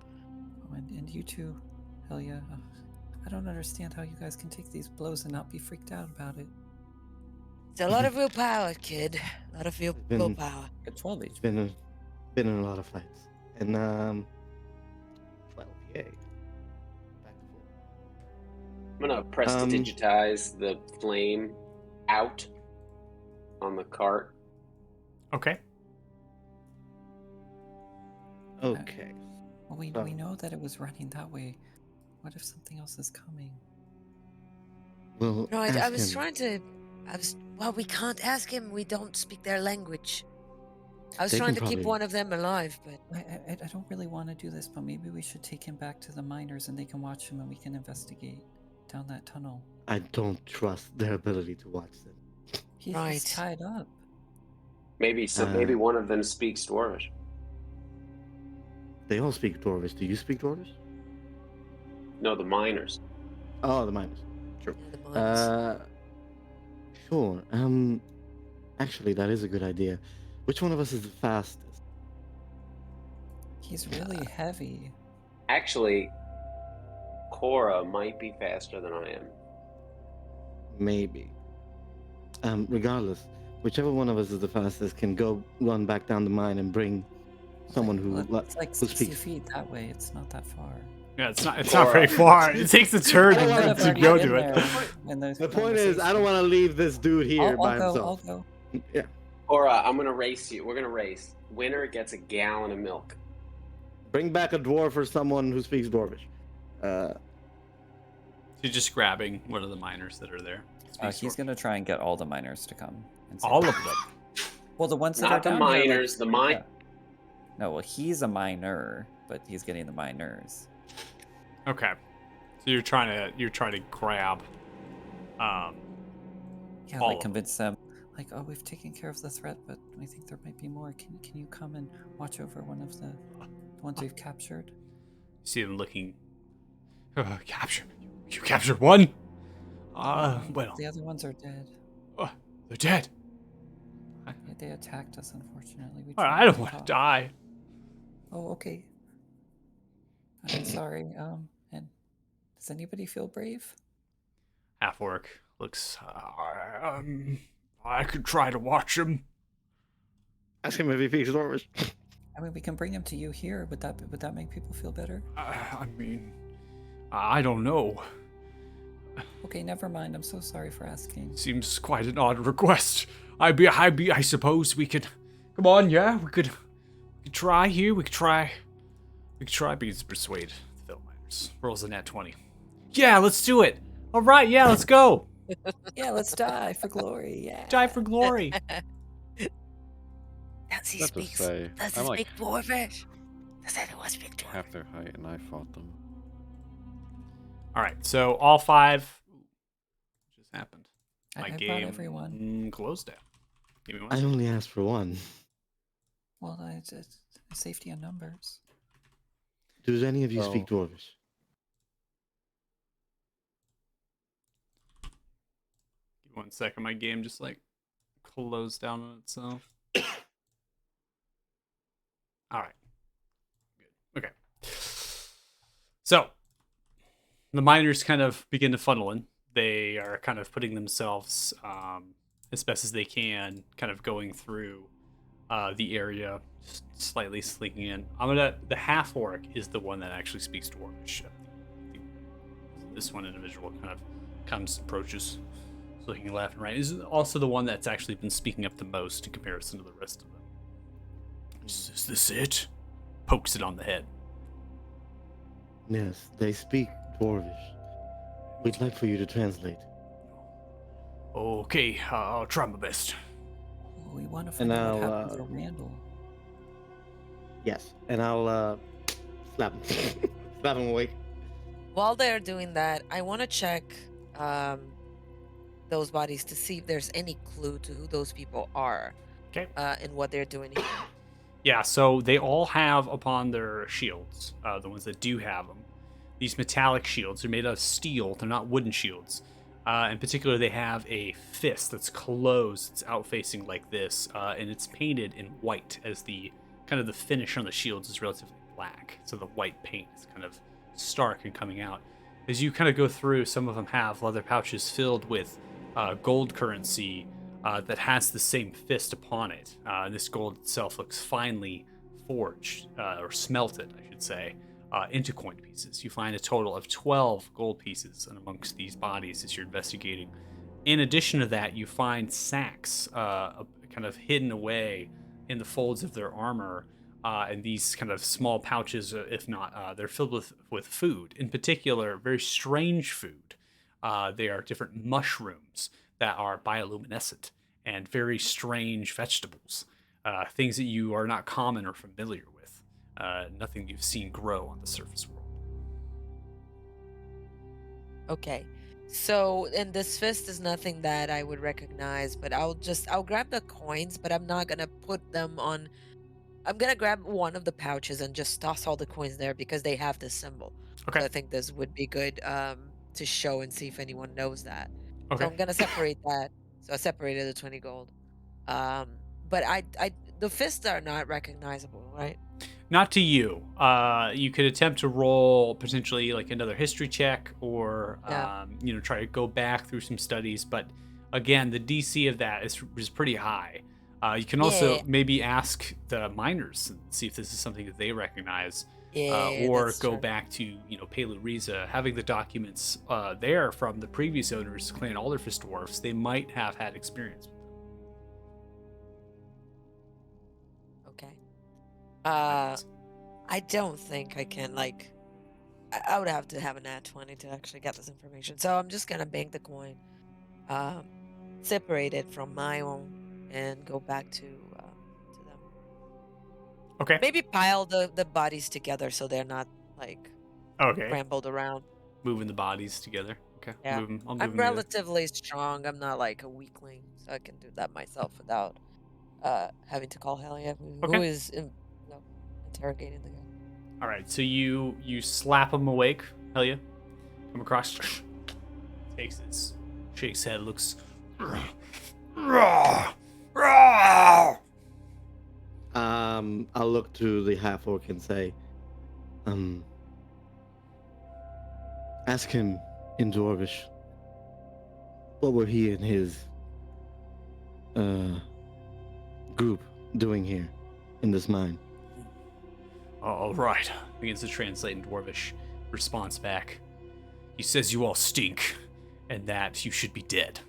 C: Oh, and you too, Helia. I don't understand how you guys can take these blows and not be freaked out about it.
E: It's a lot of willpower, kid. A lot of
A: Been-
E: willpower.
C: At 12
A: It's
C: HP.
A: been in a lot of fights, and 12, yay. Back to full.
D: I'm gonna press to digitize the flame out on the cart.
B: Okay.
A: Okay.
C: Well, we
A: Oh.
C: know that it was running that way. What if something else is coming?
A: Well,
E: No, I
A: ask
E: was
A: him.
E: trying to. Well, we can't ask him. We don't speak their language. I was
A: They
E: trying
A: can
E: to keep
A: probably-
E: one of them alive, but
C: I don't really want to do this, but maybe we should take him back to the miners and they can watch him and we can investigate down that tunnel.
A: I don't trust their ability to watch them.
C: He's
E: Right.
C: tied up.
D: Maybe maybe one of them speaks Dwarvish.
A: They all speak Dwarvish. Do you speak Dwarvish?
D: No, the miners.
A: Oh, the miners. Sure.
E: the mines.
A: Sure. Actually, that is a good idea. Which one of us is the fastest?
C: He's really heavy.
D: Actually, Cora might be faster than I am.
A: Maybe. Regardless, whichever one of us is the fastest can go run back down the mine and bring someone who
C: It's like
A: who
C: 60
A: speaks.
C: feet that way. It's not that far.
B: Yeah, it's not very far. It takes a turn
A: I don't wanna-
B: to go to it.
A: The point is, I don't want to leave this dude here by
C: I'll
A: himself.
C: go.
A: Yeah.
D: Cora, I'm gonna race you. We're gonna race. Winner gets a gallon of milk.
A: Bring back a dwarf or someone who speaks Dwarvish.
B: You're just grabbing one of the miners that are there.
C: He's gonna try and get all the miners to come. And see
B: All
C: if-
B: of them.
C: Well, the ones that
D: Not
C: are
D: the
C: down here, like-
D: miners, the mine.
C: yeah. No, well, he's a miner, but he's getting the miners.
B: Okay. So you're trying to grab
C: Yeah,
B: all
C: like
B: of
C: convince them, like, oh, we've taken care of the threat, but I think there might be more. Can you come and watch over one of the ones we've captured?
B: You see them looking. Capture. You captured one. Well,
C: The other ones are dead.
B: they're dead.
C: Yeah, they attacked us, unfortunately. We
B: All right,
C: tried
B: I don't
C: to
B: want to
C: talk.
B: die.
C: Oh, okay. I'm sorry. And does anybody feel brave?
B: Half orc looks. I could try to watch him.
A: Ask him if he speaks Dwarvish.
C: I mean, we can bring him to you here. Would that make people feel better?
B: I mean, I don't know.
C: Okay, never mind. I'm so sorry for asking.
B: Seems quite an odd request. I suppose we could. Come on, yeah, we could try here. We could try being persuade the Phil miners. Rolls a nat 20. Yeah, let's do it. All right, yeah, let's go.
C: Yeah, let's die for glory. Yeah.
B: Die for glory.
E: Does he
F: Not to
E: speak?
F: say,
E: Does he
F: I'm like
E: speak Dwarvish? Does anyone speak Dwarvish?
F: half their height, and I fought them.
B: All right, so all five. What just happened?
C: I
B: My
C: brought
B: game
C: everyone.
B: closed down. Give me one.
A: I
B: second.
A: only asked for one.
C: Well, it's safety in numbers.
A: Do any of you
F: Oh.
A: speak Dwarvish?
B: Give me 1 second. My game just like closed down on itself. All right. Good. Okay. So the miners kind of begin to funnel in. They are kind of putting themselves as best as they can, kind of going through the area, just slightly slinking in. The half orc is the one that actually speaks Dwarvish. This one individual kind of comes, approaches, looking left and right. Is also the one that's actually been speaking up the most in comparison to the rest of them. Is this it? Pokes it on the head.
A: Yes, they speak Dwarvish. We'd like for you to translate.
B: Okay, I'll try my best.
C: We want to find out what
A: I'll,
C: happened to Randall.
A: Yes, and I'll slap him. Slap him awake.
E: While they're doing that, I want to check those bodies to see if there's any clue to who those people are.
B: Okay.
E: And what they're doing here.
B: Yeah, so they all have upon their shields, the ones that do have them, these metallic shields. They're made out of steel. They're not wooden shields. In particular, they have a fist that's closed. It's out facing like this, and it's painted in white, as the kind of the finish on the shields is relatively black. So the white paint is kind of stark and coming out. As you kind of go through, some of them have leather pouches filled with gold currency that has the same fist upon it. This gold itself looks finely forged, or smelted, I should say, into coin pieces. You find a total of 12 gold pieces amongst these bodies as you're investigating. In addition to that, you find sacks kind of hidden away in the folds of their armor, and these kind of small pouches, if not, they're filled with food. In particular, very strange food. They are different mushrooms that are bioluminescent, and very strange vegetables, things that you are not common or familiar with, nothing you've seen grow on the surface world.
E: Okay. So, and this fist is nothing that I would recognize, but I'll grab the coins, but I'm not gonna put them on. I'm gonna grab one of the pouches and just toss all the coins there because they have this symbol.
B: Okay.
E: So I think this would be good to show and see if anyone knows that.
B: Okay.
E: So I'm gonna separate that. So I separated the 20 gold. But the fists are not recognizable, right?
B: Not to you. You could attempt to roll potentially like another history check, or
E: Yeah.
B: try to go back through some studies. But again, the DC of that is pretty high. You can also
E: Yeah.
B: maybe ask the miners and see if this is something that they recognize,
E: Yeah.
B: or
E: that's
B: go
E: true.
B: back to Pelu Riza, having the documents there from the previous owners, Clan Alderfist dwarfs. They might have had experience with them.
E: Okay. I don't think I can, like, I would have to have a nat 20 to actually get this information. So I'm just gonna bank the coin, separate it from my own, and go back to them.
B: Okay.
E: Maybe pile the bodies together so they're not like
B: Okay.
E: rambled around.
B: Moving the bodies together. Okay.
E: Yeah.
B: I'll move
E: I'm
B: them together.
E: relatively strong. I'm not like a weakling, so I can do that myself without having to call Helia, who
B: Okay.
E: is interrogating the guy.
B: All right, so you slap him awake. Hell yeah. Come across. Takes his, shakes head, looks.
A: I'll look to the half orc and say, ask him in Dwarvish, what were he and his group doing here in this mine?
B: All right. Begins to translate in Dwarvish. Response back. He says you all stink, and that you should be dead.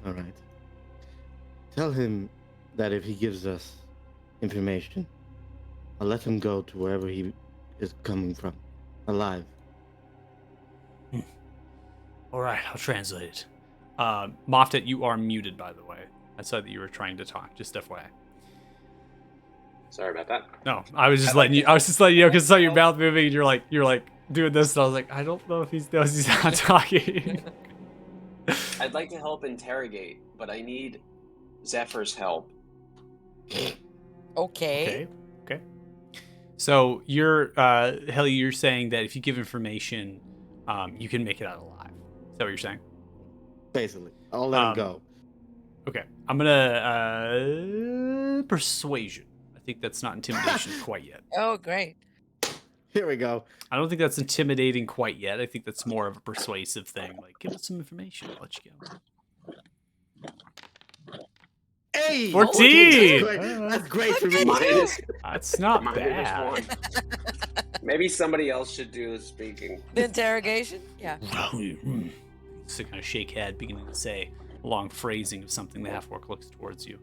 A: All right. Tell him that if he gives us information, I'll let him go to wherever he is coming from, alive.
B: All right, I'll translate it. Moftet, you are muted, by the way. I saw that you were trying to talk. Just FYI.
D: Sorry about that.
B: No, I was just letting you. I was just letting you know because I saw your mouth moving, and you're like doing this, and I was like, I don't know if he knows he's not talking.
D: I'd like to help interrogate, but I need Zephyr's help.
E: Okay.
B: Okay. So you're Helly, you're saying that if you give information, you can make it out alive. Is that what you're saying?
A: Basically, I'll let him go.
B: Okay. I'm gonna persuasion. I think that's not intimidation quite yet.
E: Oh, great.
A: Here we go.
B: I don't think that's intimidating quite yet. I think that's more of a persuasive thing. Like, give us some information. I'll let you go.
A: Hey,
B: 14.
A: That's great for me.
D: Minus,
B: That's not
D: minus
B: bad.
D: 1. Maybe somebody else should do the speaking.
E: The interrogation? Yeah.
B: So kind of shake head, beginning to say a long phrasing of something. The half-orc looks towards you.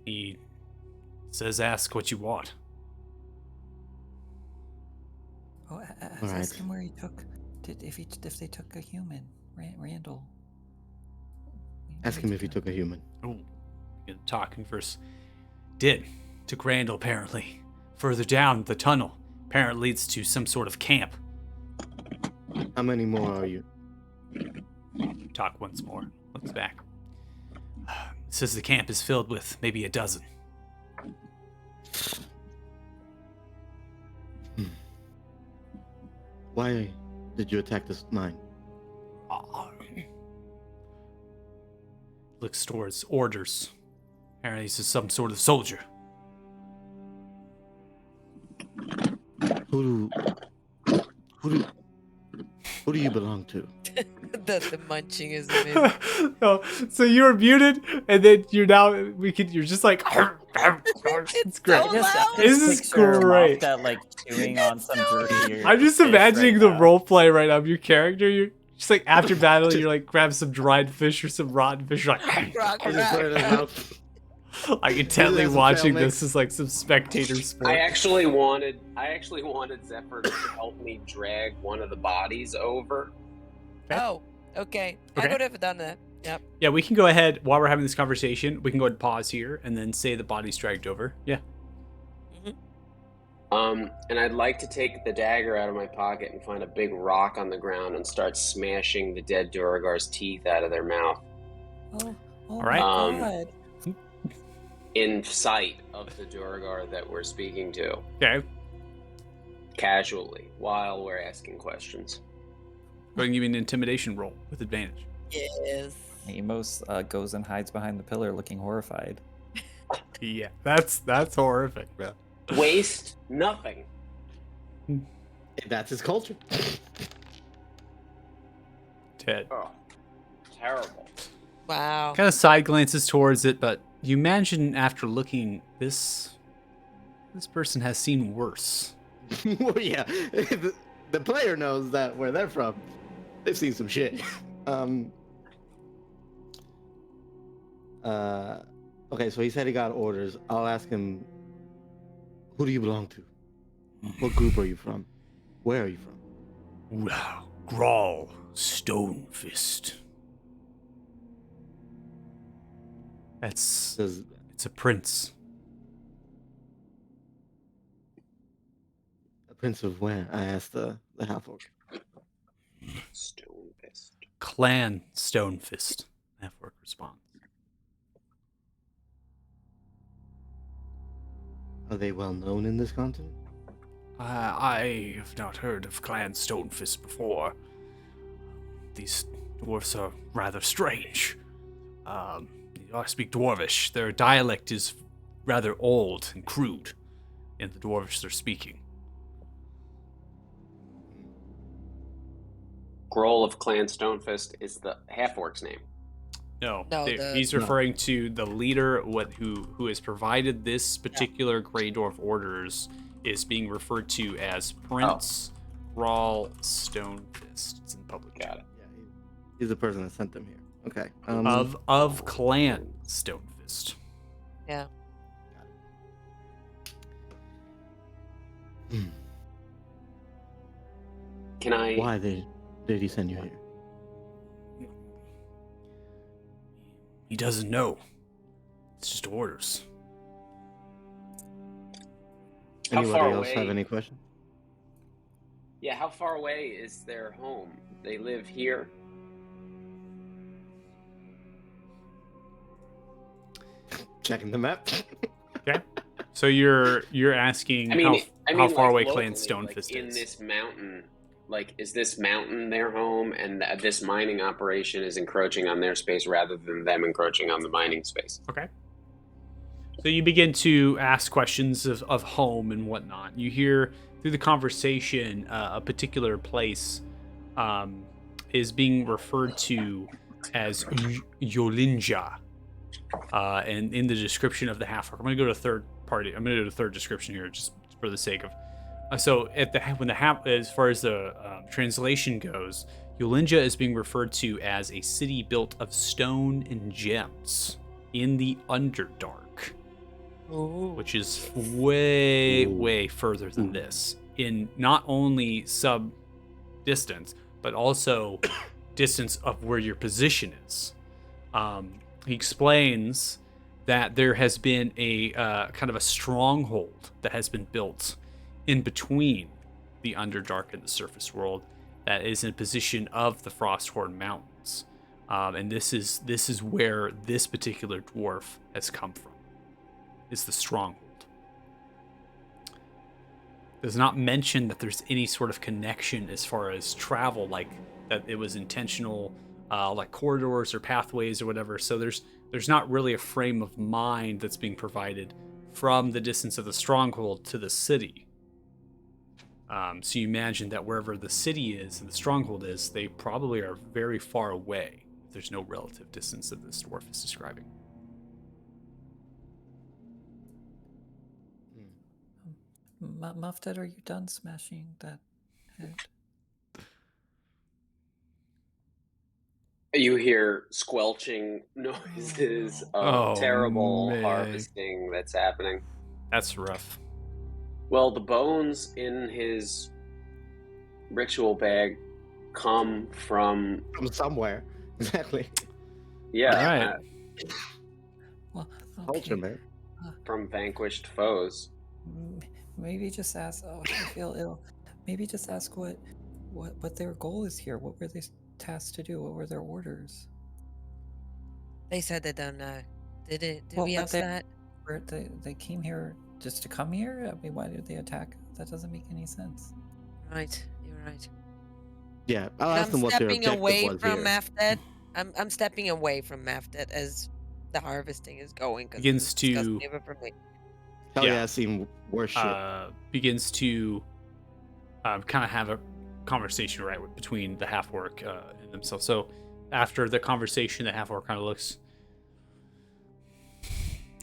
B: He says, ask what you want.
C: Oh,
A: All right.
C: ask him where he took. If they took a human, Randall.
A: Ask him if he took a human.
B: Oh, you talk converse. Did. Took Randall, apparently. Further down the tunnel. Apparently leads to some sort of camp.
A: How many more are you?
B: Talk once more. Looks back. Says the camp is filled with maybe a dozen.
A: Why did you attack this mine?
B: Looks towards orders. Apparently this is some sort of soldier.
A: Who do you belong to?
E: The munching is amazing.
B: Oh, so you were muted, and then you're just like. It's great.
E: so loud.
B: This is
G: Picture him off
B: great.
G: That like chewing on some jerky.
B: I'm just
G: fish
B: imagining
G: right
B: the
G: now.
B: role play right now of your character. You're just like after battle, you're like grab some dried fish or some rotten fish. You're like,
E: Rock,
A: I just put it in his mouth.
B: like intently
A: That's a
B: watching
A: fail
B: this as like some spectator sport.
D: I actually wanted Zephyr to help me drag one of the bodies over.
E: Oh, okay.
B: Okay.
E: I would have done that. Yep.
B: Yeah, we can go ahead while we're having this conversation. We can go ahead and pause here and then say the body's dragged over. Yeah.
D: And I'd like to take the dagger out of my pocket and find a big rock on the ground and start smashing the dead Duragar's teeth out of their mouth
C: Oh,
B: All right.
C: my God.
D: in sight of the Duragar that we're speaking to,
B: Okay.
D: casually, while we're asking questions.
B: Go ahead and give me an intimidation roll with advantage.
E: Yes.
C: Amos goes and hides behind the pillar, looking horrified.
B: Yeah, that's horrific, man.
D: Waste nothing.
A: That's his culture.
B: Ted.
D: Oh, terrible.
E: Wow.
B: Kind of side glances towards it, but you imagine after looking, this person has seen worse.
A: Well, yeah, the player knows that where they're from. They've seen some shit. Okay, so he said he got orders. I'll ask him, who do you belong to? What group are you from? Where are you from?
B: Wow. Grawl Stonefist. It's a prince.
A: A prince of where? I asked the half-orc.
D: Stone fist.
B: Clan Stonefist. Half-orc responds.
A: Are they well known in this continent?
B: I have not heard of Clan Stonefist before. These dwarfs are rather strange. I speak Dwarvish. Their dialect is rather old and crude in the Dwarvish they're speaking.
D: Groll of Clan Stonefist is the half-orc's name.
B: No,
E: No,
B: he's referring to the leader who has provided this particular Grey Dwarf orders is being referred to as Prince Grawl Stonefist. It's in public.
D: Got it.
A: Yeah, he's the person that sent them here. Okay.
B: Of Clan Stonefist.
E: Yeah.
D: Can I?
A: Why did he send you here?
B: He doesn't know. It's just orders.
D: How
A: Anybody
D: far
A: else have
D: away-
A: any questions?
D: Yeah, how far away is their home? They live here.
A: Checking the map.
B: Okay. So you're asking how far away Clan
D: locally,
B: Stonefist
D: in
B: is.
D: this mountain. Like, is this mountain their home, and this mining operation is encroaching on their space rather than them encroaching on the mining space?
B: Okay. So you begin to ask questions of home and whatnot. You hear through the conversation a particular place is being referred to as Yolinja. And in the description of the half-orc, I'm going to go to third party. I'm going to do the third description here, just for the sake of. So at the when the as far as the translation goes, Yulinja is being referred to as a city built of stone and gems in the Underdark, which is way further than this, in not only sub distance but also distance of where your position is. He explains that there has been a kind of a stronghold that has been built in between the Underdark and the surface world that is in position of the Frosthorn Mountains. And this is where this particular dwarf has come from. It's the stronghold. Does not mention that there's any sort of connection as far as travel, like that it was intentional, like corridors or pathways or whatever. So there's not really a frame of mind that's being provided from the distance of the stronghold to the city. So you imagine that wherever the city is and the stronghold is, they probably are very far away. There's no relative distance that this dwarf is describing.
C: Muffted, are you done smashing that head?
D: You hear squelching noises of terrible harvesting that's happening.
B: That's rough.
D: Well, the bones in his ritual bag come from
A: somewhere. Exactly.
D: Yeah.
B: All right.
C: Well,
A: Culture, man.
D: From vanquished foes.
C: Maybe just ask. Oh, I feel ill. Maybe just ask what their goal is here. What were they tasked to do? What were their orders?
E: They said they don't know. Did
C: Well,
E: we
C: but
E: ask that?
C: They came here just to come here? I mean, why did they attack? That doesn't make any sense.
E: Right, you're right.
A: Yeah, I'll ask them
E: I'm
A: what their
E: stepping
A: objective
E: away
A: was
E: from
A: here.
E: Mafdet. I'm stepping away from Mafdet as the harvesting is going.
B: Begins to
A: Hell yeah, I seen worse shit.
B: Begins to kind of have a conversation right between the half-orc and themselves. So after the conversation, the half-orc kind of looks.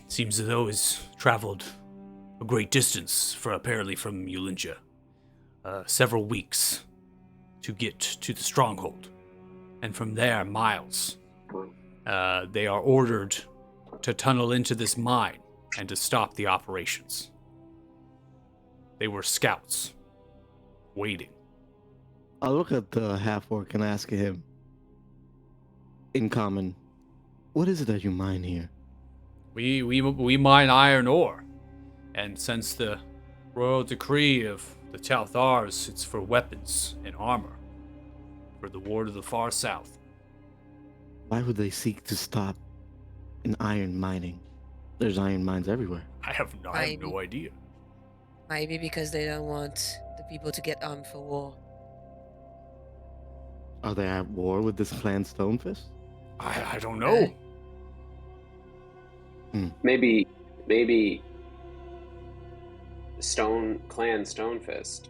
B: Seems as though he's traveled a great distance apparently from Yulinja. Several weeks to get to the stronghold. And from there, miles. They are ordered to tunnel into this mine and to stop the operations. They were scouts, waiting.
A: I'll look at the half-orc and ask him, in common, what is it that you mine here?
B: We mine iron ore, and since the royal decree of the Talthars, it's for weapons and armor, for the war to the far south.
A: Why would they seek to stop an iron mining? There's iron mines everywhere.
B: I have no idea.
E: Maybe because they don't want the people to get armed for war.
A: Are they at war with this clan Stonefist?
B: I don't know.
D: Maybe Clan Stonefist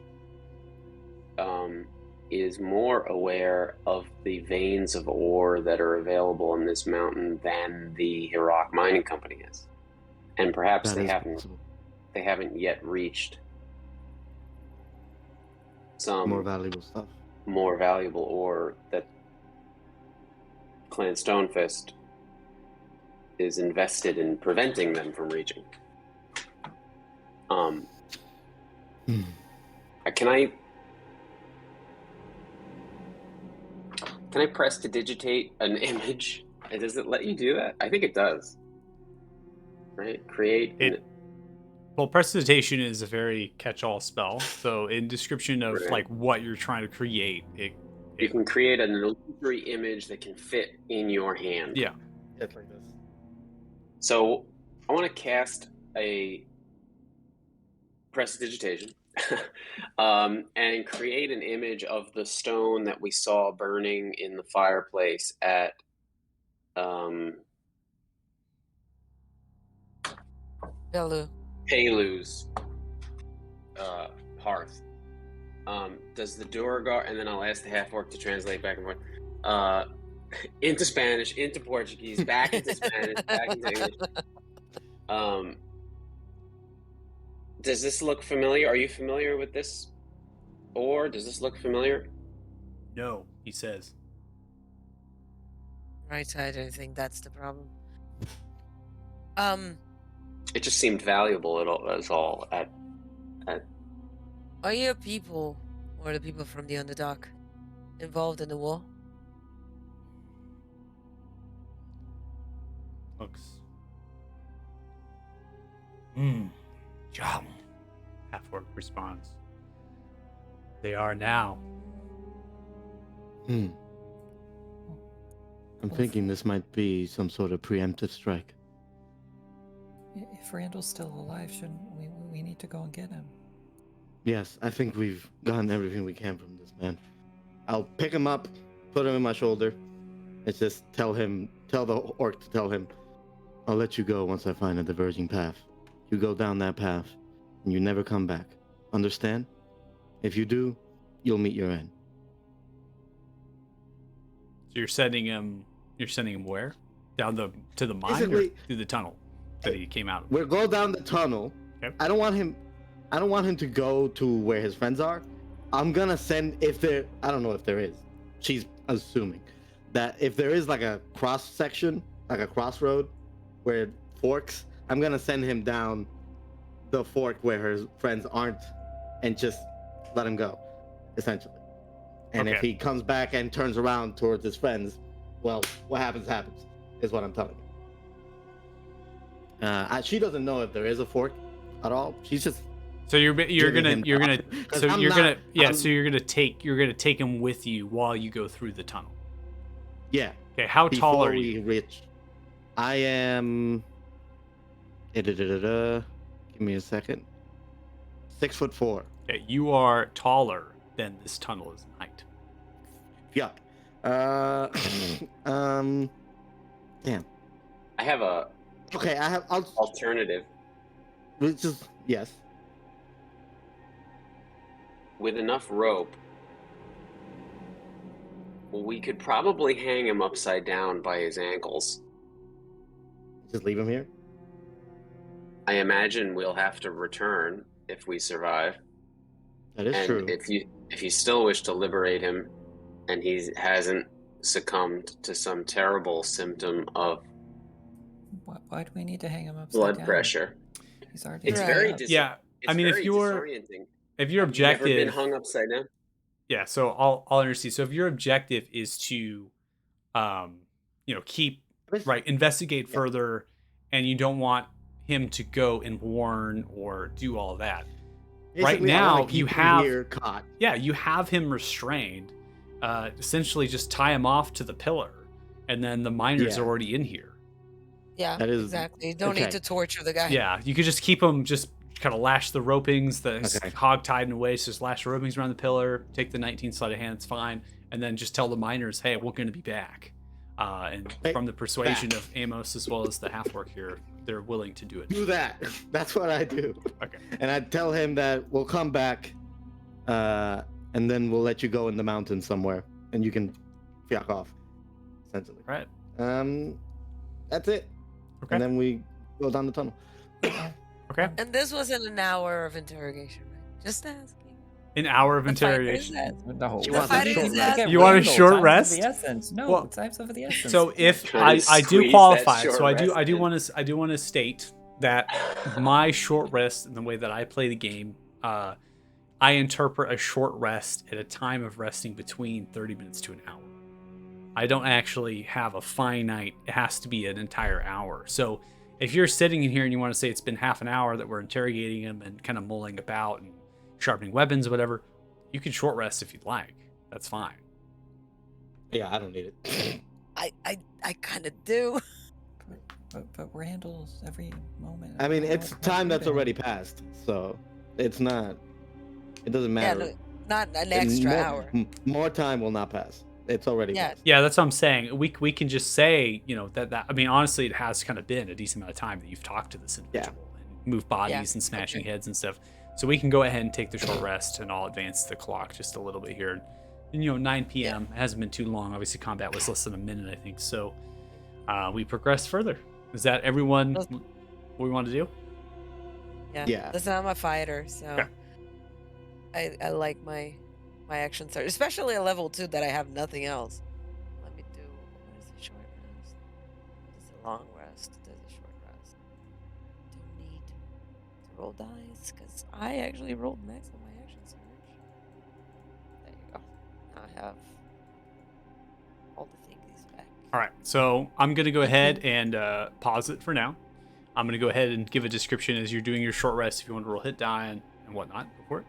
D: is more aware of the veins of ore that are available in this mountain than the Heroic Mining Company is, and perhaps they haven't yet reached some
A: more valuable stuff,
D: more valuable ore that Clan Stonefist is invested in preventing them from reaching. Can I press to digitate an image? Does it let you do that? I think it does. Right?
B: Well, prestidigitation is a very catch-all spell. So in description of like what you're trying to create,
D: you can create an illusory image that can fit in your hand.
B: Yeah.
A: It's like this.
D: So I want to cast a prestidigitation and create an image of the stone that we saw burning in the fireplace at Pelu's hearth. Does the Duergar, and then I'll ask the half-orc to translate back and forth. into Spanish, into Portuguese, back into Spanish, back into English. Does this look familiar? Are you familiar with this? Or does this look familiar?
B: No, he says.
E: Right, I don't think that's the problem.
D: It just seemed valuable as all.
E: Are your people, or the people from the Underdark, involved in the war?
B: Looks. Jum. Half-orc responds. They are now.
A: I'm thinking this might be some sort of preemptive strike.
C: If Randall's still alive, shouldn't we need to go and get him?
A: Yes, I think we've gotten everything we can from this man. I'll pick him up, put him in my shoulder. It's just tell the orc to tell him, I'll let you go once I find a diverging path. You go down that path, and you never come back. Understand? If you do, you'll meet your end.
B: So you're sending him where? Down to the mine or
A: Basically-
B: through the tunnel that he came out of?
A: We'll go down the tunnel.
B: Okay.
A: I don't want him to go to where his friends are. I'm gonna send I don't know if there is. She's assuming that if there is like a cross section, like a crossroad where it forks, I'm gonna send him down the fork where her friends aren't and just let him go, essentially. And if
B: Okay.
A: he comes back and turns around towards his friends, well, what happens, is what I'm telling you. She doesn't know if there is a fork at all. She's just
B: So you're gonna take him with you while you go through the tunnel.
A: yeah.
B: Okay, how tall
A: Before
B: are you?
A: we reach, I am. Give me a second. 6'4".
B: Okay, you are taller than this tunnel is in height.
A: Yuck. Damn.
D: I have a
A: Okay, I'll
D: alternative.
A: just yes.
D: With enough rope, we could probably hang him upside down by his ankles.
A: Just leave him here.
D: I imagine we'll have to return if we survive.
A: That is
D: And
A: true.
D: if you still wish to liberate him, and he hasn't succumbed to some terrible symptom of
C: Why do we need to hang him upside
D: blood
C: down?
D: pressure,
C: He's already
D: it's
E: Right.
D: very
B: Yeah, I mean, if
D: very
B: you're-
D: disorienting.
B: If your
D: Have you ever been
B: objective,
D: hung upside down?
B: yeah. So I'll understand. So if your objective is to, keep investigate
A: Yeah.
B: further, and you don't want him to go and warn or do all of that.
A: Basically, I
B: now,
A: wanna keep
B: you
A: him
B: have-
A: here caught.
B: Yeah, you have him restrained. Essentially, just tie him off to the pillar, and then the miner's
A: Yeah.
B: already in here.
E: Yeah,
A: That is-
E: exactly. You don't
A: okay.
E: need to torture the guy.
B: Yeah, you could just keep him, just kind of lash the ropings,
A: Okay.
B: hog tied in a way, so just lash the ropings around the pillar, take the 19 sleight of hand, it's fine, and then just tell the miners, hey, we're going to be back. And
A: Hey,
B: from the persuasion of Amos as well as the half-orc here, they're willing to do it.
A: Do that. That's what I do.
B: Okay.
A: And I tell him that we'll come back, and then we'll let you go in the mountains somewhere, and you can fuck off, essentially.
B: Right.
A: That's it.
B: Okay.
A: And then we go down the tunnel.
B: Okay.
E: And this wasn't an hour of interrogation, right? Just asking.
B: An hour of
E: The fighter
B: interrogation.
E: said-
C: No,
A: She
E: The
A: wants a
E: fighter
A: short
E: is
A: rest.
E: at-
B: You want a
C: Randall,
B: short
C: time's of
B: rest?
C: the essence. No,
B: Well,
C: time's of the essence.
B: So if
D: Trying to
B: I do
D: squeeze that
B: qualify,
D: short
B: so I do
D: rest in.
B: want to state that my short rest and the way that I play the game, I interpret a short rest at a time of resting between 30 minutes to an hour. I don't actually have a finite, it has to be an entire hour. So if you're sitting in here and you want to say it's been half an hour that we're interrogating him and kind of mulling about and sharpening weapons, whatever, you can short rest if you'd like. That's fine.
A: Yeah, I don't need it.
E: I kind of do.
C: But Randall's every moment.
A: I mean,
C: don't know
A: it's
C: what
A: time that's
C: happened.
A: already passed, so it's not. It doesn't
E: Yeah,
A: matter.
E: no, not an
A: And
E: extra
A: more,
E: hour.
A: More time will not pass. It's already
E: Yeah.
A: passed.
B: Yeah, that's what I'm saying. We can just say, that I mean, honestly, it has kind of been a decent amount of time that you've talked to this individual and moved bodies
E: Yeah,
B: and smashing
E: okay.
B: heads and stuff. So we can go ahead and take the short rest, and I'll advance the clock just a little bit here. 9 p.m. It hasn't been too long. Obviously, combat was less than a minute, I think. So we progressed further. Is that everyone what we want to do?
E: Yeah.
A: Yeah.
E: Listen, I'm a fighter, so
B: Okay.
E: I like my action surge, especially at level 2 that I have nothing else. Let me do what is a short rest? What is a long rest? What is a short rest? Don't need to roll dice because I actually rolled max on my action surge. There you go. Now I have all the things back.
B: All right. So I'm going to go ahead and pause it for now. I'm going to go ahead and give a description as you're doing your short rest if you want to roll hit die and whatnot. Go for it.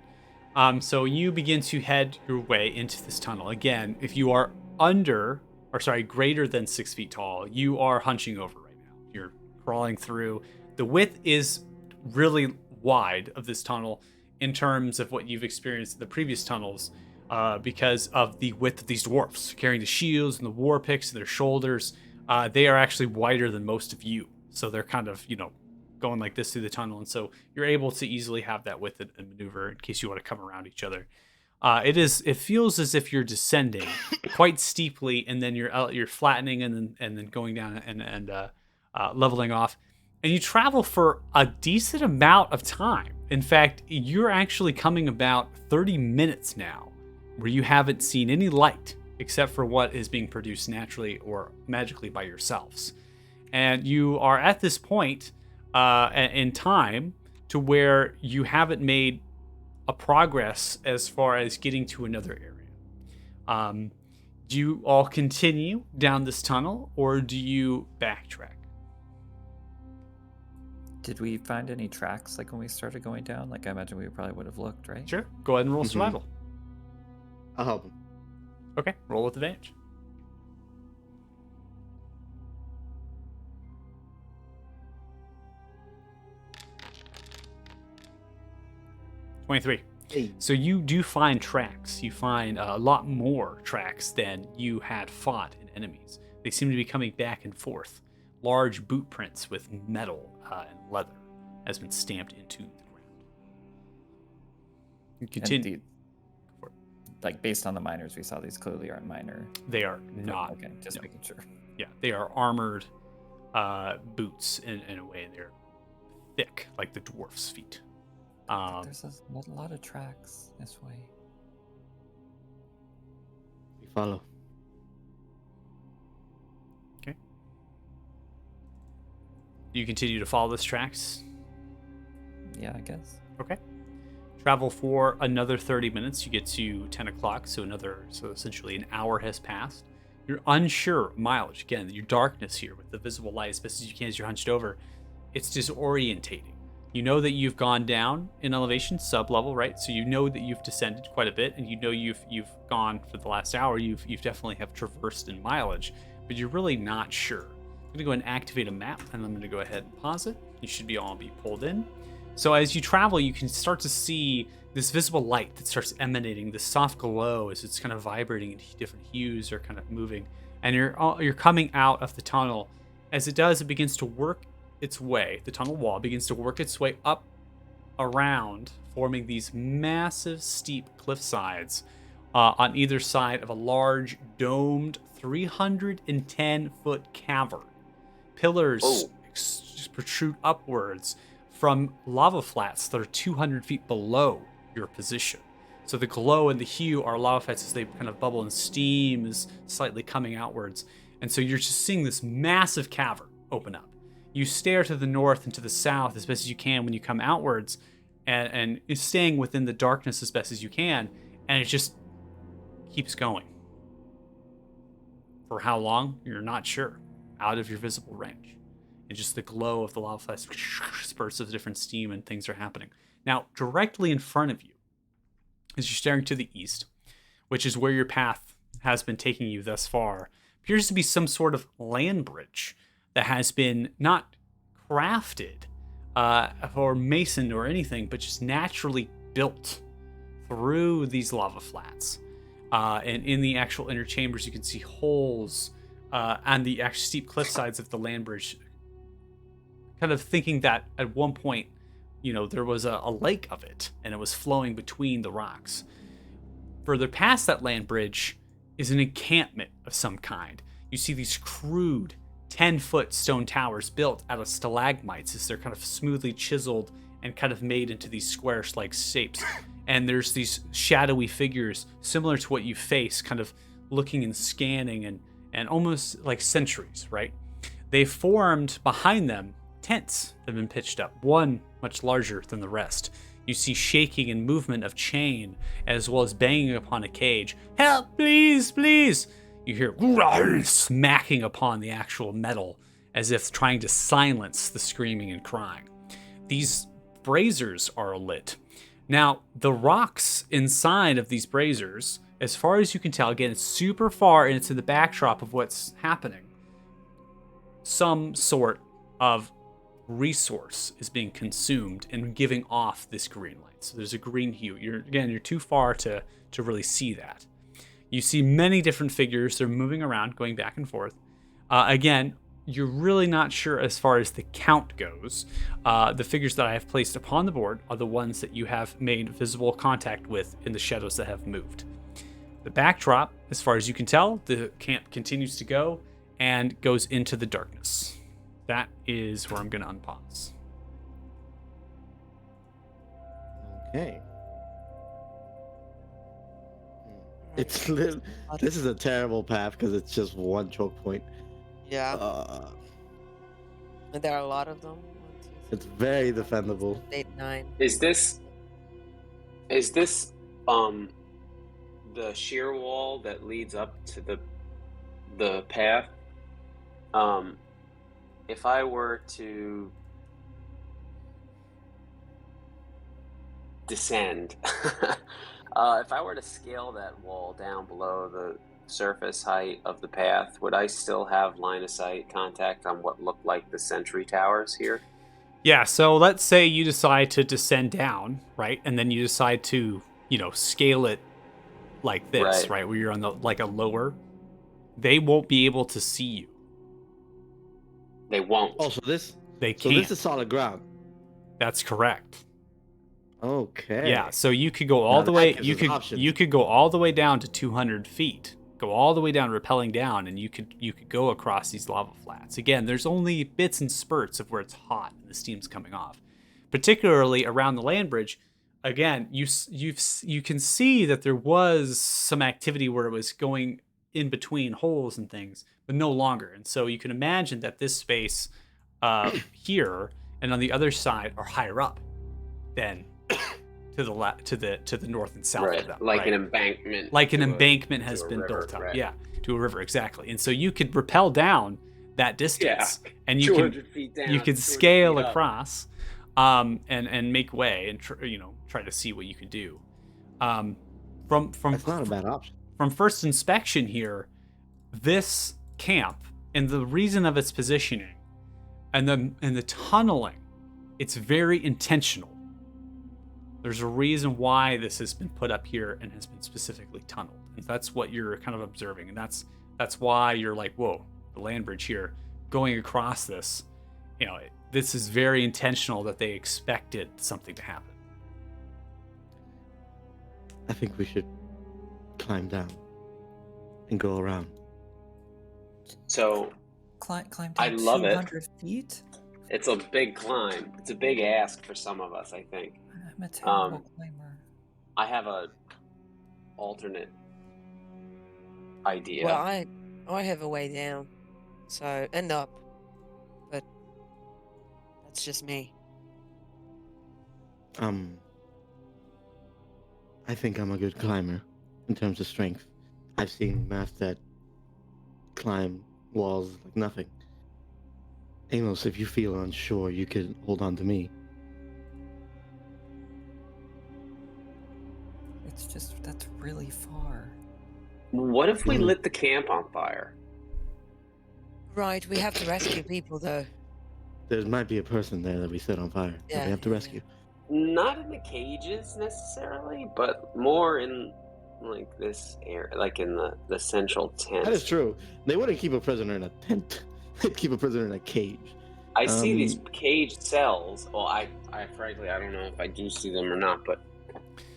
B: So you begin to head your way into this tunnel. Again, if you are greater than 6 feet tall, you are hunching over right now. You're crawling through. The width is really wide of this tunnel in terms of what you've experienced in the previous tunnels because of the width of these dwarfs carrying the shields and the war picks on their shoulders. They are actually wider than most of you. So they're kind of, going like this through the tunnel. And so you're able to easily have that width and maneuver in case you want to come around each other. It feels as if you're descending quite steeply, and then you're flattening and then going down and leveling off. And you travel for a decent amount of time. In fact, you're actually coming about 30 minutes now where you haven't seen any light except for what is being produced naturally or magically by yourselves. And you are at this point in time to where you haven't made a progress as far as getting to another area. Do you all continue down this tunnel, or do you backtrack?
C: Did we find any tracks like when we started going down? Like I imagine we probably would have looked, right?
B: Sure. Go ahead and roll survival.
A: I'll help him.
B: Okay. Roll with advantage. 23.
A: Hey.
B: So you do find tracks. You find a lot more tracks than you had fought in enemies. They seem to be coming back and forth. Large boot prints with metal and leather has been stamped into the ground. You continue.
C: Like based on the miners we saw, these clearly aren't minor.
B: They are not.
C: Okay, just making sure.
B: Yeah, they are armored boots in a way. They're thick, like the dwarf's feet.
C: There's a lot of tracks this way.
A: We follow.
B: Okay. You continue to follow those tracks?
C: Yeah, I guess.
B: Okay. Travel for another 30 minutes. You get to 10 o'clock, so essentially an hour has passed. You're unsure of mileage. Again, your darkness here with the visible light as best as you can as you're hunched over, it's disorientating. You know that you've gone down in elevation, sub-level, right? So you know that you've descended quite a bit, and you know you've gone for the last hour. You've definitely have traversed in mileage, but you're really not sure. I'm gonna go ahead and activate a map, and I'm gonna go ahead and pause it. You should all be pulled in. So as you travel, you can start to see this visible light that starts emanating, this soft glow as it's kind of vibrating, and different hues are kind of moving, and you're coming out of the tunnel. As it does, it begins to work its way. The tunnel wall begins to work its way up around, forming these massive steep cliff sides on either side of a large domed 310-foot cavern. Pillars protrude upwards from lava flats that are 200 feet below your position. So the glow and the hue are lava flats as they kind of bubble, and steam is slightly coming outwards. And so you're just seeing this massive cavern open up. You stare to the north and to the south as best as you can when you come outwards, and staying within the darkness as best as you can, and it just keeps going. For how long? You're not sure. Out of your visible range. And just the glow of the lava flats, spurts of different steam and things are happening. Now, directly in front of you, as you're staring to the east, which is where your path has been taking you thus far, appears to be some sort of land bridge that has been not crafted or masoned or anything, but just naturally built through these lava flats. And in the actual inner chambers, you can see holes on the actual steep cliff sides of the land bridge, kind of thinking that at one point, there was a lake of it, and it was flowing between the rocks. further past that land bridge is an encampment of some kind. You see these crude 10-foot stone towers built out of stalagmites as they're kind of smoothly chiseled and kind of made into these square-like shapes. And there's these shadowy figures similar to what you face, kind of looking and scanning and almost like sentries, right? They formed behind them tents that have been pitched up, one much larger than the rest. You see shaking and movement of chain, as well as banging upon a cage. Help, please, please! You hear smacking upon the actual metal, as if trying to silence the screaming and crying. These braziers are lit. Now, the rocks inside of these braziers, as far as you can tell, again, it's super far and it's in the backdrop of what's happening. Some sort of resource is being consumed and giving off this green light. So there's a green hue. You're too far to really see that. You see many different figures. They're moving around, going back and forth. Again, you're really not sure as far as the count goes. The figures that I have placed upon the board are the ones that you have made visible contact with in the shadows that have moved. The backdrop, as far as you can tell, the camp continues to go and goes into the darkness. That is where I'm going to unpause.
A: Okay. It's this is a terrible path because it's just one choke point.
E: Yeah. And there are a lot of them. 1, 2, 3,
A: It's very defendable.
E: 8, 9.
D: Is this the sheer wall that leads up to the path? If I were to descend, if I were to scale that wall down below the surface height of the path, would I still have line of sight contact on what looked like the sentry towers here?
B: Yeah, so let's say you decide to descend down, right? And then you decide to, scale it like this, right? Where you're on a lower. They won't be able to see you.
D: They won't.
A: Oh, so this
B: can't.
A: is solid ground.
B: That's correct.
A: Okay.
B: Yeah, so you could go all
A: Now
B: the
A: that
B: way.
A: gives
B: You
A: us
B: could
A: options.
B: you could go all the way down to 200 feet. Go all the way down, rappelling down, and you could go across these lava flats. Again, there's only bits and spurts of where it's hot and the steam's coming off. Particularly around the land bridge. Again, you can see that there was some activity where it was going in between holes and things, but no longer. And so you can imagine that this space here and on the other side are higher up than to the north and south of them.
D: Like an embankment.
B: Like an embankment has been built up.
D: Right.
B: Yeah, to a river, exactly. And so you could rappel down that distance, and you
D: 200 feet down,
B: you could
D: 200
B: scale
D: feet up.
B: across, and make way and try to see what you can do. From
A: That's not a bad option.
B: From first inspection here, this camp and the reason of its positioning and the tunneling, it's very intentional. There's a reason why this has been put up here and has been specifically tunneled. And that's what you're kind of observing. And that's why you're like, whoa, the land bridge here, going across this, this is very intentional that they expected something to happen.
A: I think we should climb down and go around.
D: So
C: Climb down
D: I love it.
C: 200 feet?
D: it's a big climb. It's a big ask for some of us, I think.
C: I'm a terrible climber.
D: I have a alternate idea.
E: Well, I have a way down, so and up, but that's just me.
A: I think I'm a good climber in terms of strength. I've seen maths that climb walls like nothing. Amos, if you feel unsure, you could hold on to me.
C: It's just, that's really far.
D: What if we lit the camp on fire?
E: Right, we have to rescue people though.
A: There might be a person there that we set on fire that
E: Yeah,
A: we have to
E: yeah,
A: rescue.
D: Not in the cages necessarily, but more in like this area, like in the central tent.
A: That is true. They wouldn't keep a prisoner in a tent. They'd keep a prisoner in a cage.
D: I see these caged cells. Well, I frankly, I don't know if I do see them or not, but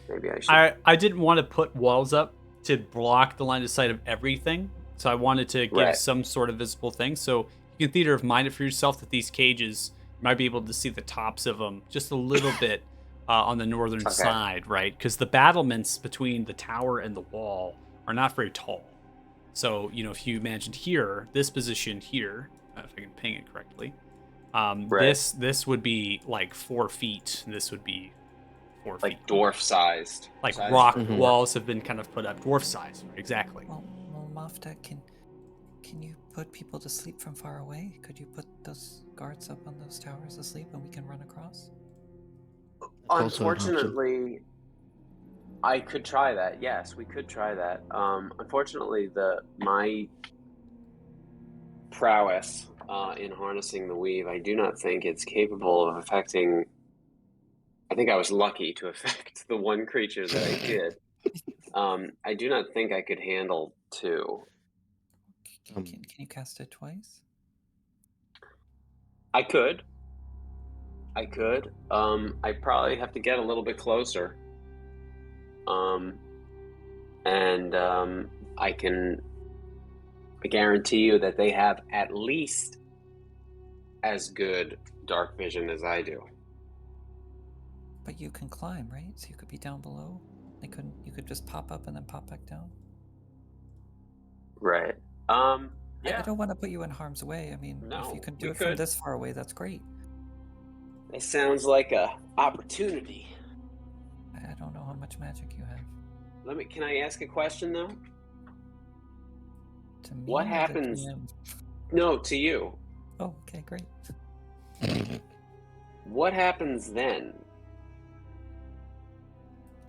D: Maybe I should.
B: I didn't want to put walls up to block the line of sight of everything, so I wanted to give
D: Right.
B: some sort of visible thing. So you can theater of mind it for yourself that these cages, you might be able to see the tops of them just a little bit on the northern
D: Okay.
B: side, right? Because the battlements between the tower and the wall are not very tall. So, if you imagined here, this position here, if I can ping it correctly,
D: Right.
B: this would be like 4 feet, and this would be 4 feet.
D: Like dwarf sized.
B: Like
D: Size
B: rock
D: for dwarf.
B: walls have been kind of put up, dwarf size, exactly.
C: Well, Mafta, can you put people to sleep from far away? Could you put those guards up on those towers to sleep, and we can run across?
A: also an option.
D: Unfortunately, I could try that. Yes, we could try that. Unfortunately, my prowess in harnessing the weave, I do not think it's capable of affecting. I think I was lucky to affect the one creature that I did. I do not think I could handle 2.
C: Can you cast it twice?
D: I could. I probably have to get a little bit closer. I guarantee you that they have at least as good dark vision as I do.
C: But you can climb, right? So you could be down below. They couldn't. You could just pop up and then pop back down.
D: Right.
C: I
D: Yeah.
C: don't want to put you in harm's way. I mean,
D: No,
C: if you can do
D: we
C: it from
D: could.
C: this far away, that's great.
D: It sounds like a opportunity.
C: I don't know how much magic you have.
D: Can I ask a question though?
C: To me,
D: What
C: or the
D: happens-
C: GM?
D: No, to you.
C: Oh, okay, great.
D: What happens then?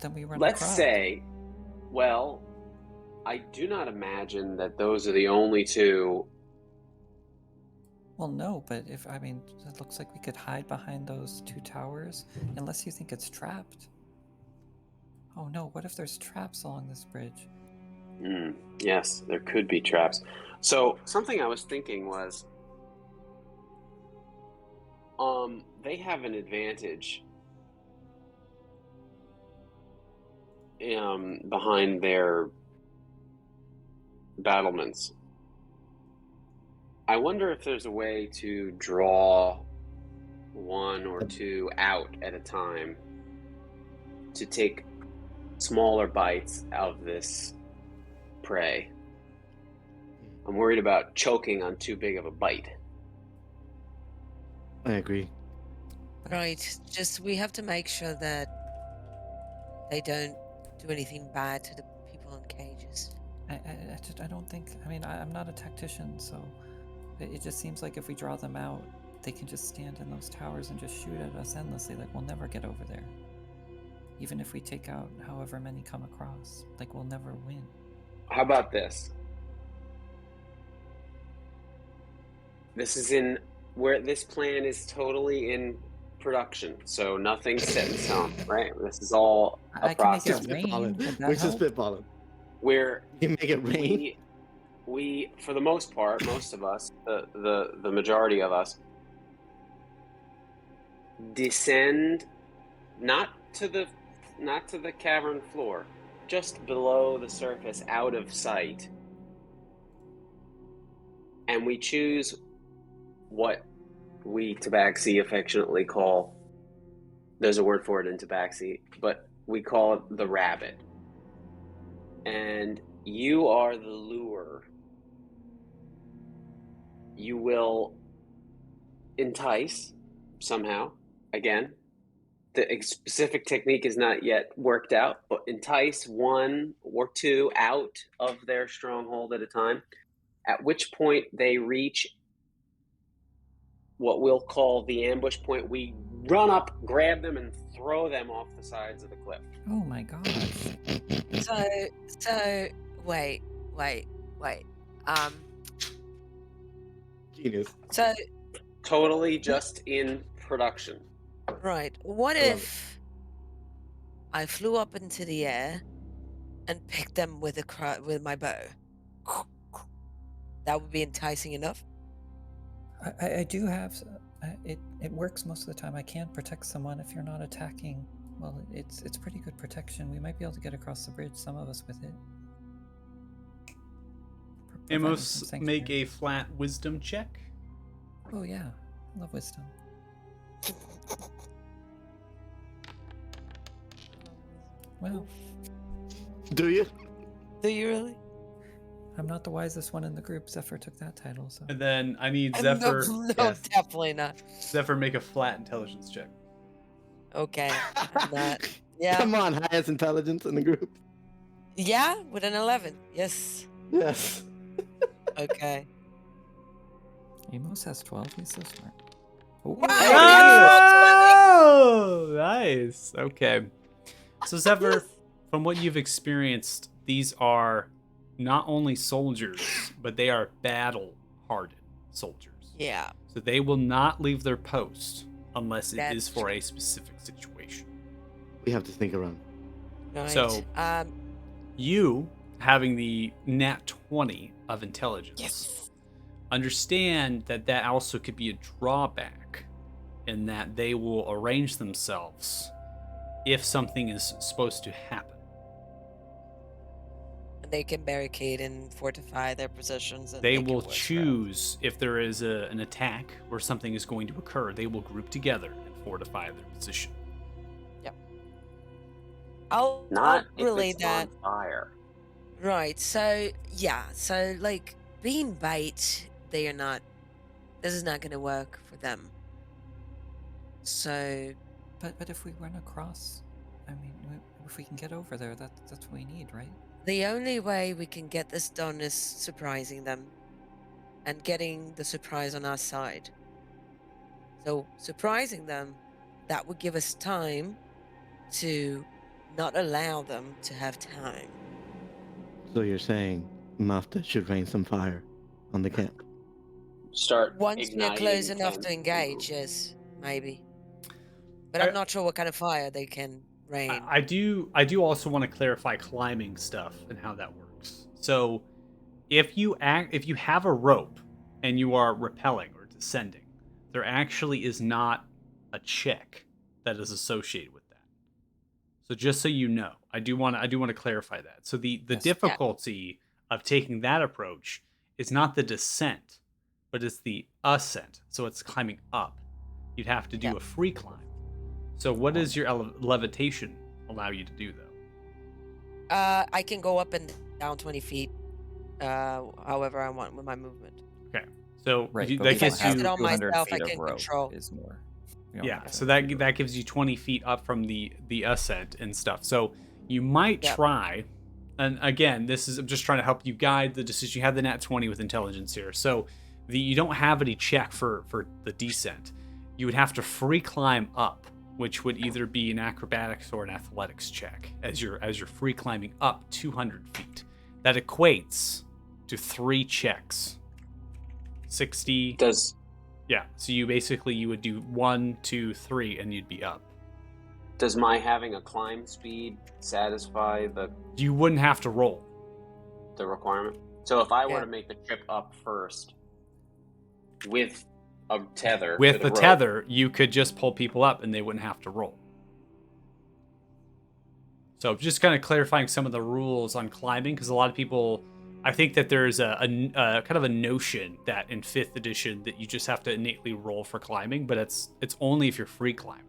C: Then we run
D: Let's
C: across.
D: say, well, I do not imagine that those are the only 2.
C: Well, no, but it looks like we could hide behind those 2 towers, unless you think it's trapped. Oh no, what if there's traps along this bridge?
D: Yes, there could be traps. So something I was thinking was, they have an advantage behind their battlements. I wonder if there's a way to draw 1 or 2 out at a time to take smaller bites of this prey. I'm worried about choking on too big of a bite.
A: I agree.
E: Right. Just we have to make sure that they don't do anything bad to the people in cages.
C: I don't think. I'm not a tactician, so it just seems like if we draw them out, they can just stand in those towers and just shoot at us endlessly. Like, we'll never get over there. Even if we take out however many come across, like, we'll never win.
D: How about this? This plan is totally in production, so nothing's set in stone, right? This is all a
C: I can make
D: process.
C: it rain.
A: Spitballing.
C: Would that
A: We're just
C: help?
A: spitballing.
D: Where
A: You make it rain.
D: we for the most part, most of us, the majority of us, descend not to the cavern floor, just below the surface, out of sight, and we choose what we Tabaxi affectionately call, there's a word for it in Tabaxi, but we call it the rabbit. And you are the lure. You will entice somehow. Again, the specific technique is not yet worked out, but entice 1 or 2 out of their stronghold at a time, at which point they reach what we'll call the ambush point. We run up, grab them, and throw them off the sides of the cliff.
C: Oh my gosh.
E: So wait.
A: Genius.
E: So
D: Totally just in production.
E: right. What
A: I love
E: if I flew up into the air and picked them with with my bow? That would be enticing enough.
C: I do have. It works most of the time. I can protect someone if you're not attacking Well, it's pretty good protection. We might be able to get across the bridge, some of us with it. Providing some
B: Amos, make
C: sanctuary.
B: a flat wisdom check.
C: Oh yeah, I love wisdom. Well,
A: Do you?
E: Do you really?
C: I'm not the wisest one in the group. Zephyr took that title, so.
B: And then I need
E: No,
B: Zephyr.
E: no,
B: yes,
E: definitely not.
B: Zephyr, make a flat intelligence check.
E: Okay, I'm not. Yeah,
A: Come on, highest intelligence in the group.
E: yeah, with an 11. Yes.
A: Yes.
E: Okay.
C: Amos has 12. He's so smart. Ooh.
E: Wow.
B: Oh, nice. Okay. So Zephyr, from what you've experienced, these are not only soldiers, but they are battle-hardened soldiers.
E: Yeah.
B: So they will not leave their post unless it
E: That's
B: is for a specific situation.
A: We have to think around.
E: Right.
B: So-
E: um,
B: You, having the nat 20 of intelligence,
E: yes.
B: understand that that also could be a drawback in that they will arrange themselves if something is supposed to happen.
E: And they can barricade and fortify their positions. And
B: They
E: make it
B: will
E: worse for us.
B: choose if there is an attack or something is going to occur. They will group together and fortify their position.
E: I'll
D: Not if
E: relay
D: it's
E: that.
D: on fire.
E: Right. So yeah. So like being bait, they are not. This is not going to work for them. So
C: But if we run across, I mean, if we can get over there, that's what we need, right?
E: the only way we can get this done is surprising them, and getting the surprise on our side. So surprising them, that would give us time to not allow them to have time.
A: So you're saying Mafta should rain some fire on the camp?
D: Start
E: Once we're close
D: igniting
E: enough to
D: things.
E: engage, yes, maybe. But
B: I-
E: I'm not sure what kind of fire they can rain.
B: I do also want to clarify climbing stuff and how that works. So if you have a rope and you are rappelling or descending, there actually is not a check that is associated with that. So just so you know, I do want to clarify that. So the
C: Yes.
B: difficulty of taking that approach is not the descent, but it's the ascent. So it's climbing up. You'd have to do
E: Yeah.
B: a free climb. So what does your levitation allow you to do though?
E: I can go up and down 20 feet, however I want with my movement.
B: Okay. So
C: Right.
B: you-
C: but
B: that
C: we
E: If I
B: gets
C: don't have
E: use it
B: you
E: on
C: 200
E: myself,
C: feet
E: I
C: of
E: can
C: rope
E: control.
C: Is more. We don't
B: yeah,
C: have
B: so
C: 200 feet
B: that
C: of
B: gives you 20 feet up from the ascent and stuff. So you might
E: Yep.
B: try, and again, I'm just trying to help you guide the decision. You have the nat 20 with intelligence here, so you don't have any check for the descent. You would have to free climb up, which would either be an acrobatics or an athletics check as you're free climbing up 200 feet. That equates to 3 checks. 60.
D: Does
B: Yeah, so you would do 1, 2, 3, and you'd be up.
D: does my having a climb speed satisfy
B: You wouldn't have to roll.
D: the requirement? So if I were
E: Yeah.
D: to make the trip up first with a tether,
B: With the
D: a rope,
B: tether, you could just pull people up and they wouldn't have to roll. So just kind of clarifying some of the rules on climbing, because a lot of people, I think that there's a kind of a notion that in 5th edition that you just have to innately roll for climbing, but it's only if you're free climbing.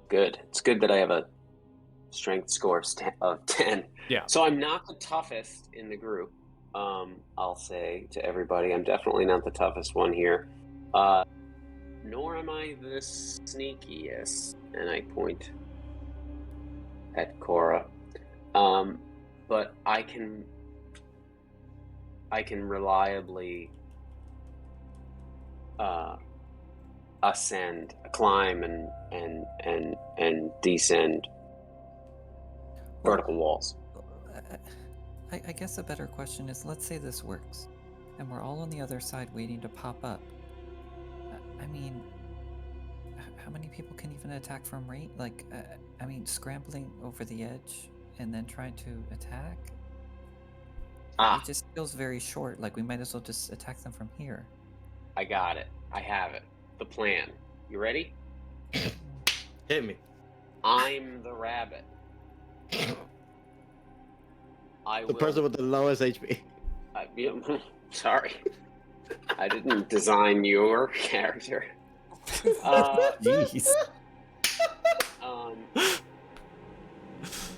D: good. It's good that I have a strength score of 10.
B: Yeah.
D: So I'm not the toughest in the group. I'll say to everybody, I'm definitely not the toughest one here. Nor am I the sneakiest. And I point at Cora. But I can reliably climb and descend vertical walls.
C: I guess a better question is, let's say this works, and we're all on the other side waiting to pop up. I mean, how many people can even attack from right? Like, I mean, scrambling over the edge and then trying to attack?
D: Ah,
C: It just feels very short. Like, we might as well just attack them from here.
D: I got it. I have it. The plan. You ready?
A: Hit me.
D: I'm the rabbit.
A: The person with the lowest HP.
D: Sorry. I didn't design your character.
C: Jeez.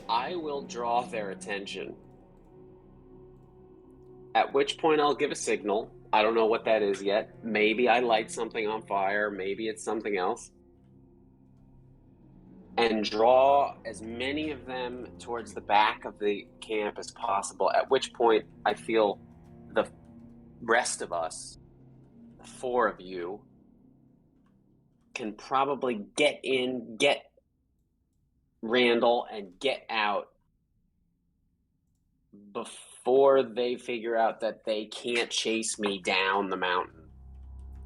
D: I will draw their attention. At which point I'll give a signal. I don't know what that is yet. Maybe I light something on fire. Maybe it's something else. And draw as many of them towards the back of the camp as possible. At which point I feel the rest of us, the 4 of you, can probably get in, get Randall, and get out before they figure out that they can't chase me down the mountain.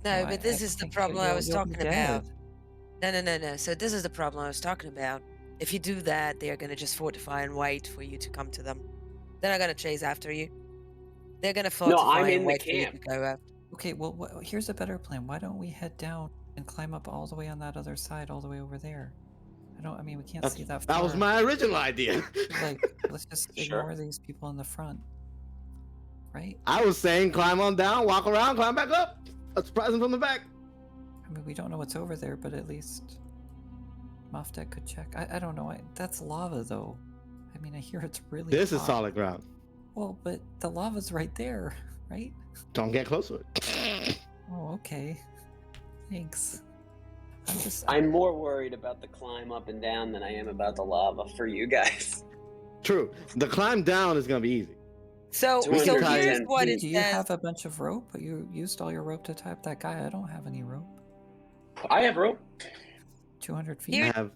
E: No,
C: Well,
E: but this is the
C: think
E: problem I
C: you'll-
E: was
C: you'll be
E: talking about.
C: dead.
E: No. So this is the problem I was talking about. If you do that, they are going to just fortify and wait for you to come to them. They're not going to chase after you. They're going to fortify
D: I'm in
E: and
D: the
E: wait for you to
D: camp.
E: go out.
C: Okay, well, here's a better plan. Why don't we head down and climb up all the way on that other side, all the way over there? I mean, we can't see that far.
A: That was my original idea.
C: Like, let's just
D: Sure.
C: ignore these people in the front. Right?
A: I was saying climb on down, walk around, climb back up. A surprise them from the back.
C: I mean, we don't know what's over there, but at least Moftet could check. I don't know. That's lava, though. I mean, I hear it's really
A: This is
C: hot.
A: solid ground.
C: Well, but the lava's right there, right?
A: Don't get close to it.
C: Oh, okay. Thanks.
D: I'm more worried about the climb up and down than I am about the lava for you guys.
A: True. The climb down is gonna be easy.
E: So
D: 210
E: here's what
D: feet.
E: it
C: Do you
E: says.
C: have a bunch of rope? You used all your rope to tie up that guy. I don't have any rope.
D: I have rope.
C: 200 feet.
E: Here-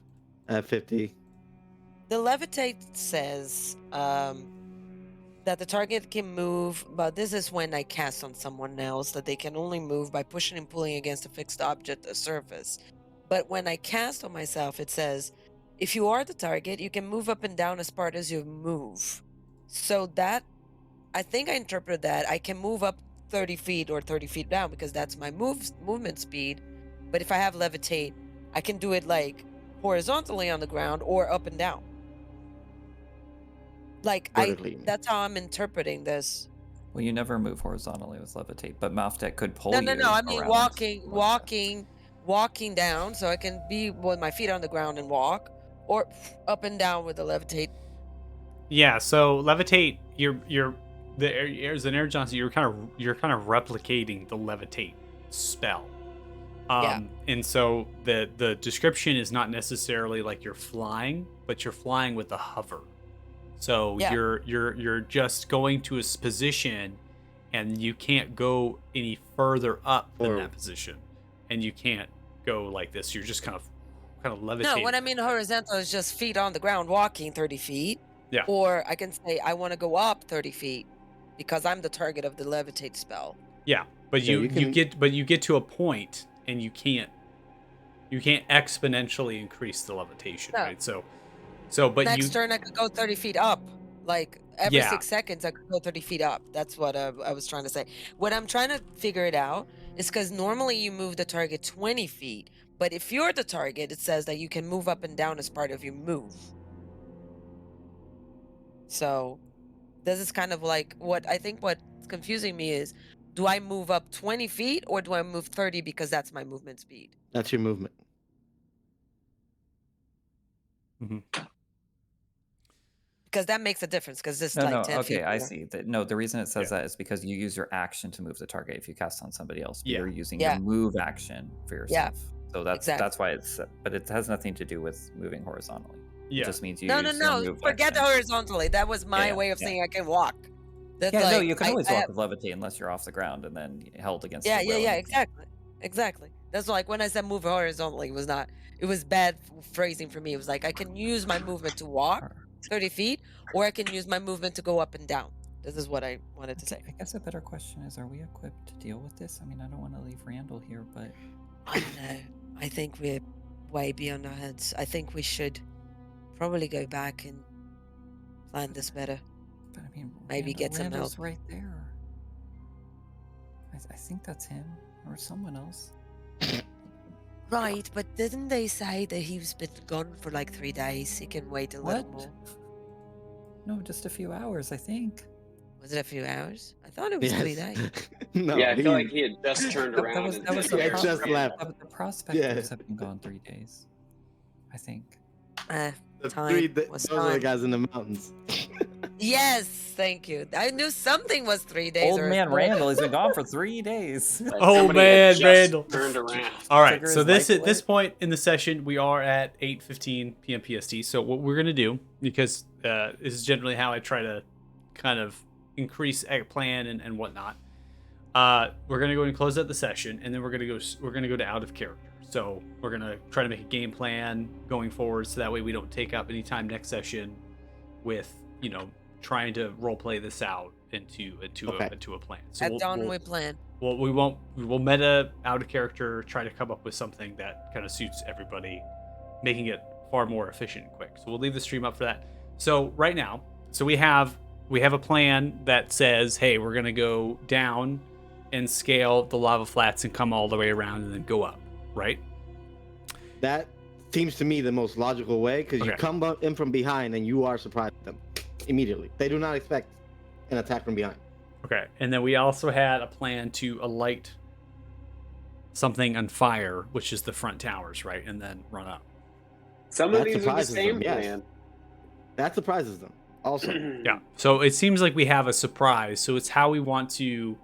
A: I have 50.
E: The levitate says that the target can move, but this is when I cast on someone else that they can only move by pushing and pulling against a fixed object or surface. But when I cast on myself, it says, if you are the target, you can move up and down as part as you move. So that, I think I interpret that I can move up 30 feet or 30 feet down because that's my movement speed. But if I have levitate, I can do it like horizontally on the ground or up and down. Like
A: Vertically.
E: that's how I'm interpreting this.
C: Well, you never move horizontally with levitate, but Moftet could pull
E: No,
C: you.
E: I mean
C: around
E: walking down, so I can be with my feet on the ground and walk, or up and down with the levitate.
B: Yeah, so levitate, as an Air Johnson, you're kind of replicating the levitate spell.
E: Yeah.
B: And so the description is not necessarily like you're flying, but you're flying with a hover. So
E: Yeah.
B: you're just going to a position, and you can't go any further up than
A: Or-
B: that position, and you can't go like this. You're just kind of levitating.
E: No, when I mean horizontal is just feet on the ground walking 30 feet.
B: Yeah.
E: Or I can say I want to go up 30 feet because I'm the target of the levitate spell.
B: Yeah, but
A: Yeah,
B: you
A: you can-
B: get to a point, and you can't exponentially increase the levitation,
E: No.
B: right? But
E: Next turn I could go 30 feet up. Like every
B: Yeah.
E: 6 seconds I could go 30 feet up. That's what I was trying to say. What I'm trying to figure it out is because normally you move the target 20 feet, but if you're the target, it says that you can move up and down as part of your move. So this is kind of like what I think what's confusing me is, do I move up 20 feet or do I move 30 because that's my movement speed?
A: That's your movement.
E: Because that makes a difference because this is
C: No,
E: like
C: no.
E: 10 feet.
C: Okay, I
E: more.
C: see. No, the reason it says
B: Yeah.
C: that is because you use your action to move the target. If you cast on somebody else, but
B: Yeah.
C: you're using
E: Yeah.
C: your move action for
E: Yeah.
C: yourself. So that's
E: Exactly.
C: why it's. But it has nothing to do with moving horizontally.
B: yeah,
C: It just means you
E: No,
C: use your
E: no.
C: move
E: Forget the
C: action.
E: horizontally. That was my
C: Yeah,
E: way of
C: yeah.
E: saying I can walk. That's
C: Yeah, no,
E: like,
C: you can always
E: I
C: walk
E: have-
C: with levitate unless you're off the ground and then held against.
E: Yeah,
C: the will.
E: exactly. That's like when I said move horizontally, it was bad phrasing for me. It was like I can use my movement to walk 30 feet, or I can use my movement to go up and down. This is what I wanted to say.
C: I guess a better question is: are we equipped to deal with this? I mean, I don't want to leave Randall here, but
E: I don't know. I think we're way beyond our heads. I think we should probably go back and plan this better.
C: I mean,
E: Maybe get some
C: Randall's
E: help.
C: right there. I think that's him or someone else.
E: Right, but didn't they say that he's been gone for like 3 days? He can wait a little
C: What?
E: more.
C: No, just a few hours, I think.
E: Was it a few hours? I thought it was 3
A: Yes.
E: days.
A: No.
D: Yeah, I feel like he had just turned
C: That
D: around
C: was
D: and
C: that was
D: said,
C: the
A: Yeah,
D: "Here's
A: just
D: Rand."
A: left.
C: the prospectors have been gone 3 days, I think.
A: The
E: Time
A: those
E: was
A: are the
E: time.
A: guys in the mountains.
E: Yes, thank you. I knew something was 3 days.
C: Old
E: or
C: man
E: more.
C: Randall has been gone for 3 days.
D: But
B: Oh
D: somebody had
B: man,
D: just
B: Randall.
D: turned around.
B: All right,
C: Trigger
B: so
C: his
B: this
C: life
B: at this
C: alert.
B: point in the session, we are at 8:15 p.m. PST. So what we're gonna do, because this is generally how I try to kind of increase plan and whatnot. We're gonna go and close out the session, and then we're gonna go to out of character. So we're gonna try to make a game plan going forward, so that way we don't take up any time next session with trying to role play this out into
A: Okay.
B: a plan. So
E: At dawn we plan.
B: well, we will meta out of character, try to come up with something that kind of suits everybody, making it far more efficient and quick. So we'll leave the stream up for that. So right now, we have a plan that says, hey, we're gonna go down and scale the lava flats and come all the way around and then go up, right?
A: That seems to me the most logical way, because you
B: Okay.
A: come in from behind and you are surprised them immediately. They do not expect an attack from behind.
B: Okay. And then we also had a plan to alight something on fire, which is the front towers, right? And then run up.
D: Some of
A: That
D: these are the
A: surprises
D: same
A: them, yes.
D: plan.
A: That surprises them. Also,
B: Yeah. So it seems like we have a surprise. So it's how we want to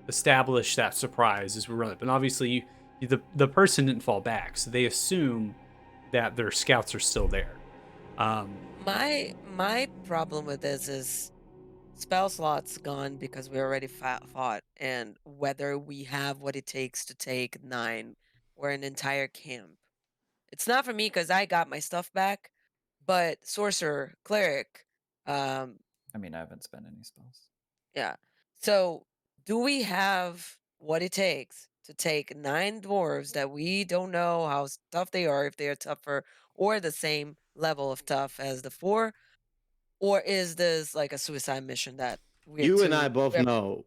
B: establish that surprise as we run it. But obviously, the person didn't fall back, so they assume that their scouts are still there.
E: My problem with this is spell slots gone because we already fought, and whether we have what it takes to take 9 or an entire camp. It's not for me because I got my stuff back, but sorcerer, cleric, um,
C: I mean, I haven't spent any spells.
E: yeah. So do we have what it takes to take 9 dwarves that we don't know how tough they are, if they are tougher or the same level of tough as the 4? Or is this like a suicide mission that we're
A: you and
E: too-
A: I both
E: we're-
A: know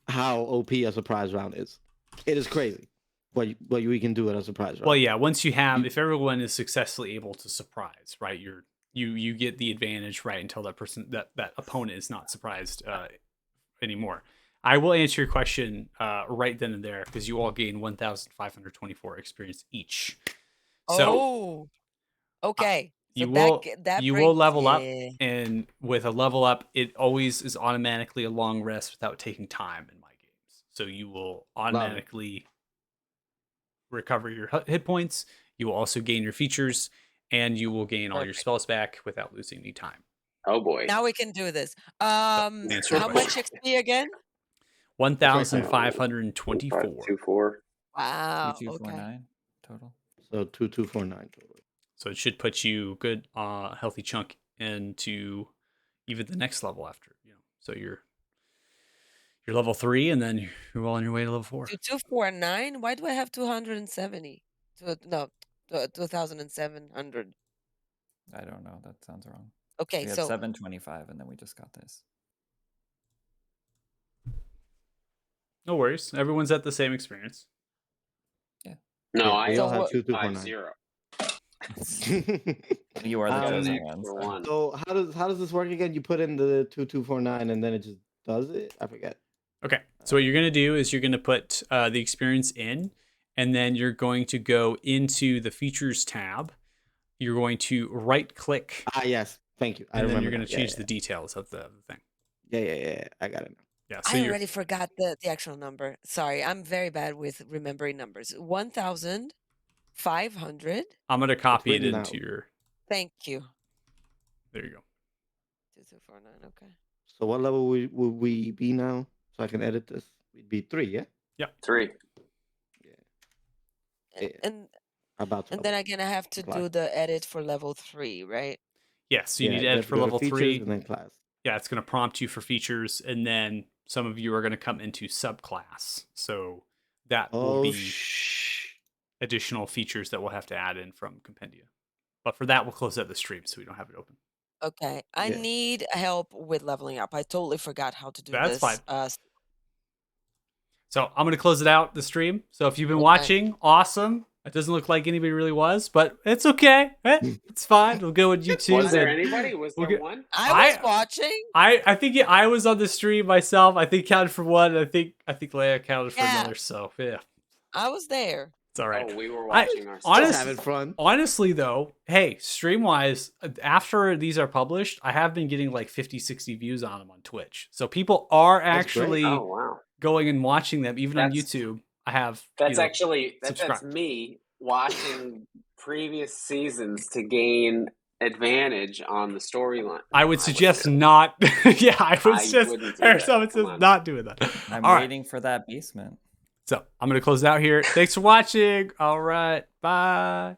A: how OP a surprise round is. It is crazy what we can do at a surprise round.
B: Well, yeah. Once you have, if everyone is successfully able to surprise, right? You get the advantage, right? Until that person, that opponent is not surprised anymore. I will answer your question right then and there, because you all gain 1,524 experience each. So
E: okay. So
B: you will
E: that
B: you will
E: brings-
B: level up,
E: yeah.
B: and with a level up, it always is automatically a long rest without taking time in my games. So you will automatically recover your hit points. You will also gain your features, and you will gain all your
E: Perfect.
B: spells back without losing any time.
D: Oh boy.
E: Now we can do this.
B: answer your
E: How much XP again?
B: 1,524.
D: 24.
E: Wow.
C: 2249 total.
A: So 2249 total.
B: So it should put you good, healthy chunk into even the next level after. So you're level 3, and then you're well on your way to level 4.
E: 2249. Why do I have 270? No, 2,700.
C: I don't know. That sounds wrong.
E: Okay,
C: We had
E: so
C: 725, and then we just got this.
B: No worries. Everyone's at the same experience.
D: No,
A: Yeah,
D: I
A: we all
E: So
A: have
E: what-
A: 2249.
D: 5-0.
C: You are the
A: Um,
C: chosen
D: Extra
C: ones.
D: one.
A: So how does this work again? You put in the 2249 and then it just does it? I forget.
B: Okay. So what you're going to do is you're going to put the experience in, and then you're going to go into the features tab. You're going to right click,
A: Ah, yes. Thank you. I
B: and then
A: remember.
B: you're going
A: now.
B: to
A: Yeah,
B: change
A: yeah,
B: the details of the thing.
A: Yeah. I got it now.
B: Yeah. So
E: I
B: you're,
E: already forgot the actual number. Sorry, I'm very bad with remembering numbers. 1,500.
B: I'm going to copy it
A: written
B: into
A: out.
B: your.
E: Thank you.
B: There you go.
E: 2249. Okay.
A: So what level would we be now? So I can edit this. We'd be 3, yeah?
D: 3.
A: Yeah.
E: And
A: About to.
E: and then again, I have to
A: Apply.
E: do the edit for level 3, right?
B: Yes. So you need to
A: you
B: edit
A: have
B: for
A: go to
B: level
A: features
B: 3.
A: and then class.
B: Yeah, it's going to prompt you for features, and then some of you are going to come into subclass. So that will
A: Oh,
B: be additional features that we'll have to add in from Compendia. But for that, we'll close out the stream so we don't have it open.
E: Okay. I
A: Yeah.
E: need help with leveling up. I totally forgot how to do
B: That's
E: this.
B: fine. So I'm going to close it out, the stream. So if you've been
E: Okay.
B: watching, awesome. It doesn't look like anybody really was, but it's okay. It's fine. We'll go with YouTube.
D: Was there
B: and
D: anybody? Was
B: we'll
D: there
B: get-
D: one?
E: I was watching.
B: I think I was on the stream myself. I think counted for one. I think Leia counted for
E: Yeah.
B: another. So yeah,
E: I was there.
B: it's all right.
D: Oh, we were watching ourselves.
B: honest-
A: Having fun.
B: Honestly, though, hey, stream wise, after these are published, I have been getting like 50, 60 views on them on Twitch. So people are
A: That's great.
B: actually
D: Oh wow.
B: going and watching them, even on
D: That's-
B: YouTube. I have.
D: That's
B: you know,
D: actually that's
B: subscribed.
D: me watching previous seasons to gain advantage on the storyline.
B: I would suggest not. Yeah, I would
D: I
B: suggest.
D: wouldn't do that.
B: Someone
D: Come
B: says
D: on.
B: not doing that.
G: I'm
B: All right.
G: waiting for that basement.
B: So I'm gonna close it out here. Thanks for watching. All right. Bye.